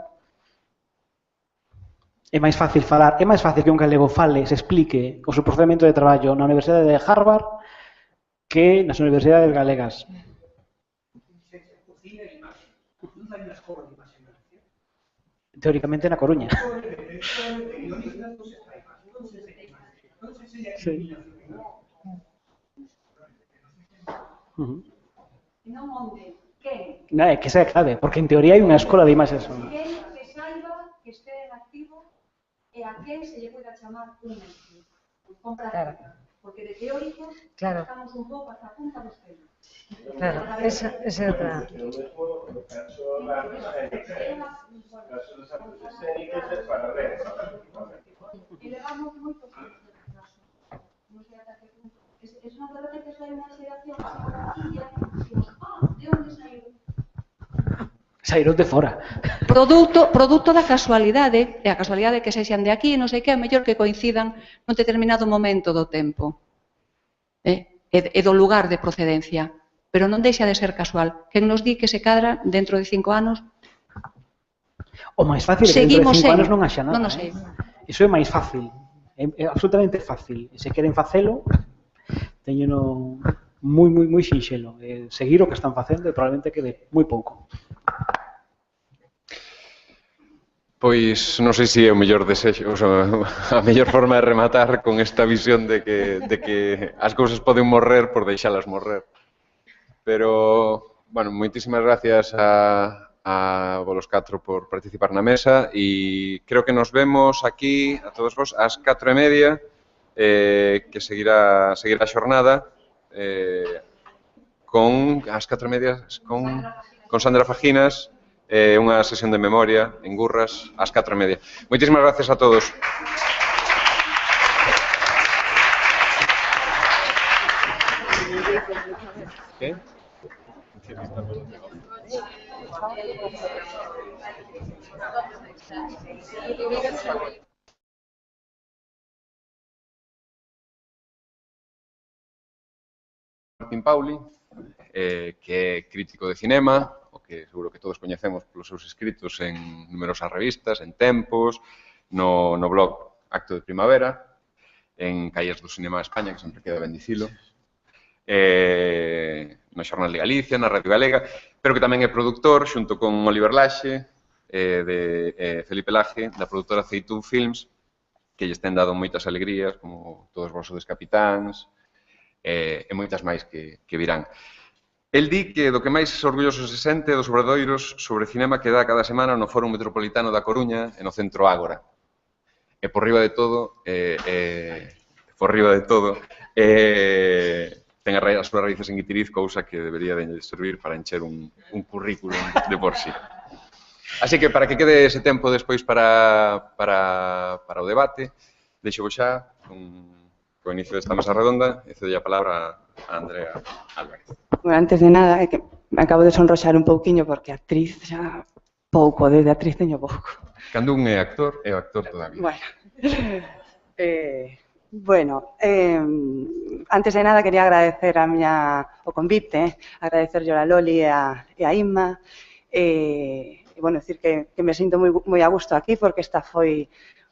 É máis fácil falar, é máis fácil que un galego fale, se explique o seu procedimento de traballo na Universidade de Harvard que nas universidades galegas. Teóricamente na Coruña. Sí. Non onde, quen? Non, é que esa é clave, porque en teoría hai unha escola de imaxes. Quen que saiba que este en activo e a quen se lle poida chamar un mestre. Con práctica. Porque de teórico estamos un pouco hasta a punta dos pelos. Claro, esa é outra. E levamos moito tempo de retraso. Non sei ata que punto. Es unha de repente sai unha xeración sencilla e digo, de onde saiu? Saíron de fora. Produto da casualidade, e a casualidade que sexan de aquí, non sei que, é mellor que coincidan nun determinado momento do tempo. e do lugar de procedencia, pero non deixa de ser casual. Quen nos di que se cadra dentro de 5 anos? O máis fácil é que dentro de 5 anos non haxa nada. Non o sei. Iso é máis fácil, é absolutamente fácil. Se queren facelo, teñeno moi sinxelo. Seguir o que están facendo e probablemente quede moi pouco. Pois non sei se é o mellor desexo, a mellor forma de rematar con esta visión de que as cousas poden morrer por deixalas morrer. Pero, bueno, moitísimas gracias a vos 4 por participar na mesa e creo que nos vemos aquí, a todos vos, ás 4:30, que seguirá a xornada con ás 4:30 con Sandra Faginas, unha sesión de memoria en Gurras ás 4:30. Moitísimas gracias a todos. ¿Qué? Martín Pauli, que é crítico de cinema, o que seguro que todos coñecemos polos seus escritos en numerosas revistas, en Tempos, no blog Acto de Primavera, en Calles do Cinema de España, que sempre queda ben dicilo, no Xornal de Galicia, na Radio Galega, pero que tamén é produtor, xunto con Oliver Laxe, de Felipe Laje, da produtora Ceitú Films, que lles ten dado moitas alegrías, como Todos vos sodes capitáns, e moitas máis que virán. El di que do que máis orgulloso se sente dos obradoiros sobre cinema que dá cada semana no Fórum Metropolitano da Coruña e no Centro Ágora. E por riba de todo, ten as súas raíces en Guitiriz, cousa que debería de servir para encher un currículum de por sí. Así que, para que quede ese tempo despois para o debate, deixo vos xa co inicio desta mesa redonda e cedo a palabra a Andrea Álvarez. Bueno, antes de nada, é que me acabo de sonroxar un pouquiño porque actriz xa pouco, desde actriz teño pouco. Cando un é actor, é actor todavía. Bueno, antes de nada quería agradecer o convite, agradecerlle a Loli e a Inma, e bueno, decir que me sinto moi a gusto aquí porque esta foi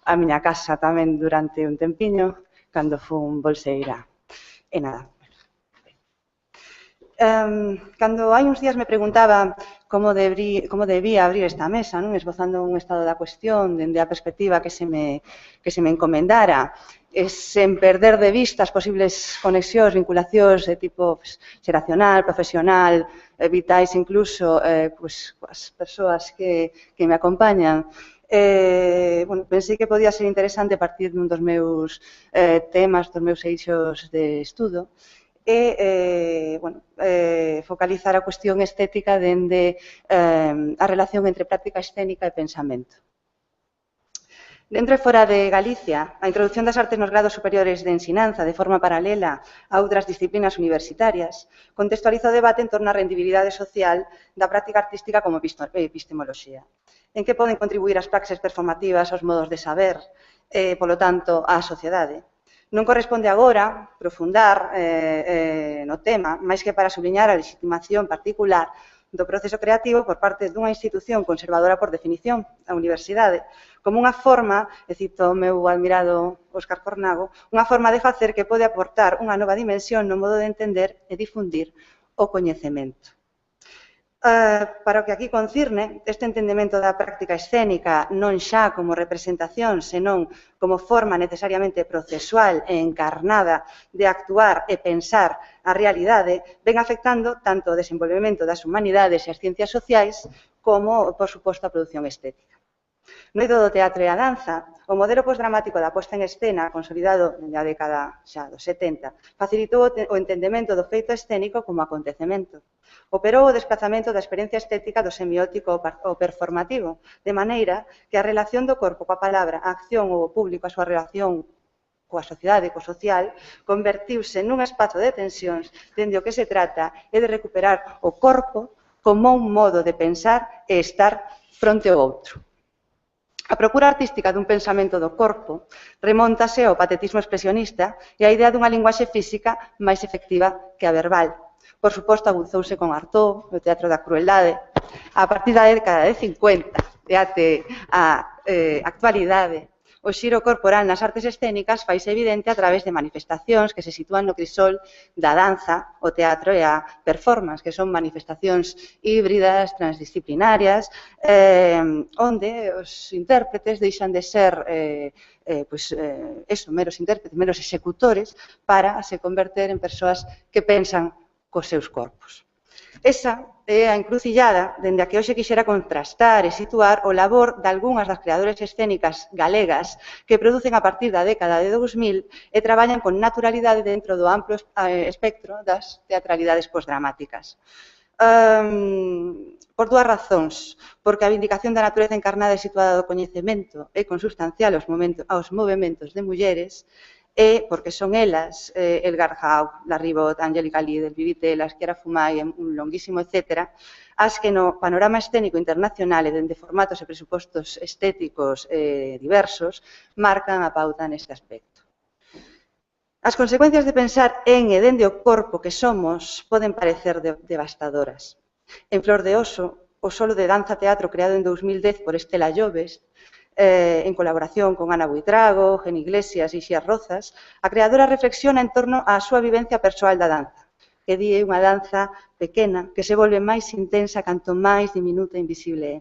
a miña casa tamén durante un tempiño, cando fun bolseira. E nada. Cando hai uns días me preguntaba como debía abrir esta mesa, non, esbozando un estado da cuestión dende a perspectiva que se me encomendara, sen perder de vista as posibles conexións, vinculacións de tipo xeracional, profesional, vitais incluso, coas persoas que me acompañan. Bueno, pensei que podía ser interesante partir dun dos meus temas, dos meus eixos de estudo, e focalizar a cuestión estética dende a relación entre práctica escénica e pensamento. Dentro e fora de Galicia, a introdución das artes nos grados superiores de ensinanza de forma paralela a outras disciplinas universitarias contextualiza o debate en torno á rendibilidade social da práctica artística como epistemoloxía. En que poden contribuir as praxes performativas aos modos de saber e, polo tanto, á sociedade. Non corresponde agora profundar no tema, máis que para subliñar a legitimación particular do proceso creativo por parte dunha institución conservadora por definición, a universidade, como unha forma, e cito o meu admirado Óscar Cornago, unha forma de facer que pode aportar unha nova dimensión no modo de entender e difundir o coñecemento. Para o que aquí concirne, este entendemento da práctica escénica non xa como representación, senón como forma necesariamente procesual e encarnada de actuar e pensar a realidade, ven afectando tanto o desenvolvemento das humanidades e as ciencias sociais como, por suposto, a produción estética. No eido do teatro e a danza, o modelo postdramático da posta en escena, consolidado na década xa dos 70, facilitou o entendemento do feito escénico como acontecemento. Operou o desplazamento da experiencia estética do semiótico ao performativo, de maneira que a relación do corpo coa palabra, a acción ou o público, a súa relación coa sociedade, co social, convertiuse nun espazo de tensións dende o que se trata é de recuperar o corpo como un modo de pensar e estar fronte ao outro. A procura artística dun pensamento do corpo remóntase ao patetismo expresionista e á idea dunha linguaxe física máis efectiva que a verbal. Por suposto, aguzouse con Artaud, o teatro da crueldade. A partir da década de 50 e até a actualidade, o xiro corporal nas artes escénicas faise evidente a través de manifestacións que se sitúan no crisol da danza, o teatro e a performance, que son manifestacións híbridas, transdisciplinarias, onde os intérpretes deixan de ser meros intérpretes, meros executores, para se converter en persoas que pensan cos seus corpos. Esa é a encrucillada dende a que hoxe quixera contrastar e situar o labor de algunhas das creadoras escénicas galegas que producen a partir da década de 2000 e traballan con naturalidade dentro do amplo espectro das teatralidades postdramáticas. Por dúas razóns, porque a vindicación da natureza encarnada e situada do coñecemento é consubstancial aos movementos de mulleres, e porque son elas, Elgar Hauck, Larrivot, Angélica Lidl, Vivi Telas, Chiara Fumay, un longuísimo etcétera, as que no panorama escénico internacional e dende formatos e presupostos estéticos diversos marcan a pauta neste aspecto. As consecuencias de pensar en e dende o corpo que somos poden parecer devastadoras. En Flor de Oso, o solo de danza-teatro creado en 2010 por Estela Llobes, en colaboración con Ana Buitrago, Gen Iglesias e Xias Rozas, a creadora reflexiona en torno á súa vivencia persoal da danza, que di é unha danza pequena que se volve máis intensa canto máis diminuta e invisible é.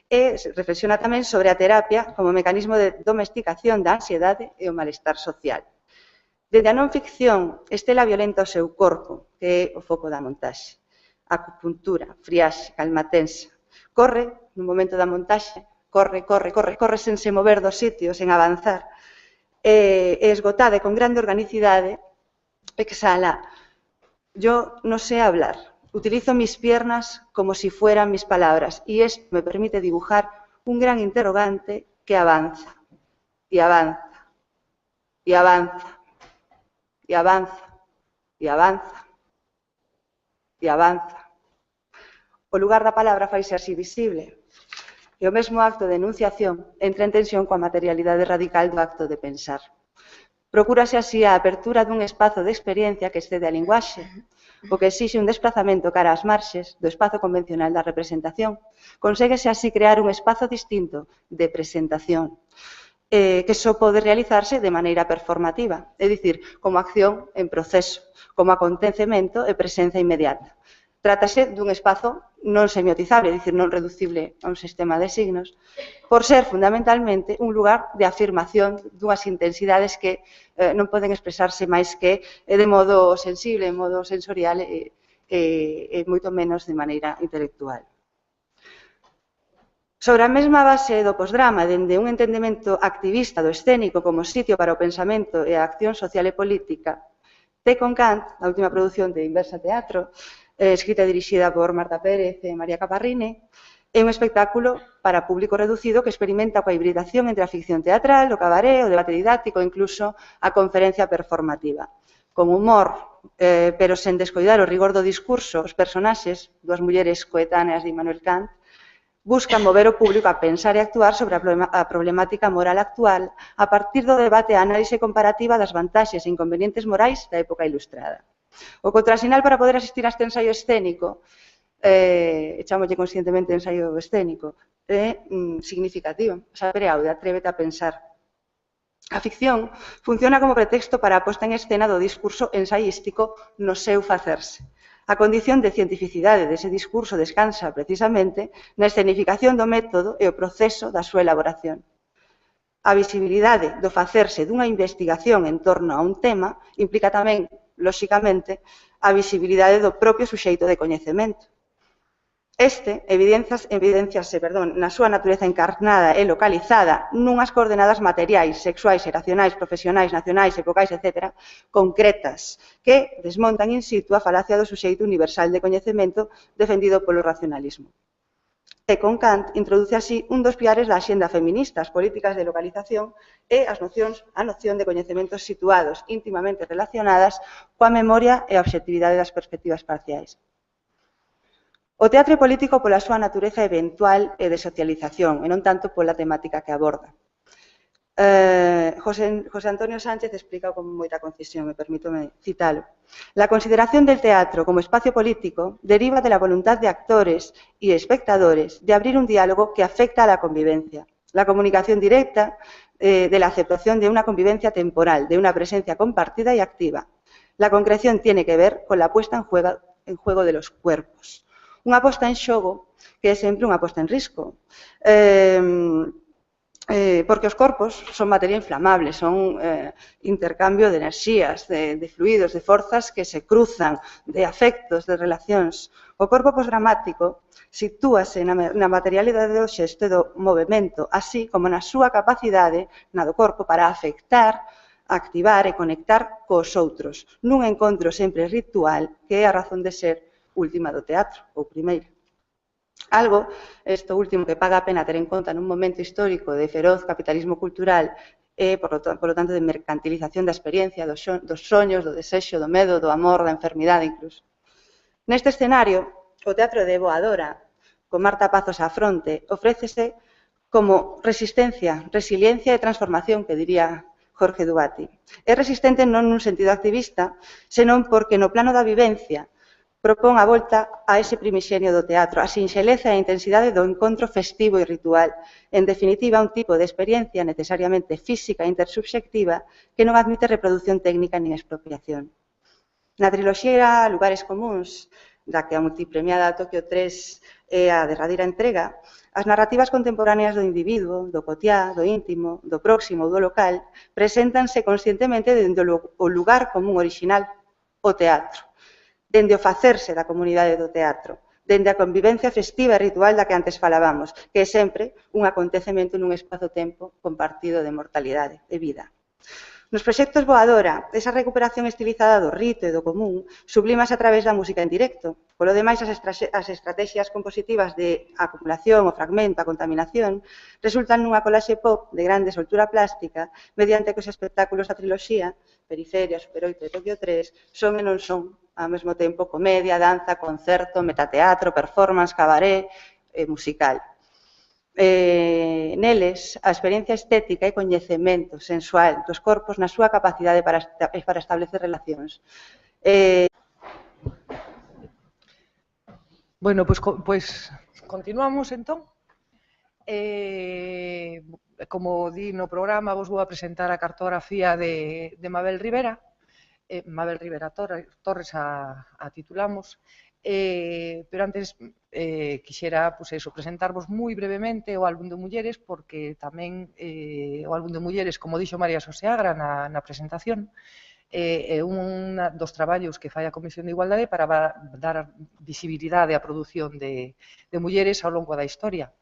E reflexiona tamén sobre a terapia como mecanismo de domesticación da ansiedade e o malestar social. Dende a non ficción, Estela violenta o seu corpo, que é o foco da montaxe. Acupuntura, friaxe, calma tensa. Corre, no momento da montaxe, corre sen se mover do sitio, sen avanzar, e esgotada e con grande organicidade, exhala. Yo no sé hablar, utilizo mis piernas como si fueran mis palabras, y esto me permite dibujar un gran interrogante que avanza, y avanza, y avanza, y avanza, y avanza, y avanza. O lugar da palabra faise así visible, e o mesmo acto de enunciación entra en tensión coa materialidade radical do acto de pensar. Procúrase así a apertura dun espazo de experiencia que excede a linguaxe, o que exixe un desplazamento cara ás marxes do espazo convencional da representación. Conséguese así crear un espazo distinto de presentación, que só pode realizarse de maneira performativa, é dicir, como acción en proceso, como acontecemento e presenza inmediata. Trátase dun espazo non semiotizable, é dicir, non reducible a un sistema de signos, por ser fundamentalmente un lugar de afirmación dunhas intensidades que non poden expresarse máis que de modo sensible, de modo sensorial e moito menos de maneira intelectual. Sobre a mesma base do posdrama, dende un entendemento activista do escénico como sitio para o pensamento e a acción social e política, Té con Kant, a última produción de Inversa Teatro, escrita e dirixida por Marta Pérez e María Caparrini, é un espectáculo para público reducido que experimenta coa hibridación entre a ficción teatral, o cabaré, o debate didáctico e incluso a conferencia performativa. Con humor, pero sen descoidar o rigor do discurso, os personaxes, dúas mulleres coetáneas de Immanuel Kant, buscan mover o público a pensar e actuar sobre a problemática moral actual a partir do debate e análise comparativa das vantaxes e inconvenientes morais da época ilustrada. O contrasinal para poder asistir a este ensaio escénico, chamolle conscientemente ensaio escénico, é significativo. Saber aude, atrévete a pensar. A ficción funciona como pretexto para a posta en escena do discurso ensaístico no seu facerse. A condición de cientificidade dese discurso descansa, precisamente, na escenificación do método e o proceso da súa elaboración. A visibilidade do facerse dunha investigación en torno a un tema implica tamén, lóxicamente, a visibilidade do propio suxeito de coñecemento. Este evidenciase na súa natureza encarnada e localizada nunhas coordenadas materiais, sexuais, xeracionais, profesionais, nacionais, epocais, etc., concretas, que desmontan in situ a falacia do suxeito universal de coñecemento defendido polo racionalismo. E con Kant introduce así un dos piares da axenda feminista, as políticas de localización e a noción de coñecementos situados íntimamente relacionadas coa memoria e a obxectividade das perspectivas parciais. O teatro é político pola súa natureza eventual e de socialización, e non tanto pola temática que aborda. José Antonio Sánchez explica con moita concisión, me permito citalo. La consideración del teatro como espacio político deriva de la voluntad de actores y espectadores de abrir un diálogo que afecta a la convivencia, la comunicación directa de la aceptación de una convivencia temporal, de una presencia compartida y activa. La concreción tiene que ver con la puesta en juego de los cuerpos. Unha posta en xogo que é sempre unha posta en risco. Porque os corpos son materia inflamable, son intercambio de enerxías, de fluidos, de forzas que se cruzan, de afectos, de relacións. O corpo posdramático sitúase na materialidade do xesto e do movimento, así como na súa capacidade, na do corpo, para afectar, activar e conectar cos outros, nun encontro sempre ritual que é a razón de ser última do teatro, ou primeira. Algo, isto último, que paga a pena ter en conta nun momento histórico de feroz capitalismo cultural e, por lo tanto, de mercantilización da experiencia, dos soños, do desexo, do medo, do amor, da enfermidade incluso. Neste escenario, o teatro de Boadora, con Marta Pazos á fronte, ofrécese como resistencia, resiliencia e transformación, que diría Jorge Dubati. É resistente non nun sentido activista, senón porque no plano da vivencia propón a volta a ese primixenio do teatro, a sinxeleza e a intensidade do encontro festivo e ritual. En definitiva, un tipo de experiencia necesariamente física e intersubxectiva que non admite reproducción técnica nin expropiación. Na triloxía Lugares Comuns, da que a multipremiada Tokio 3 é a derradeira entrega, as narrativas contemporáneas do individuo, do cotiá, do íntimo, do próximo ou do local preséntanse conscientemente dende o lugar común original, o teatro, dende o facerse da comunidade do teatro, dende a convivencia festiva e ritual da que antes falábamos, que é sempre un acontecemento nun espazo-tempo compartido de mortalidade, de vida. Nos proxectos Boadora, esa recuperación estilizada do rito e do común sublimase a través da música en directo. Polo demais, as estrategias compositivas de acumulación, o fragmento, a contaminación, resultan nunha colaxe pop de grande soltura plástica, mediante que os espectáculos da triloxía, Periferia, Super 8 e Tokio 3, son e non son, ao mesmo tempo, comedia, danza, concerto, metateatro, performance, cabaré e musical. Neles, a experiencia estética e coñecemento sensual dos corpos na súa capacidade para establecer relacións. Bueno, pois continuamos, entón. Como di no programa, vos vou a presentar a cartografía de Mabel Rivera. Mabel Rivera Torres a titulamos. Pero antes quixera presentarvos moi brevemente o álbum de mulleres, porque tamén o álbum de mulleres, como dixo María Soseagra na presentación, é un dos traballos que fai a Comisión de Igualdade para dar visibilidade á produción de mulleres ao longo da historia.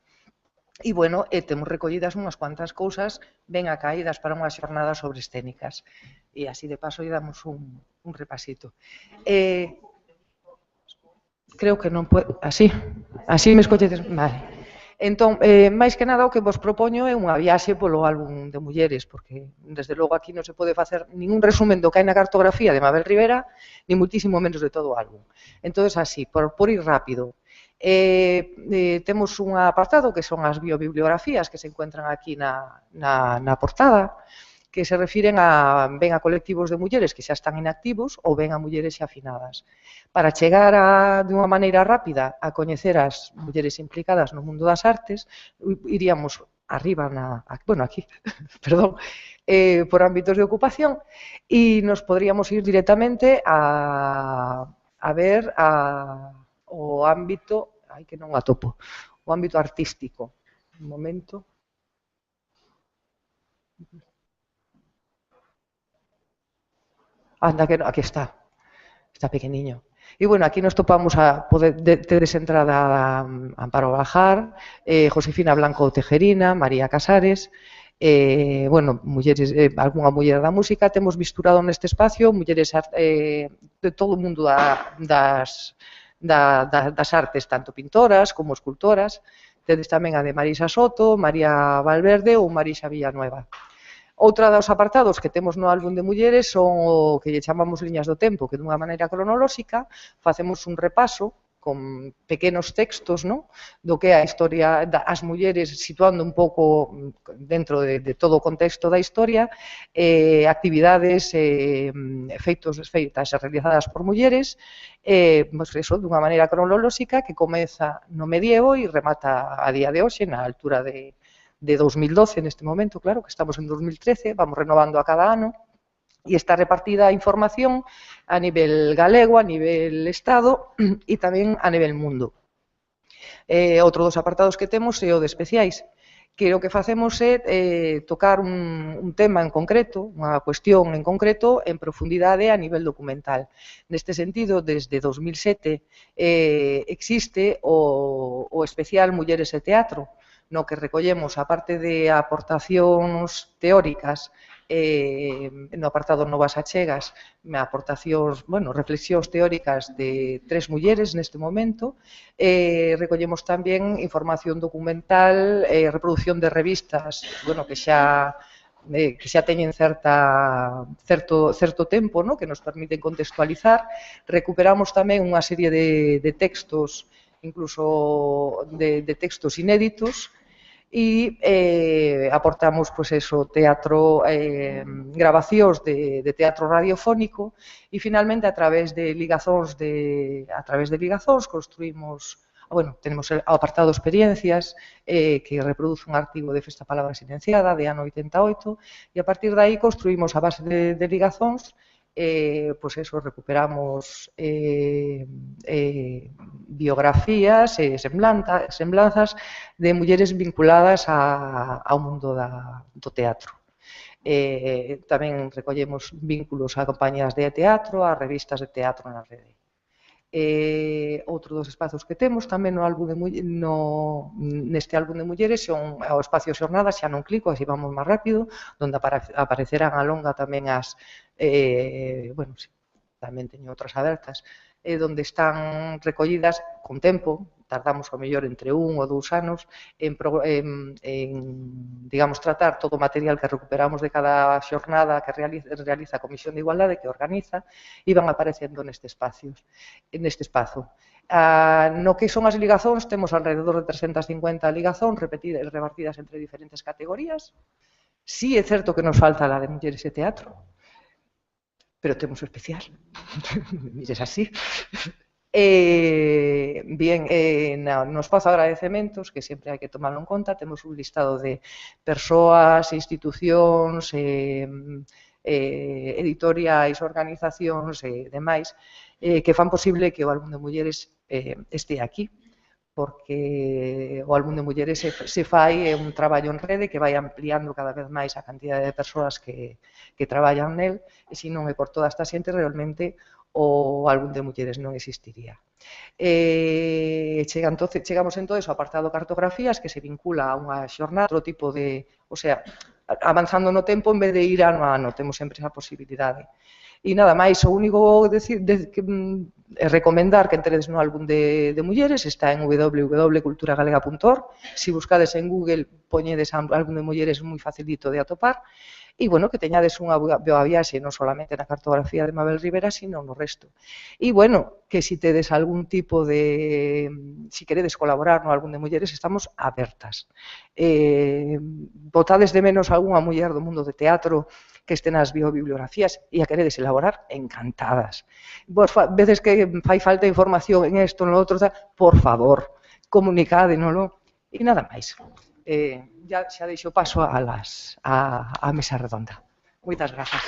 E, bueno, temos recollidas unhas cuantas cousas ben acaídas para unha xornada sobre escénicas. E así, de paso, lle damos un repasito. Creo que non pode... Así me escoitedes? Vale. Entón, máis que nada, o que vos propoño é unha viaxe polo álbum de mulleres, porque, desde logo, aquí non se pode facer ningún resumen do que hai na cartografía de Mabel Rivera, ni muitísimo menos de todo o álbum. Entón, así, por ir rápido, temos un apartado que son as biobibliografías que se encuentran aquí na portada, que se refiren ben a colectivos de mulleres que xa están inactivos ou ben a mulleres xa afinadas. Para chegar dunha maneira rápida a coñecer as mulleres implicadas no mundo das artes, iríamos arriba, aquí, perdón, por ámbitos de ocupación, e nos podríamos ir directamente a ver o ámbito, que non o atopo, o ámbito artístico. Un momento. Anda, que aquí está pequeniño. E, bueno, aquí nos topamos tedes entrada a Amparo Bajar, Josefina Blanco Tejerina, María Casares, bueno, mulleres, algunha muller da música. Temos misturado neste espacio mulleres de todo o mundo das artes, tanto pintoras como escultoras. Tedes tamén a de Marisa Soto, María Valverde ou Marisa Villanueva. Outra dos apartados que temos no álbum de mulleres son o que lle chamamos liñas do tempo, que dunha maneira cronolóxica facemos un repaso con pequenos textos, non? Do que é a historia das mulleres, situando un pouco dentro de todo o contexto da historia, actividades feitas e realizadas por mulleres, pues eso, dunha maneira cronolóxica que comeza no medievo e remata a día de hoxe, na altura de 2012, neste momento, claro, que estamos en 2013, vamos renovando a cada ano, e está repartida a información a nivel galego, a nivel Estado e tamén a nivel mundo. Outro dos apartados que temos é o de especiais, que o que facemos é tocar un tema en concreto, unha cuestión en concreto, en profundidade a nivel documental. Neste sentido, desde 2007 existe o especial Mulleres e Teatro, no que recollemos, a parte de aportacións teóricas, no apartado Novas Achegas, aportacións, bueno, reflexións teóricas de 3 mulleres neste momento, recollemos tamén información documental, reproducción de revistas, bueno, que xa teñen certo tempo, no? Que nos permiten contextualizar. Recuperamos tamén unha serie de textos, incluso de textos inéditos, e aportamos, pois eso, teatro, grabacións de teatro radiofónico e finalmente a través de ligazóns construímos, bueno, tenemos o apartado experiencias que reproduce un artigo de Festa Palabra Silenciada de ano 88 e a partir de aí construímos a base de ligazóns, pois eso, recuperamos biografías e semblanzas de mulleres vinculadas ao mundo do teatro. Tamén recollemos vínculos a compañías de teatro, a revistas de teatro na rede. Outro dos espazos que temos tamén neste álbum de mulleres son o espacio xornadas, xa non clico, así vamos máis rápido, onde aparecerán a longa tamén as, bueno, tamén teño outras abertas, onde están recollidas con tempo, tardamos ao mellor entre 1 ou 2 anos en digamos, tratar todo o material que recuperamos de cada xornada que realiza a Comisión de Igualdade, que organiza, e van aparecendo neste espazo. No que son as ligazóns, temos alrededor de 350 ligazóns repartidas entre diferentes categorías. Sí, é certo que nos falta la de mulleres e teatro, pero temos o especial. Mires así. Bien, no espazo agradecementos, que sempre hai que tomarlo en conta, temos un listado de persoas, institucións, editoriais, organizacións e demais que fan posible que o álbum de mulleres este aquí, porque o álbum de mulleres se fai un traballo en rede que vai ampliando cada vez máis a cantidad de persoas que traballan nel, e se non é por toda esta xente, realmente o álbum de mulleres non existiría. Chegamos entonces ao apartado cartografías, que se vincula a unha xornada, outro tipo de, o sea, avanzando no tempo en vez de ir ano a ano, temos sempre esa posibilidade. E nada máis, o único recomendar que enteredes no álbum de mulleres, está en www.culturagalega.org, se buscades en Google, poñedes álbum de mulleres moi facilito de atopar, e, bueno, que teñades unha boa viaxe non solamente na cartografía de Mabel Rivera, sino no resto. E, bueno, que se tedes algún tipo de... Si queredes colaborar no álbum de mulleres, estamos abertas. Botades de menos algunha muller do mundo de teatro que este nas biobibliografías e a queredes elaborar, encantadas. Vos veces que fai falta información en isto, no outro, por favor, comunicádenolo. E nada máis. Xa deixo paso a mesa redonda. Moitas grazas.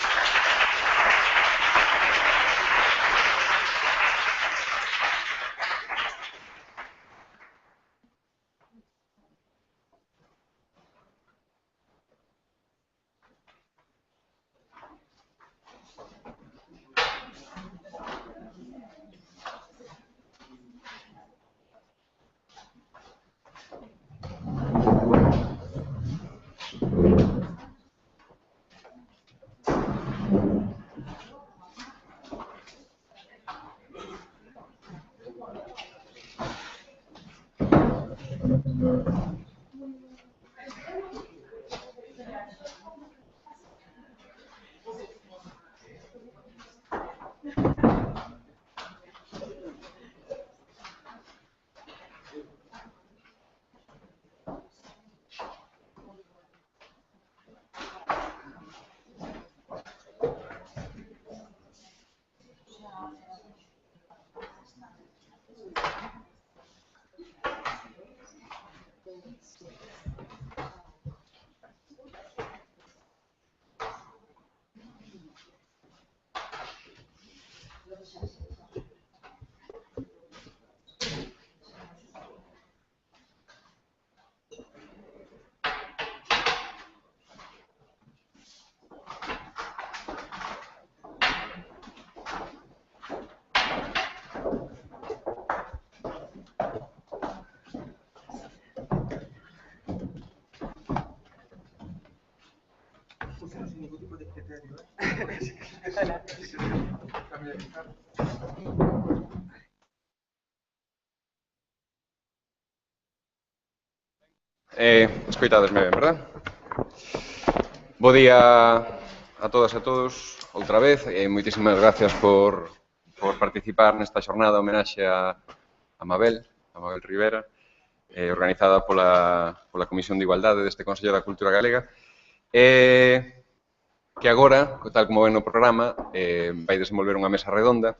Escoitadesme ben, verdad? Bo día a todas e todos, outra vez, e moitísimas gracias por participar nesta xornada homenaxe a Mabel Rivera, organizada pola Comisión de Igualdade deste Consello da Cultura Galega, que agora, tal como ven no programa, vai desenvolver unha mesa redonda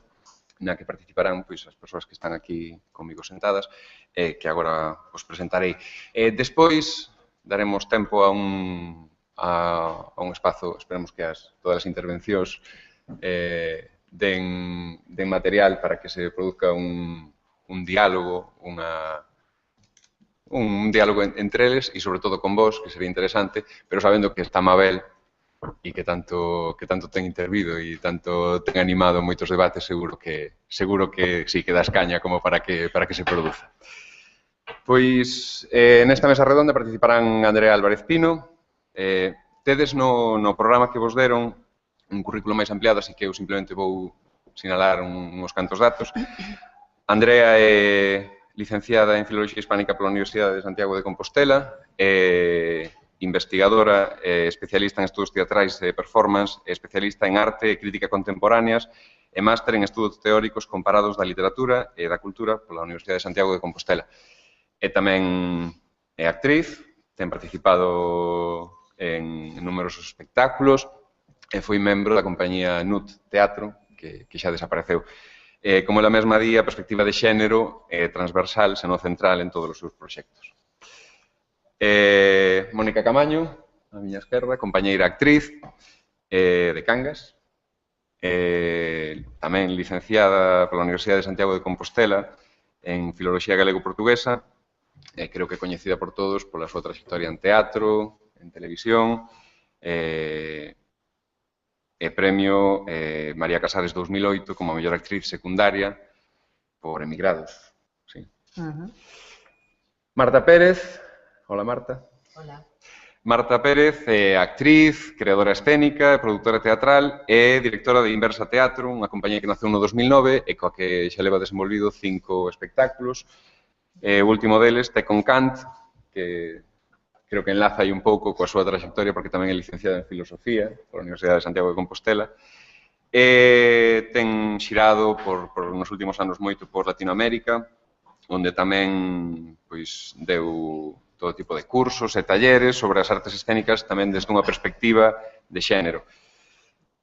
na que participarán as persoas que están aquí comigo sentadas, que agora os presentarei. Despois daremos tempo a un espazo, esperemos que todas as intervencións den material para que se produzca un diálogo, un diálogo entre eles e, sobre todo, con vos, que sería interesante, pero sabendo que está Mabel e que tanto ten intervido e tanto ten animado moitos debates, seguro que sí, que das caña como para que se produza. Pois, nesta mesa redonda participarán Andrea Álvarez Pino. Tedes no programa que vos deron un currículo máis ampliado, así que eu simplemente vou sinalar uns cantos datos. Andrea é licenciada en Filoloxía Hispánica pola Universidade de Santiago de Compostela, investigadora, especialista en estudos teatrais e performance, especialista en arte e crítica contemporáneas e máster en estudos teóricos comparados da literatura e da cultura pola Universidade de Santiago de Compostela. E tamén é actriz, ten participado en numerosos espectáculos e foi membro da compañía NUT Teatro, que xa desapareceu. Como ela mesma di, a perspectiva de xénero é transversal, senón central en todos os seus proxectos. Mónica Camaño, a miña esquerda, compañeira actriz de Cangas, tamén licenciada pola Universidade de Santiago de Compostela en Filoloxía Galego-Portuguesa, creo que coñecida por todos pola súa trayectoria en teatro, en televisión, e premio María Casares 2008 como a mellor actriz secundaria por Emigrados. Marta Pérez. Hola, Marta. Hola. Marta Pérez é actriz, creadora escénica, produtora teatral e directora de Inversa Teatro, unha compañía que naceu no 2009 e coa que xa leva desenvolvido 5 espectáculos. O último deles, Té con Kant, que creo que enlaza aí un pouco coa súa trayectoria porque tamén é licenciada en Filosofía pola Universidade de Santiago de Compostela. Ten xirado nos últimos anos moito por Latinoamérica, onde tamén deu todo tipo de cursos e talleres sobre as artes escénicas tamén desde unha perspectiva de xénero.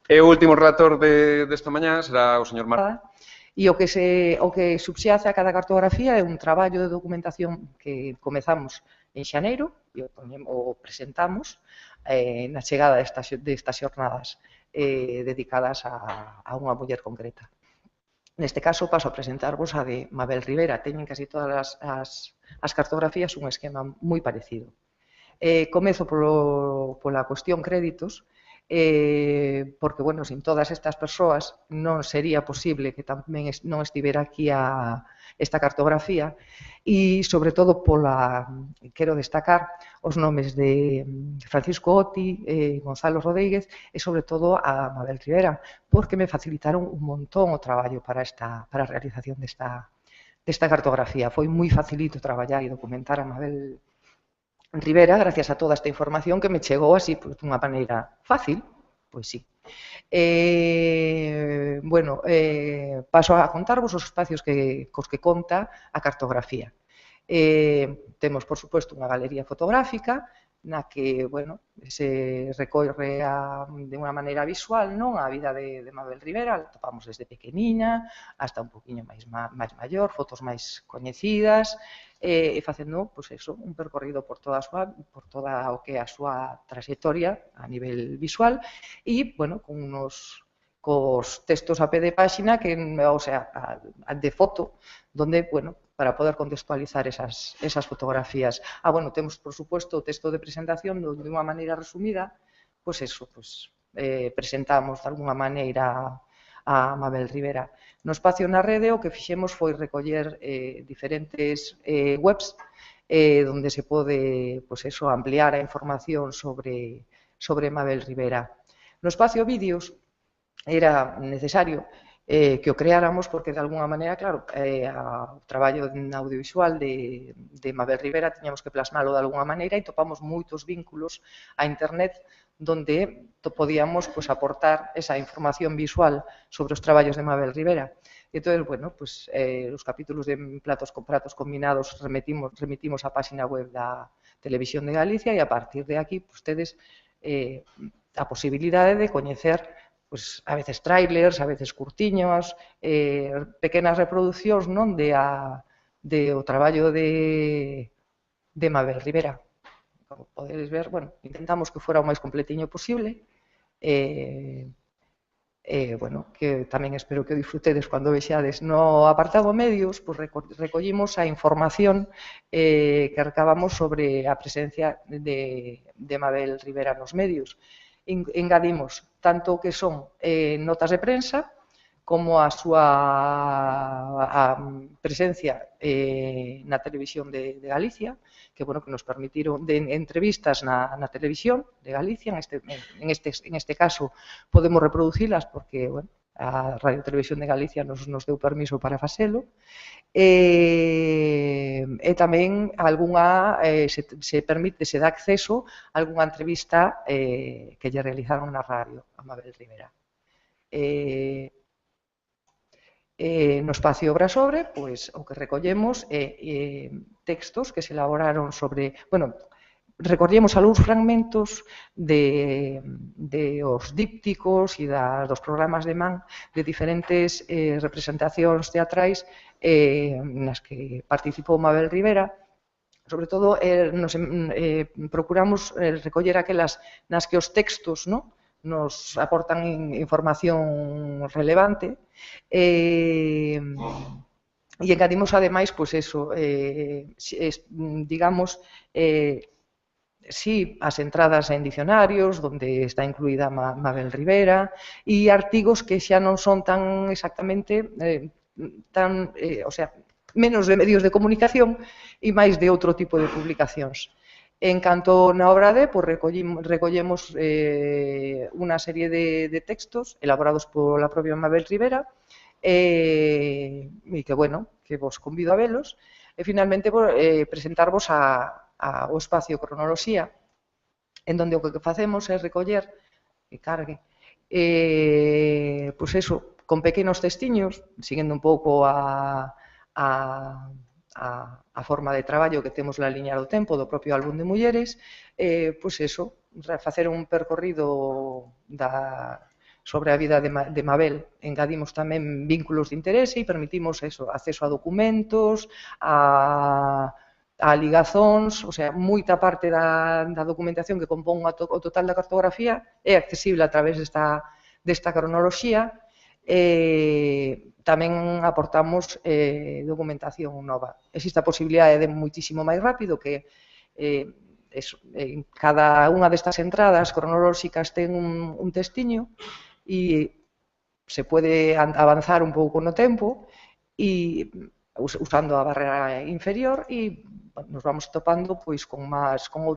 E o último relator desta mañá será o señor Marta. E o que subxace a cada cartografía é un traballo de documentación que comezamos en xaneiro e o presentamos na chegada destas xornadas dedicadas a unha muller concreta. Neste caso, paso a presentarvos a de Mabel Rivera. Teñen casi todas as cartografías un esquema moi parecido. Comezo pola cuestión créditos, porque, bueno, sin todas estas persoas non sería posible que tamén non estivera aquí esta cartografía e, sobre todo, quero destacar os nomes de Francisco Oti, Gonzalo Rodríguez e, sobre todo, a Mabel Rivera, porque me facilitaron un montón o traballo para a realización desta cartografía. Foi moi facilito traballar e documentar a Mabel Rivera gracias a toda esta información que me chegou así dunha maneira fácil, pois sí. Bueno, paso a contarvos os espacios cos que conta a cartografía. Temos, por suposto, unha galería fotográfica na que, bueno, se recorre de unha maneira visual, non, a vida de Mabel Rivera, a topamos desde pequeniña hasta un poquinho máis maior, fotos máis coñecidas, e facendo, pois eso, un percorrido por toda o que é a súa trayectoria a nivel visual e, bueno, cos textos a pé de páxina, o sea, de foto, donde, bueno, para poder contextualizar esas fotografías. Bueno, temos, por suposto, o texto de presentación de unha maneira resumida, pois eso, presentamos de alguna maneira a Mabel Rivera. No espacio na rede o que fixemos foi recoller diferentes webs onde se pode, pois eso, ampliar a información sobre Mabel Rivera. No espacio vídeos era necesario que o creáramos porque, de alguna maneira, claro, o traballo audiovisual de Mabel Rivera tiñamos que plasmalo de alguna maneira e topamos moitos vínculos a internet donde podíamos aportar esa información visual sobre os traballos de Mabel Rivera. Entón, bueno, os capítulos de Pratos Combinados remitimos á páxina web da Televisión de Galicia e a partir de aquí tedes a posibilidade de coñecer a veces trailers, a veces curtiños, pequenas reproduccións de o traballo de Mabel Rivera. Como podedes ver, bueno, intentamos que fora o máis completiño posible, bueno, que tamén espero que o disfrutedes cando vexades. No apartado medios, recollimos a información que recabamos sobre a presencia de Mabel Rivera nos medios. Engadimos tanto o que son notas de prensa como a súa presencia na Televisión de Galicia, que nos permitiron de entrevistas na Televisión de Galicia, en este caso podemos reproducilas porque a Radio Televisión de Galicia nos deu permiso para facelo, e tamén se dá acceso a algunha entrevista que lle realizaron na radio a Mabel Rivera. No espacio Obra Sobre, o que recollemos é textos que se elaboraron sobre... Recollemos algúns fragmentos dos dípticos e dos programas de man de diferentes representacións teatrais nas que participou Mabel Rivera. Sobre todo, procuramos recoller aquelas nas que os textos nos aportan información relevante e engadimos, ademais, digamos, sí, as entradas en dicionarios, onde está incluída Mabel Rivera, e artigos que xa non son tan exactamente, o sea, menos de medios de comunicación e máis de outro tipo de publicacións. En canto na obra D, recollemos unha serie de textos elaborados pola propia Mabel Rivera e que vos convido a velos e finalmente presentarvos o espacio Cronoloxía, en donde o que facemos é recoller que cargue con pequenos textiños, seguindo un pouco a forma de traballo que temos na liña do tempo do propio álbum de mulleres, facer un percorrido sobre a vida de Mabel. Engadimos tamén vínculos de interese e permitimos acceso a documentos, a ligazóns, o sea, moita parte da documentación que compón o total da cartografía é accesible a través desta cronoloxía. Tamén aportamos documentación nova. Existe a posibilidade de moitísimo máis rápido que cada unha destas entradas cronolóxicas ten un textiño e se pode avanzar un pouco no tempo e usando a barrera inferior e nos vamos topando con